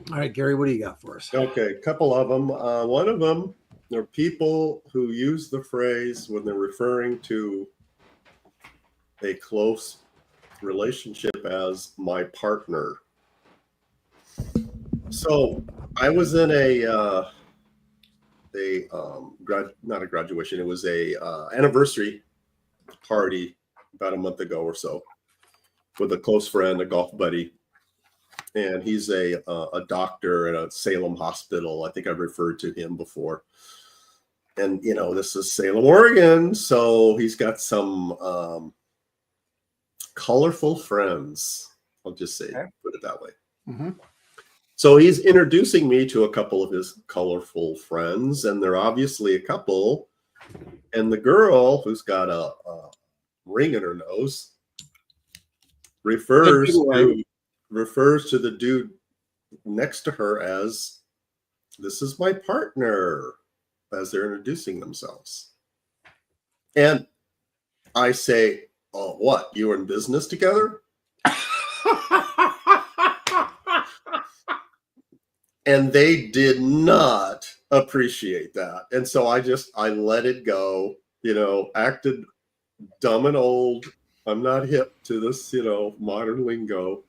All right, Gary, what do you got for us? Okay, a couple of them. One of them are people who use the phrase when they're referring to a close relationship as my partner. So I was in not a graduation, it was a anniversary party about a month ago or so with a close friend, a golf buddy. And he's a doctor at a Salem hospital. I think I've referred to him before. And, you know, this is Salem, Oregon. So he's got some colorful friends. I'll just say, put it that way. Mm-hmm. So he's introducing me to a couple of his colorful friends. And they're obviously a couple. And the girl, who's got a ring in her nose, refers to the dude next to her as, this is my partner, as they're introducing themselves. And I say, oh, what? You were in business together? And they did not appreciate that. And so I let it go, you know, acted dumb and old. I'm not hip to this, you know, modern lingo.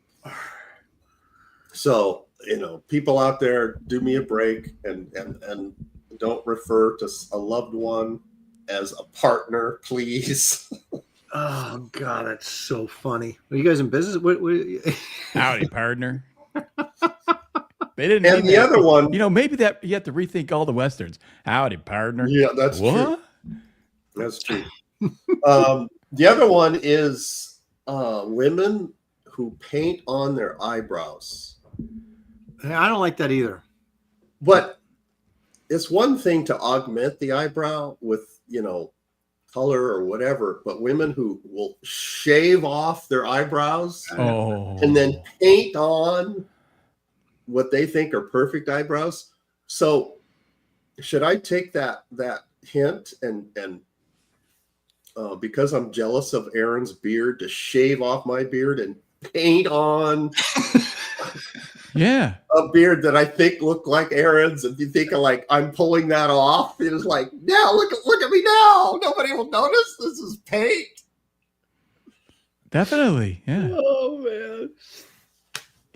So, you know, people out there, do me a break and don't refer to a loved one as a partner, please. Oh God, that's so funny. Are you guys in business? What Howdy, partner. They didn't. And the other one, you know, maybe that you have to rethink all the westerns. Howdy, partner. Yeah, that's true. That's true. The other one is women who paint on their eyebrows. I don't like that either. But it's one thing to augment the eyebrow with, you know, color or whatever, but women who will shave off their eyebrows and then paint on what they think are perfect eyebrows. So should I take that hint and because I'm jealous of Aaron's beard, to shave off my beard and paint on a beard that I think looked like Aaron's, and you think like I'm pulling that off? It is like, now look at me now. Nobody will notice. This is paint. Definitely, yeah. Oh man.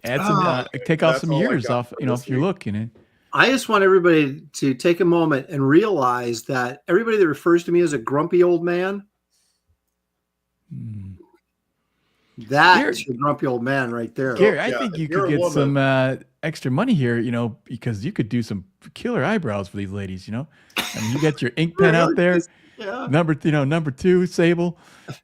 Add some, take off some years off, you know, if you look, you know. I just want everybody to take a moment and realize that everybody that refers to me as a grumpy old man, that's a grumpy old man right there. Gary, I think you could get some extra money here, you know, because you could do some killer eyebrows for these ladies, you know. I mean, you got your ink pen out there, number 2, Sable,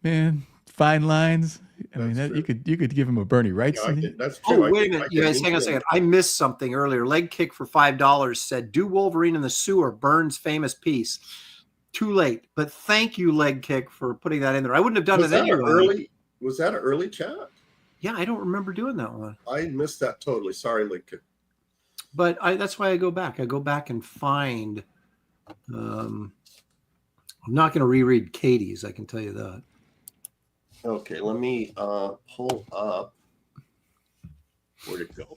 man, fine lines. I mean, you could give him a Bernie Wright. That's true. Oh, wait a minute, you guys, hang on a second. I missed something earlier. Leg Kick for $5 said, "Do Wolverine in the Sewer, Byrne's famous piece." Too late, but thank you, Leg Kick, for putting that in there. I wouldn't have done it anyway. Was that an early chat? Yeah, I don't remember doing that one. I missed that totally. Sorry, Leg Kick. But that's why I go back. I go back and find. I'm not going to reread Katie's. I can tell you that. Okay, let me pull up. Where'd it go?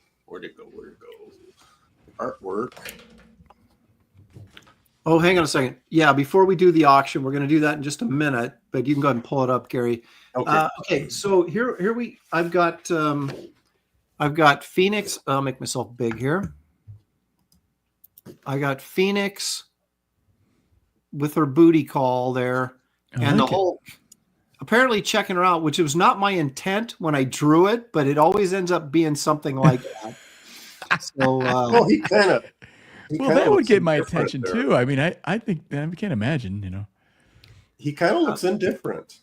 Artwork. Oh, hang on a second. Yeah, before we do the auction, we're going to do that in just a minute. But you can go ahead and pull it up, Gary. Okay. Okay. So I've got Phoenix. I'll make myself big here. I got Phoenix with her booty call there, and the whole. Apparently checking her out, which was not my intent when I drew it, but it always ends up being something like that. So, well, he kind of. Well, that would get my attention too. I mean, I think I can't imagine, you know. He kind of looks indifferent.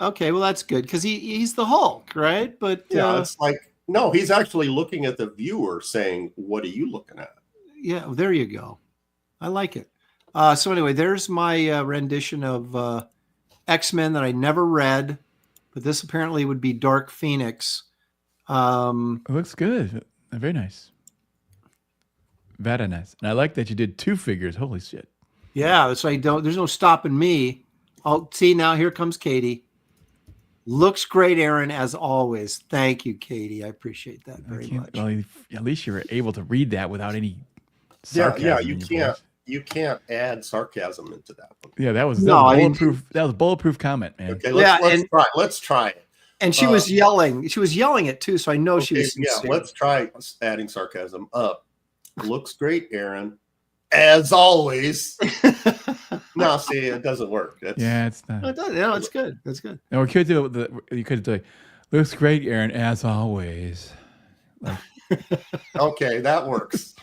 Okay, well that's good because he's the Hulk, right? But yeah, it's like no, he's actually looking at the viewer, saying, "What are you looking at?" Yeah, there you go. I like it. So anyway, there's my rendition of X-Men that I never read, but this apparently would be Dark Phoenix. It looks good. Very nice. Very nice. And I like that you did 2 figures. Holy shit. Yeah, so there's no stopping me. I'll see now. Here comes Katie. Looks great, Aaron, as always. Thank you, Katie. I appreciate that very much. Well, at least you were able to read that without any sarcasm. Yeah, you can't add sarcasm into that one. Yeah, that was bulletproof. That was bulletproof comment, man. Okay, let's try it. And she was yelling. She was yelling it too, so I know she was sincere. Yeah, let's try adding sarcasm up. Looks great, Aaron. As always. No, see, it doesn't work. It's not. No, it does. No, it's good. That's good. No, we could do you could do looks great, Aaron, as always. Like, okay, that works.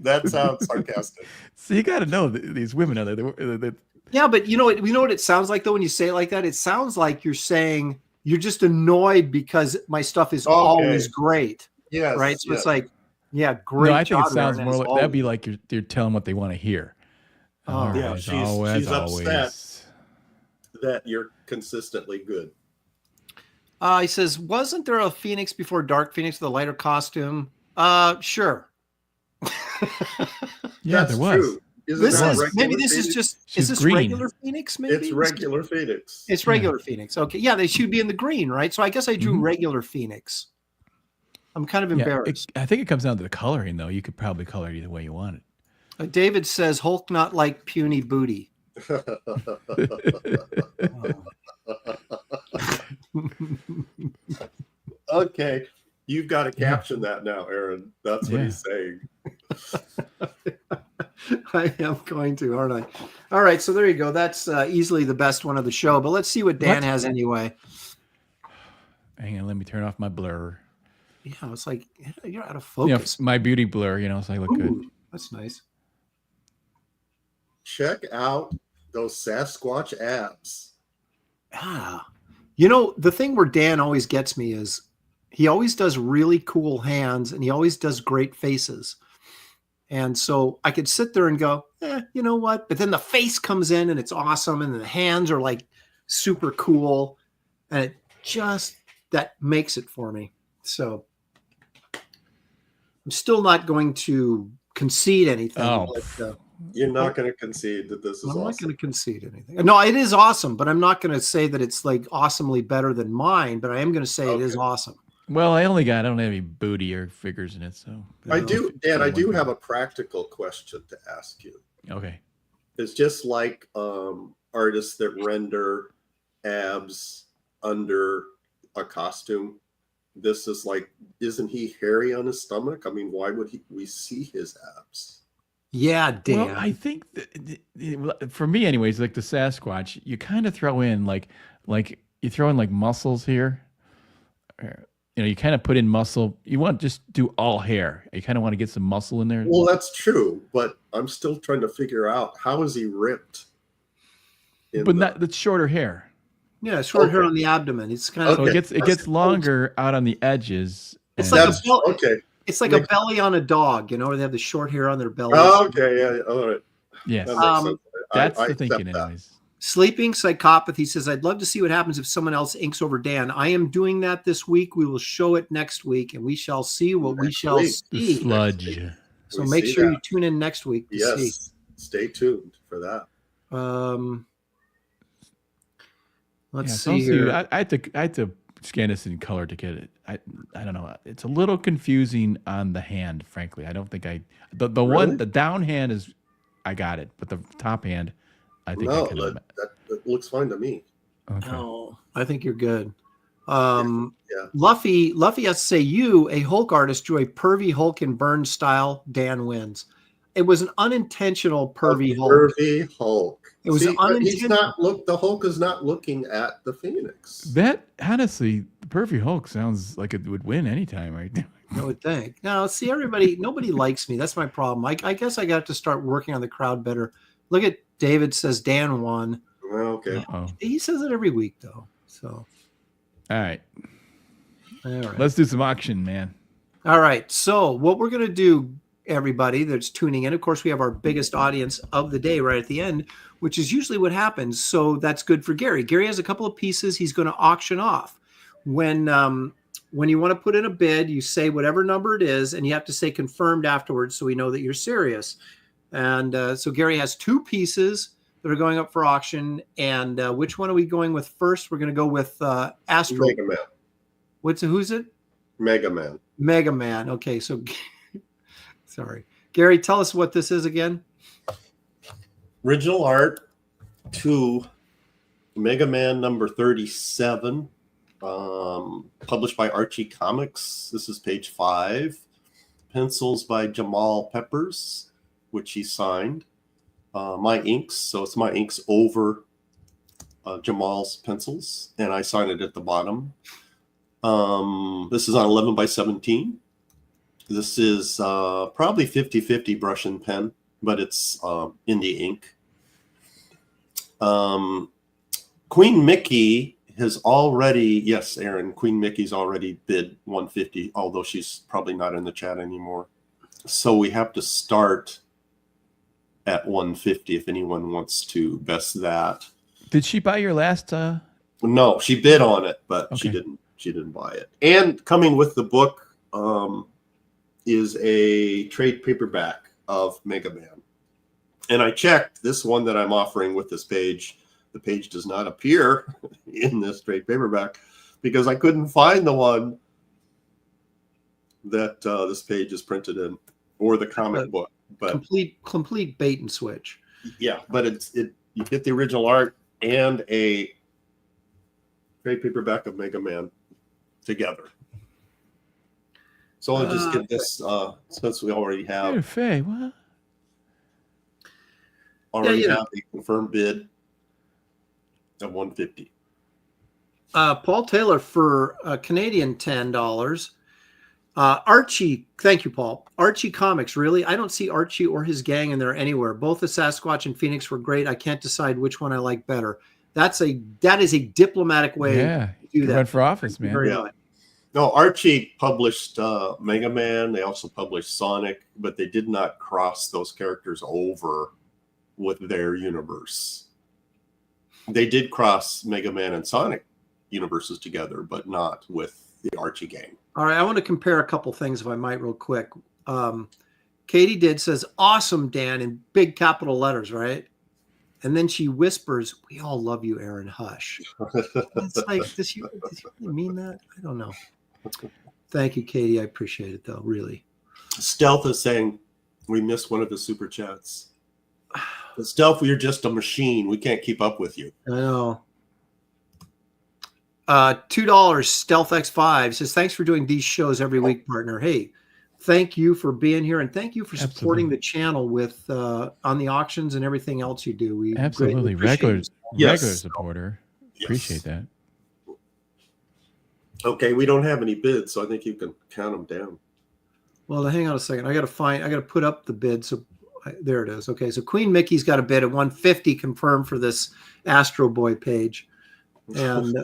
That sounds sarcastic. So you got to know these women out there. Yeah, but you know what it sounds like though when you say it like that? It sounds like you're saying you're just annoyed because my stuff is always great. Yeah. Right. So it's like, yeah, great. No, I think it sounds more like that'd be like you're telling what they want to hear. Oh, yeah, she's upset that you're consistently good. He says, wasn't there a Phoenix before Dark Phoenix with a lighter costume? Sure. Yeah, there was. Maybe this is just is this green. Regular Phoenix? Maybe it's regular Phoenix. It's regular Phoenix. Okay, yeah, they should be in the green, right? So I guess I drew regular Phoenix. I'm kind of embarrassed. I think it comes down to the coloring, though. You could probably color it either way you want it. David says Hulk not like puny booty. Okay, you've got to caption that now, Aaron. That's what he's saying. I am going to, aren't I? All right, so there you go. That's easily the best one of the show. But let's see what Dan has anyway. Hang on, let me turn off my blur. Yeah, it's like you're out of focus. My beauty blur, so I look good. That's nice. Check out those Sasquatch abs. The thing where Dan always gets me is he always does really cool hands and he always does great faces. And so I could sit there and go, you know what? But then the face comes in and it's awesome. And the hands are like super cool. And it just, that makes it for me. So I'm still not going to concede anything. But, you're not going to concede that this is awesome. I'm not going to concede anything. No, it is awesome, but I'm not going to say that it's like awesomely better than mine, but I am going to say it is awesome. Well, I don't have any booty or figures in it, so I do have a practical question to ask you. Okay. It's just like artists that render abs under a costume. This is like, isn't he hairy on his stomach? I mean, why would we see his abs? Yeah, Dan. Well, I think that, for me, anyways, like the Sasquatch, you kind of throw in like you throw in like muscles here. You kind of put in muscle. You want to just do all hair. You kind of want to get some muscle in there. Well, that's true, but I'm still trying to figure out how is he ripped. That's shorter hair. Yeah, short hair on the abdomen. It's kind of so it gets longer out on the edges. It's like It's like a belly on a dog, where they have the short hair on their belly. Oh, okay, yeah, all right. Yes, that's the thinking, anyways. Sleeping Psychopathy says, I'd love to see what happens if someone else inks over Dan. I am doing that this week. We will show it next week, and we shall see what we shall see. The sludge. So make sure you tune in next week to see. Stay tuned for that. Let's see here. I had to scan this in color to get it. I don't know. It's a little confusing on the hand, frankly. I don't think the down hand is, I got it, but the top hand, I think that looks fine to me. Okay. Oh, I think you're good. Luffy has to say, a Hulk artist, drew a pervy Hulk in Byrne style. Dan wins. It was an unintentional pervy Hulk. Pervy Hulk. It was unintentional. The Hulk is not looking at the Phoenix. That, honestly, the pervy Hulk sounds like it would win anytime, right? I would think. Now, see, nobody likes me. That's my problem. I guess I got to start working on the crowd better. Look at David says Dan won. Okay. He says it every week, though. So. All right. Let's do some auction, man. All right. So what we're going to do, everybody that's tuning in. Of course, we have our biggest audience of the day right at the end, which is usually what happens. So that's good for Gary. Gary has a couple of pieces he's going to auction off. When you want to put in a bid, you say whatever number it is, and you have to say confirmed afterwards so we know that you're serious. And so Gary has 2 pieces that are going up for auction. And which one are we going with first? We're going to go with Astro. Mega Man. Who's it? Mega Man. Mega Man. Okay, so sorry. Gary, tell us what this is again. Original art to Mega Man number 37, published by Archie Comics. This is page 5. Pencils by Jamal Peppers, which he signed. My inks, so it's my inks over Jamal's pencils, and I sign it at the bottom. This is on 11 by 17. This is probably 50-50 brush and pen, but it's indie ink. Queen Mickey has already, yes, Aaron, Queen Mickey's already bid 150, although she's probably not in the chat anymore. So we have to start at 150 if anyone wants to best that. Did she buy your last? No, she bid on it, but okay. She didn't buy it. And coming with the book is a trade paperback of Mega Man. And I checked this one that I'm offering with this page. The page does not appear in this trade paperback because I couldn't find the one that this page is printed in, or the comic book. But complete bait and switch. Yeah, but you get the original art and a trade paperback of Mega Man together. So I'll just get this since we already have Faye, what? Already have a confirmed bid of 150. Paul Taylor for Canadian $10. Archie, thank you, Paul. Archie Comics, really? I don't see Archie or his gang in there anywhere. Both the Sasquatch and Phoenix were great. I can't decide which one I like better. That is a diplomatic way to do that. Run for office, man. Yeah. No, Archie published Mega Man. They also published Sonic, but they did not cross those characters over with their universe. They did cross Mega Man and Sonic universes together, but not with the Archie gang. All right, I want to compare a couple things, if I might, real quick. Katie says, awesome, Dan, in big capital letters, right? And then she whispers, we all love you, Aaron, hush. It's like, does she really mean that? I don't know. Thank you, Katie. I appreciate it, though, really. Stealth is saying, we missed one of the super chats. Stealth, you're just a machine. We can't keep up with you. I know. $2 Stealth X5 says, thanks for doing these shows every week, partner. Hey, thank you for being here, and thank you for supporting the channel with on the auctions and everything else you do. We absolutely regular supporter. Yes. Appreciate that. Okay, we don't have any bids, so I think you can count them down. Well, hang on a second. I got to put up the bid. So there it is. Okay, so Queen Mickey's got a bid at 150 confirmed for this Astro Boy page. And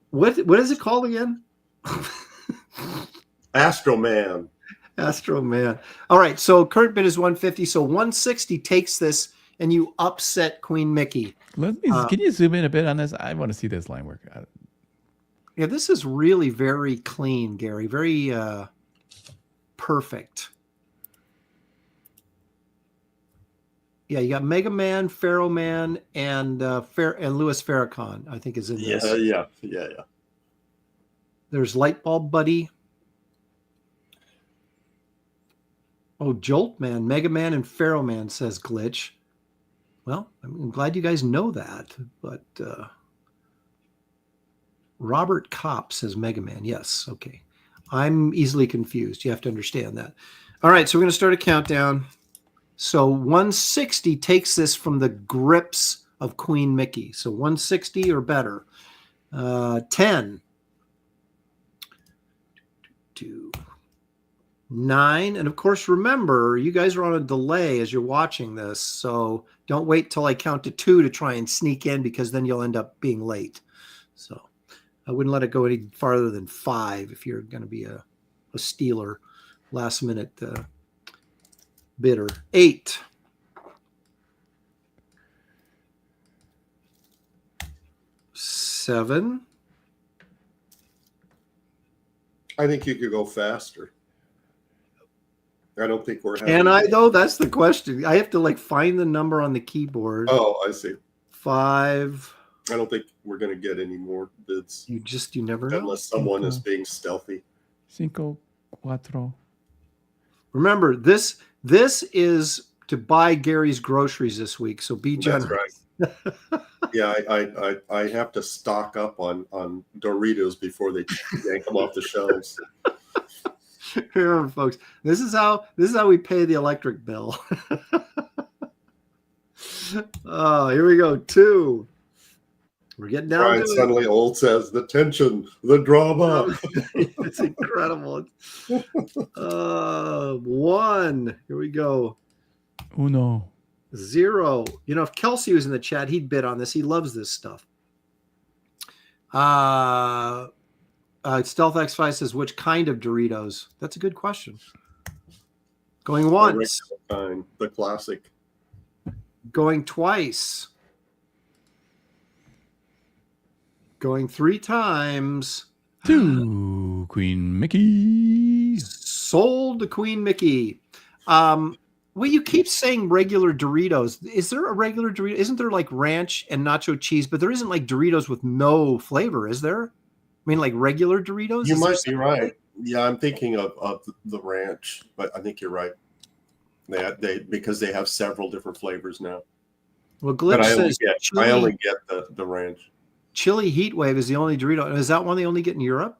what is it called again? Astro Man. Astro Man. All right, so current bid is 150. So 160 takes this, and you upset Queen Mickey. Can you zoom in a bit on this? I want to see this line work. Yeah, this is really very clean, Gary. Very perfect. Yeah, you got Mega Man, Pharaoh Man, and Louis Farrakhan, I think, is in this. Yeah. There's Lightbulb Buddy. Oh, Jolt Man, Mega Man, and Pharaoh Man, says Glitch. Well, I'm glad you guys know that, but Robert Kopp says Mega Man. Yes, okay. I'm easily confused. You have to understand that. All right, so we're going to start a countdown. So 160 takes this from the grips of Queen Mickey. So 160 or better. 10. 2. 9. And of course, remember, you guys are on a delay as you're watching this. So don't wait till I count to 2 to try and sneak in, because then you'll end up being late. So I wouldn't let it go any farther than 5 if you're going to be a stealer last minute bidder. 8. 7. I think you could go faster. I don't think we're having. Can I though? That's the question. I have to like find the number on the keyboard. Oh, I see. 5. I don't think we're going to get any more bids. You never know. Unless someone is being stealthy. 5, 4. Remember, this is to buy Gary's groceries this week, so be generous. That's right. Yeah, I have to stock up on Doritos before they yank them off the shelves. Remember, folks, this is how we pay the electric bill. Oh, here we go. 2. We're getting down Brian to suddenly old says the tension, the drama. It's incredible. 1. Here we go. 1. 0. You know, if Kelsey was in the chat, he'd bid on this. He loves this stuff. Stealth X5 says, which kind of Doritos? That's a good question. Going once. The classic. Going twice. Going 3 times. 2. Queen Mickey. Sold to Queen Mickey. Well, you keep saying regular Doritos. Is there a regular Dorito? Isn't there like ranch and nacho cheese? But there isn't like Doritos with no flavor, is there? I mean, like regular Doritos? You might be right. Yeah, I'm thinking of the ranch, but I think you're right. They because they have several different flavors now. Well, Glitch says I only get the ranch. Chili Heat Wave is the only Dorito. Is that one they only get in Europe?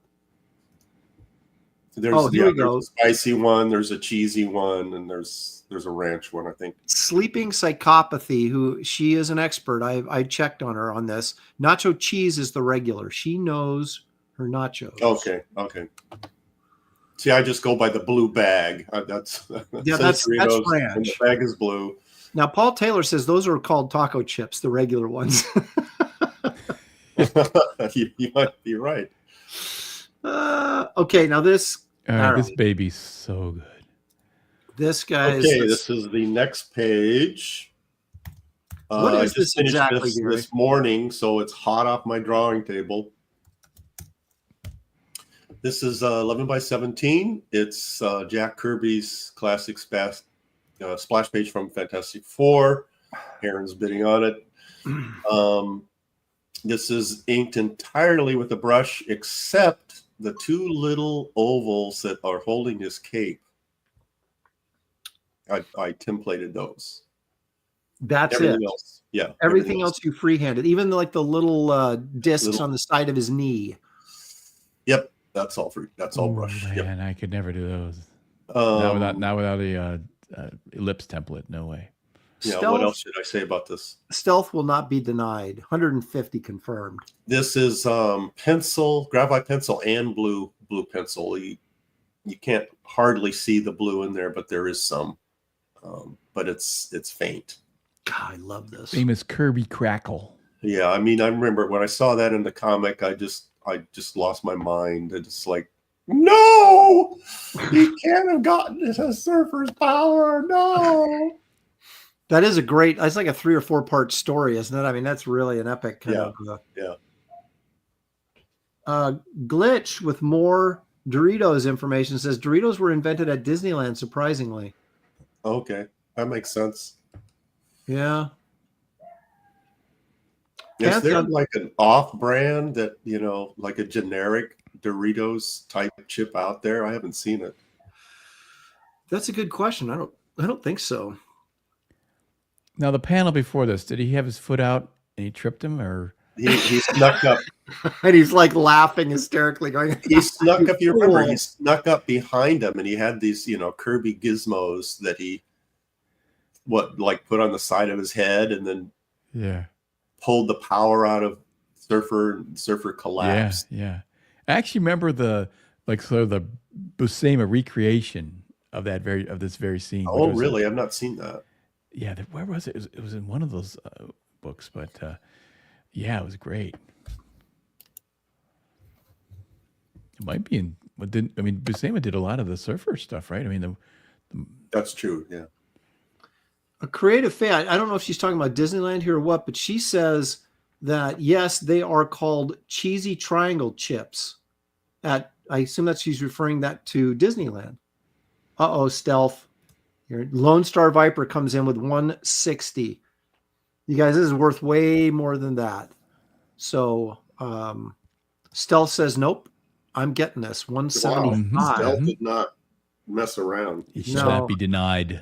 There's a spicy one, there's a cheesy one, and there's a ranch one, I think. Sleeping Psychopathy, who she is an expert. I checked on her on this. Nacho cheese is the regular. She knows her nachos. Okay. See, I just go by the blue bag. That's ranch. And the bag is blue. Now, Paul Taylor says those are called taco chips, the regular ones. You might be right. Okay, now this. This baby's so good. This guy this is the next page. What is this exactly, this morning, so it's hot off my drawing table. This is 11 by 17. It's Jack Kirby's classic splash page from Fantastic Four. Aaron's bidding on it. This is inked entirely with a brush, except the 2 little ovals that are holding his cape. I templated those. That's everything it. Else, yeah. Everything else you freehanded, even like the little discs on the side of his knee. Yep, that's all free. That's all brush. Man, I could never do those. Not without a ellipse template. No way. Yeah. What else should I say about this? Stealth will not be denied. 150 confirmed. This is pencil, graphite pencil, and blue pencil. You can't hardly see the blue in there, but there is some. But it's faint. God, I love this. Famous Kirby crackle. Yeah, I mean, I remember when I saw that in the comic, I just lost my mind. It's like, no, he can't have gotten a surfer's power. No. That is it's like a 3 or 4 part story, isn't it? I mean, that's really an epic kind of. Glitch with more Doritos information says Doritos were invented at Disneyland, surprisingly. Okay, that makes sense. Yeah. Is there like an off-brand that, like a generic Doritos type chip out there? I haven't seen it. That's a good question. I don't think so. Now, the panel before this, did he have his foot out and he tripped him, or he snuck up? And he's like laughing hysterically, going. He snuck up. You remember? He snuck up behind him, and he had these, Kirby gizmos that he, put on the side of his head, and then pulled the power out of Surfer, and Surfer collapsed. Yeah. I actually remember the Buscema recreation of this very scene. Oh, really? I've not seen that. Yeah, where was it? It was in one of those books, but it was great. It might be in But Buscema did a lot of the surfer stuff, right? I mean, That's true. Yeah. A creative fan. I don't know if she's talking about Disneyland here or what, but she says that yes, they are called cheesy triangle chips. I assume that she's referring that to Disneyland. Stealth. Your Lone Star Viper comes in with 160. You guys, this is worth way more than that. So Stealth says, nope, I'm getting this. 175. Wow. Stealth did not mess around. He shall not be denied.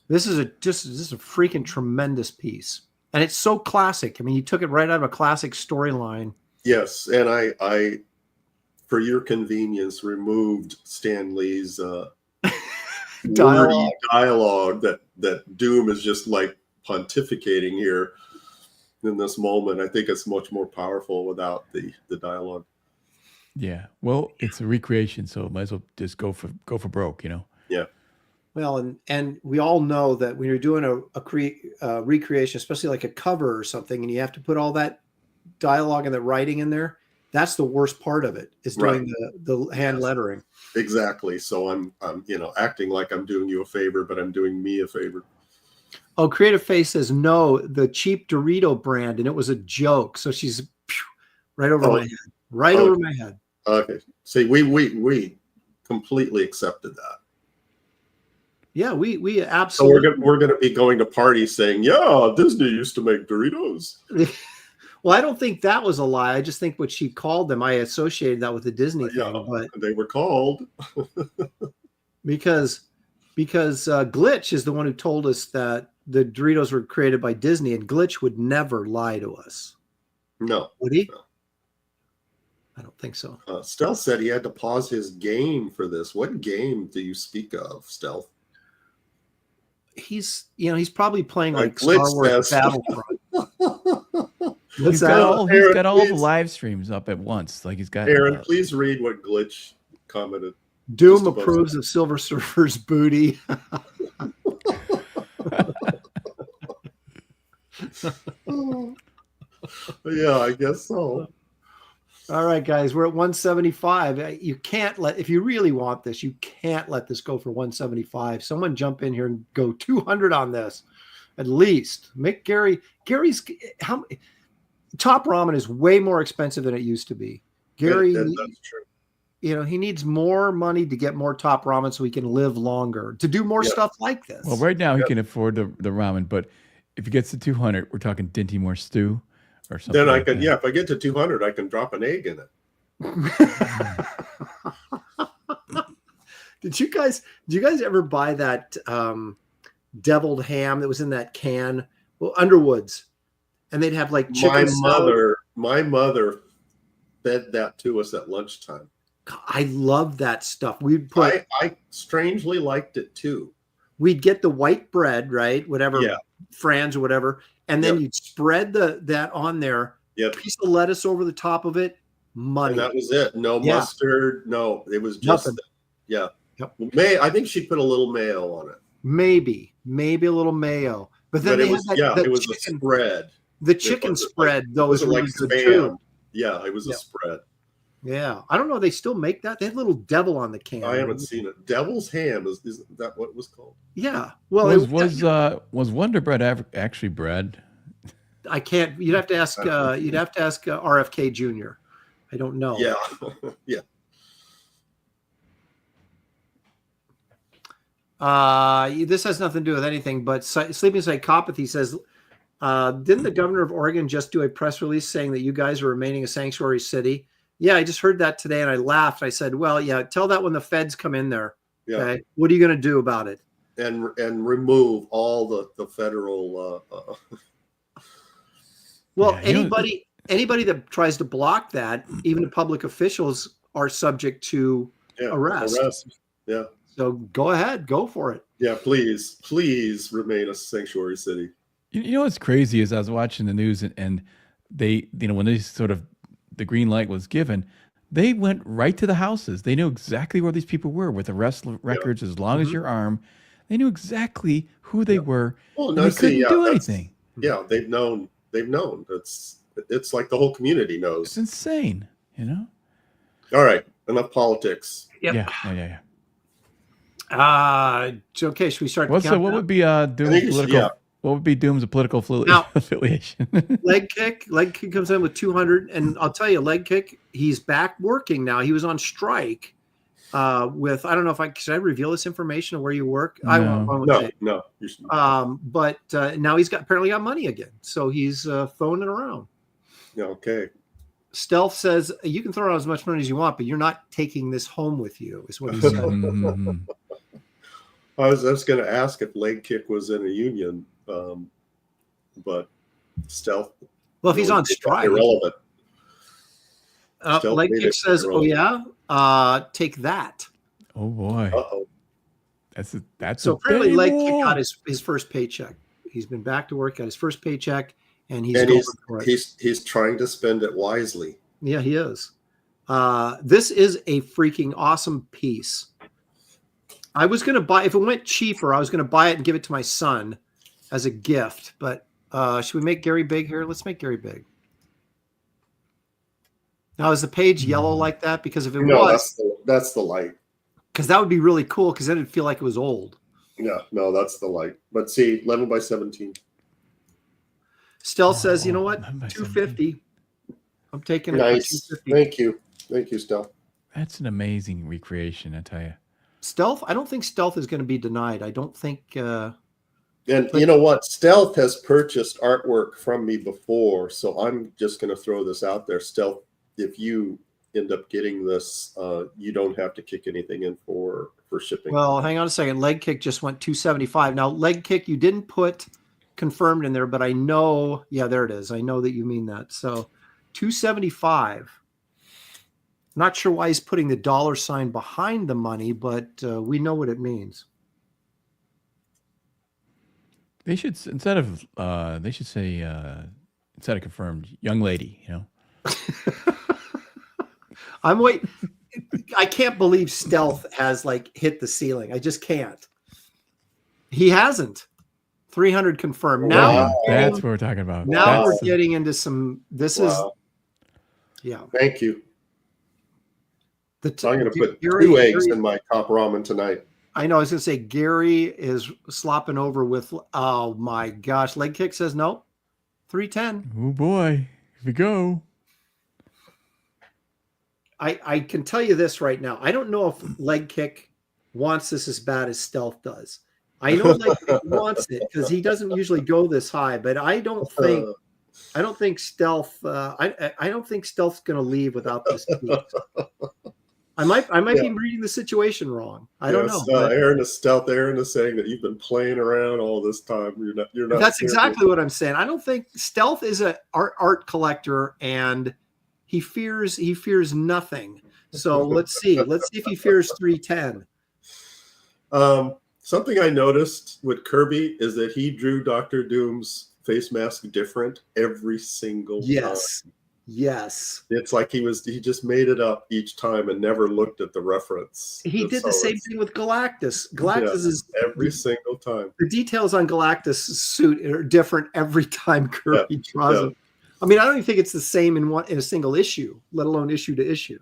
This is a freaking tremendous piece. And it's so classic. I mean, you took it right out of a classic storyline. Yes, and I for your convenience, removed Stan Lee's dialogue that Doom is just like pontificating here in this moment. I think it's much more powerful without the dialogue. Yeah, well, it's a recreation, so might as well just go for broke, you know. Yeah. Well, and we all know that when you're doing a recreation, especially like a cover or something, and you have to put all that dialogue and the writing in there, that's the worst part of it, is doing the hand lettering. Exactly. So I'm acting like I'm doing you a favor, but I'm doing me a favor. Oh, Creative Face says no, the cheap Dorito brand, and it was a joke. So she's right over my head, over my head. Okay. See, we completely accepted that. Yeah, we absolutely. So we're gonna be going to parties saying, yeah, Disney used to make Doritos. Well, I don't think that was a lie. I just think what she called them, I associated that with the Disney thing. But they were called because Glitch is the one who told us that the Doritos were created by Disney, and Glitch would never lie to us. No. Would he? No. I don't think so. Stealth said he had to pause his game for this. What game do you speak of, Stealth? He's probably playing like Glitch Star Wars Battlefront. He's got all the live streams up at once. Like he's got. Aaron, please read what Glitch commented. Doom approves of Silver Surfer's booty. Yeah, I guess so. All right, guys, we're at 175. You can't if you really want this, you can't let this go for 175. Someone jump in here and go 200 on this, at least. Make Gary's Top Ramen is way more expensive than it used to be. Gary, that's true. He needs more money to get more Top Ramen so he can live longer, to do more stuff like this. Well, right now he can afford the ramen, but if he gets to 200, we're talking Dinty Moore stew or something. Then I can, if I get to 200, I can drop an egg in it. Did you guys ever buy that deviled ham that was in that can? Well, Underwood's, and they'd have like chicken. My mother fed that to us at lunchtime. I love that stuff. I strangely liked it too. We'd get the white bread, right? Whatever, Franz or whatever, and then you'd spread that on there. Yep. Piece of lettuce over the top of it. Money. And that was it. No mustard. No, it was just nothing. Yep. I think she put a little mayo on it. Maybe a little mayo. But then it was a spread. The chicken spread, though, is like really spam. good. Yeah, it was a spread. Yeah, I don't know. They still make that. They had a little devil on the can. I haven't seen it. Devil's ham is that what it was called? Yeah. Well, was Wonder Bread actually bread? I can't. You'd have to ask. RFK Jr. I don't know. Yeah. Yeah. This has nothing to do with anything. But Sleeping Psychopathy says, didn't the governor of Oregon just do a press release saying that you guys are remaining a sanctuary city? Yeah, I just heard that today and I laughed. I said, well, yeah, tell that when the feds come in there. Yeah. Okay? What are you going to do about it? And remove all the federal. Well, anybody that tries to block that, even the public officials, are subject to arrest. Yeah. So go ahead, go for it. Yeah, please remain a sanctuary city. You know what's crazy is I was watching the news and they, when they sort of the green light was given, they went right to the houses. They knew exactly where these people were with arrest records. As long as you're armed, they knew exactly who they were. Well, they couldn't do anything. Yeah, they've known. It's like the whole community knows. It's insane, All right, enough politics. Yep. Yeah. Okay, should we start? What would be Doom's political? What would be Doom's political affiliation? Leg kick comes in with 200, and I'll tell you, leg kick, he's back working now. He was on strike with, I don't know if should I reveal this information of where you work? No. I won't No. But now he's apparently got money again, so he's throwing it around. Yeah, okay. Stealth says you can throw around as much money as you want, but you're not taking this home with you, is what he said. I was going to ask if leg kick was in a union, but Stealth. Well, if he's on strike, irrelevant. Leg kick says, irrelevant. "Oh yeah, take that." Oh boy. Uh-oh. That's so apparently leg kick got his first paycheck. He's been back to work, got his first paycheck, and he's trying to spend it wisely. Yeah, he is. This is a freaking awesome piece. I was going to buy, if it went cheaper, I was going to buy it and give it to my son as a gift. But should we make Gary big here? Let's make Gary big. Now, is the page yellow like that? Because if it was, that's the light. Because that would be really cool. Because then it'd feel like it was old. Yeah, no, that's the light. But see, 11 by 17. Stealth says, you know what? 250. I'm taking it. Nice. Thank you, Stealth. That's an amazing recreation, I tell you. Stealth, I don't think Stealth is going to be denied. I don't think. And you know what? Stealth has purchased artwork from me before, so I'm just going to throw this out there. Stealth, if you end up getting this, you don't have to kick anything in for shipping. Well, hang on a second. Leg kick just went 275. Now, leg kick, you didn't put confirmed in there, but I know. Yeah, there it is. I know that you mean that. So 275. Not sure why he's putting the $sign behind the money, but we know what it means. They should instead of confirmed, young lady, you know. I'm waiting. I can't believe Stealth has hit the ceiling. I just can't. He hasn't. 300 confirmed. Now that's what we're talking about. Now we're getting into some. This is. Yeah. Thank you. I'm going to put two eggs in my top ramen tonight. I know. I was going to say Gary is slopping over with. Oh my gosh! Leg kick says no. 310. Oh boy! Here we go. I can tell you this right now. I don't know if leg kick wants this as bad as Stealth does. I know leg kick wants it because he doesn't usually go this high, but I don't think Stealth. I don't think Stealth's going to leave without this piece. I might be reading the situation wrong. I don't know. Aaron is Stealth. Aaron is saying that you've been playing around all this time. You're not. That's exactly what I'm saying. I don't think Stealth is an art collector, and he fears nothing. So let's see. Let's see if he fears 310. Something I noticed with Kirby is that he drew Dr. Doom's face mask different every single time. Yes. It's like he just made it up each time and never looked at the reference. He did the same thing with Galactus. Galactus is every single time. The details on Galactus' suit are different every time Kirby draws it. I mean, I don't even think it's the same in a single issue, let alone issue to issue.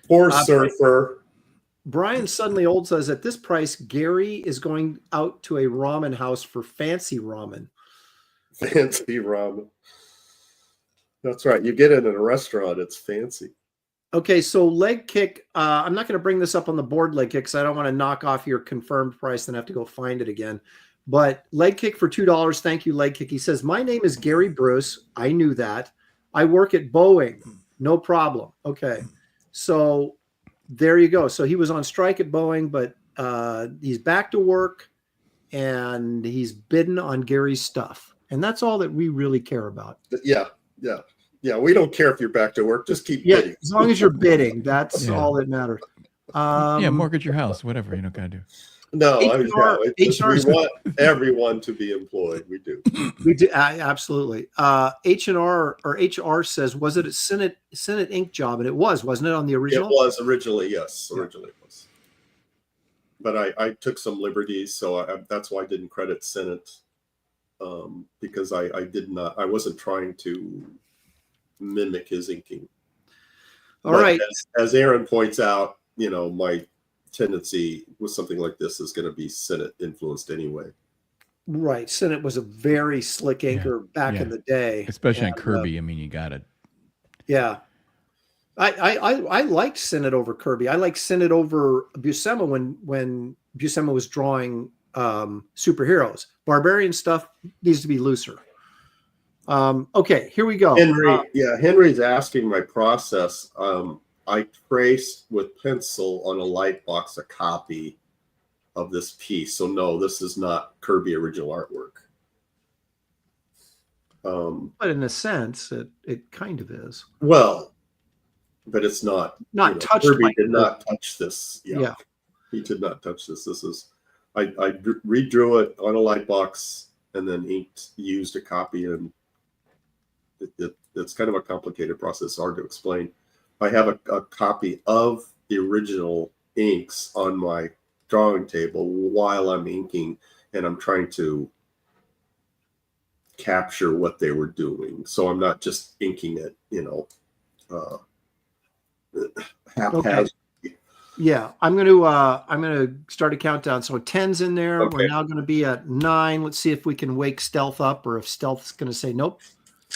Poor Surfer. Brian Suddenly Old says, at this price, Gary is going out to a ramen house for fancy ramen. Fancy ramen. That's right. You get it in a restaurant, it's fancy. Okay, so leg kick. I'm not going to bring this up on the board, leg kick, because I don't want to knock off your confirmed price and have to go find it again. But leg kick for $2. Thank you, leg kick. He says, my name is Gary Bruce. I knew that. I work at Boeing. No problem. Okay. So there you go. So he was on strike at Boeing, but he's back to work and he's bidding on Gary's stuff. And that's all that we really care about. Yeah. We don't care if you're back to work. Just keep bidding. As long as you're bidding, that's all that matters. Mortgage your house, whatever, got to do. No, we want everyone to be employed. We do. We do, absolutely. H&R or HR says, was it a Senate Inc. job? And it was, wasn't it, on the original? It was originally, yes. Originally it was. But I took some liberties, so that's why I didn't credit Senate. Because I wasn't trying to mimic his inking. All right. As Aaron points out, my tendency with something like this is going to be Senate influenced anyway. Right. Senate was a very slick inker back in the day. Especially on Kirby. I mean, you got it. Yeah. I liked Senate over Kirby. I liked Senate over Buscema when Buscema was drawing superheroes. Barbarian stuff needs to be looser. Okay, here we go. Henry's asking my process. I traced with pencil on a light box a copy of this piece. So no, this is not Kirby original artwork. But in a sense, it kind of is. Well, but it's not touched. Kirby did not touch this. Yeah, he did not touch this. This is I redrew it on a light box and then used a copy, and it's kind of a complicated process, hard to explain. I have a copy of the original inks on my drawing table while I'm inking, and I'm trying to capture what they were doing. So I'm not just inking it, haphazardly. Yeah, I'm gonna start a countdown. So 10's in there. Okay. We're now gonna be at 9. Let's see if we can wake Stealth up, or if Stealth's gonna say nope.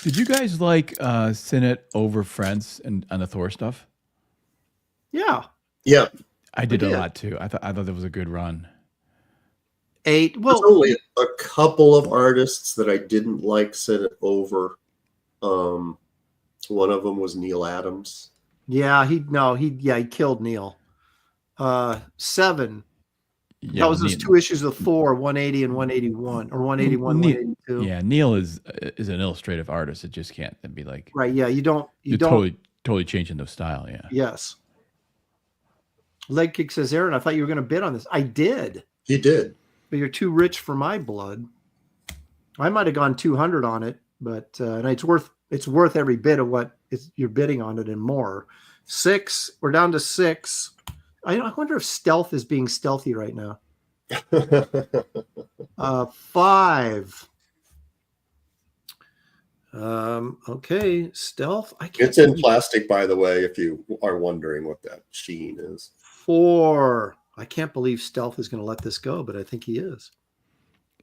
Did you guys like Senate over Friends and on the Thor stuff? Yeah. Yeah. I did a lot too. I thought that was a good run. 8. Well, there's only a couple of artists that I didn't like Senate over. One of them was Neil Adams. Yeah, he killed Neil. 7. Yeah, that was those 2 issues of Thor, 180 and 181, or 181, 182. Yeah, Neil is an illustrative artist. It just can't be like right. Yeah, you don't totally changing the style. Yeah. Yes. Leg Kick says, Aaron, I thought you were going to bid on this. I did. You did, but you're too rich for my blood. I might have gone 200 on it, but and it's worth every bit of what you're bidding on it and more. 6. We're down to 6. I wonder if Stealth is being stealthy right now. 5. Okay, Stealth. It's in plastic, by the way, if you are wondering what that sheen is. 4. I can't believe Stealth is going to let this go, but I think he is.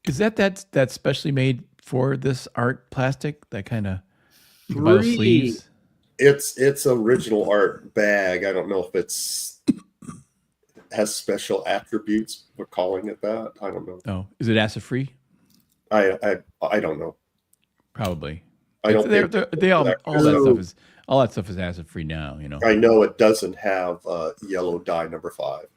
Is that specially made for this art plastic? That kind of sleeves. It's original art bag. I don't know if has special attributes for calling it that. I don't know. Oh, is it acid free? I don't know. Probably. I don't. All that stuff is acid free now. I know it doesn't have yellow dye number 5.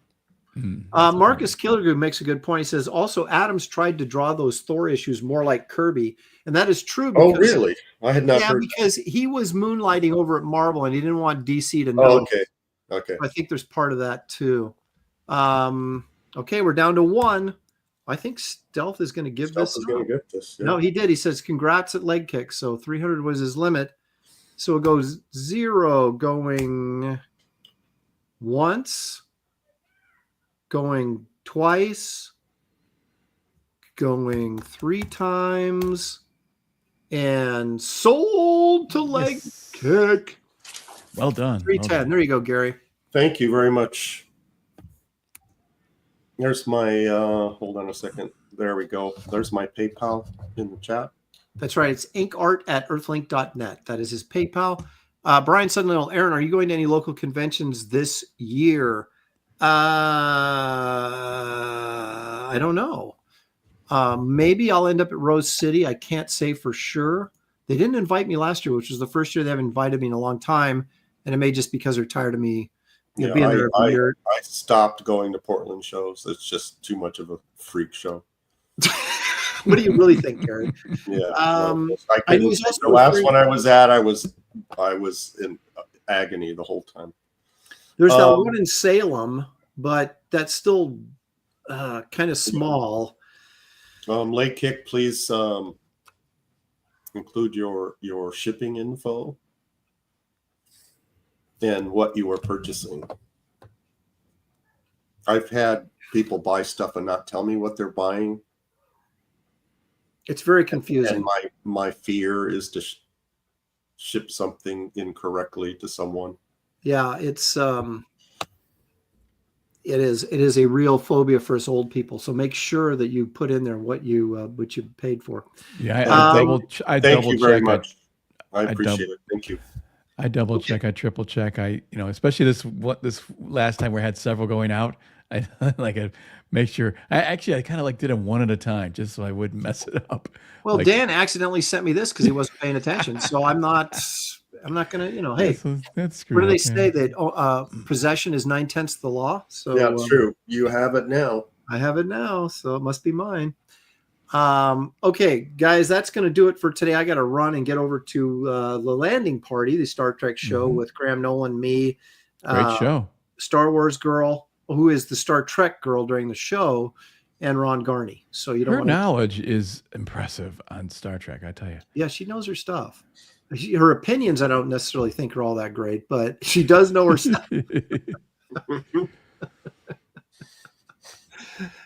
Marcus Killigrew makes a good point. He says also Adams tried to draw those Thor issues more like Kirby, and that is true. Because, really? I had not heard. Because he was moonlighting over at Marvel, and he didn't want DC to know. Oh, okay. I think there's part of that too. Okay, we're down to 1. I think Stealth is going to give this. Going to get this. Yeah. No, he did. He says congrats at Leg Kick. So 300 was his limit. So it goes 0 going once, going twice, going 3 times, and sold to Leg Kick. Well done. 310. There you go, Gary. Thank you very much. There's my, hold on a second. There we go. There's my PayPal in the chat. That's right. It's inkart@earthlink.net. That is his PayPal. Brian Suddenly, Aaron, are you going to any local conventions this year? I don't know. Maybe I'll end up at Rose City. I can't say for sure. They didn't invite me last year, which was the first year they haven't invited me in a long time. And it may just because they're tired of me being there every year. I stopped going to Portland shows. It's just too much of a freak show. What do you really think, Gary? Yeah. The last one I was at, I was in agony the whole time. There's that one in Salem, but that's still kind of small. Leg Kick, please include your shipping info and what you are purchasing. I've had people buy stuff and not tell me what they're buying. It's very confusing. And my fear is to ship something incorrectly to someone. Yeah, it's it is a real phobia for us old people. So make sure that you put in there what you paid for. Yeah, I Thank you very check. much. I appreciate it. Thank you. I double check. I triple check. Especially this last time we had several going out. I make sure. I kind of did them one at a time just so I wouldn't mess it up. Well, Dan accidentally sent me this because he wasn't paying attention. So I'm not gonna, hey, that's what do they say that possession is 9/10 the law? So yeah, it's true. You have it now. I have it now, so it must be mine. Okay, guys, that's going to do it for today. I got to run and get over to the Landing Party, the Star Trek show with Graham Nolan, me, great show, Star Wars girl, who is the Star Trek girl during the show, and Ron Garney. So you don't. Her knowledge is impressive on Star Trek, I tell you. Yeah, she knows her stuff. Her opinions, I don't necessarily think are all that great, but she does know her stuff.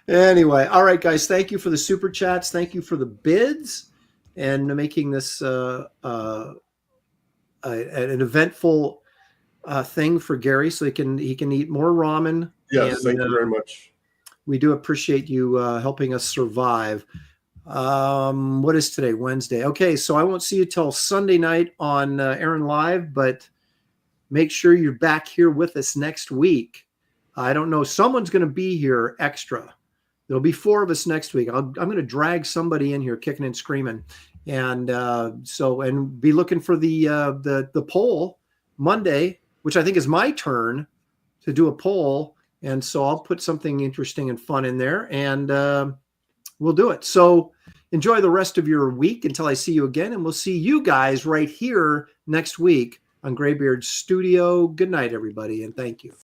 Anyway, all right, guys. Thank you for the super chats. Thank you for the bids and making this an eventful thing for Gary, so he can eat more ramen. Yes, thank you very much. We do appreciate you helping us survive. What is today? Wednesday. Okay, so I won't see you till Sunday night on Aaron Live, but make sure you're back here with us next week. I don't know. Someone's going to be here extra. There'll be 4 of us next week. I'm going to drag somebody in here kicking and screaming. And and be looking for the poll Monday, which I think is my turn to do a poll. And so I'll put something interesting and fun in there, and we'll do it. So enjoy the rest of your week until I see you again. And we'll see you guys right here next week on Graybeard's Studio. Good night, everybody. And thank you.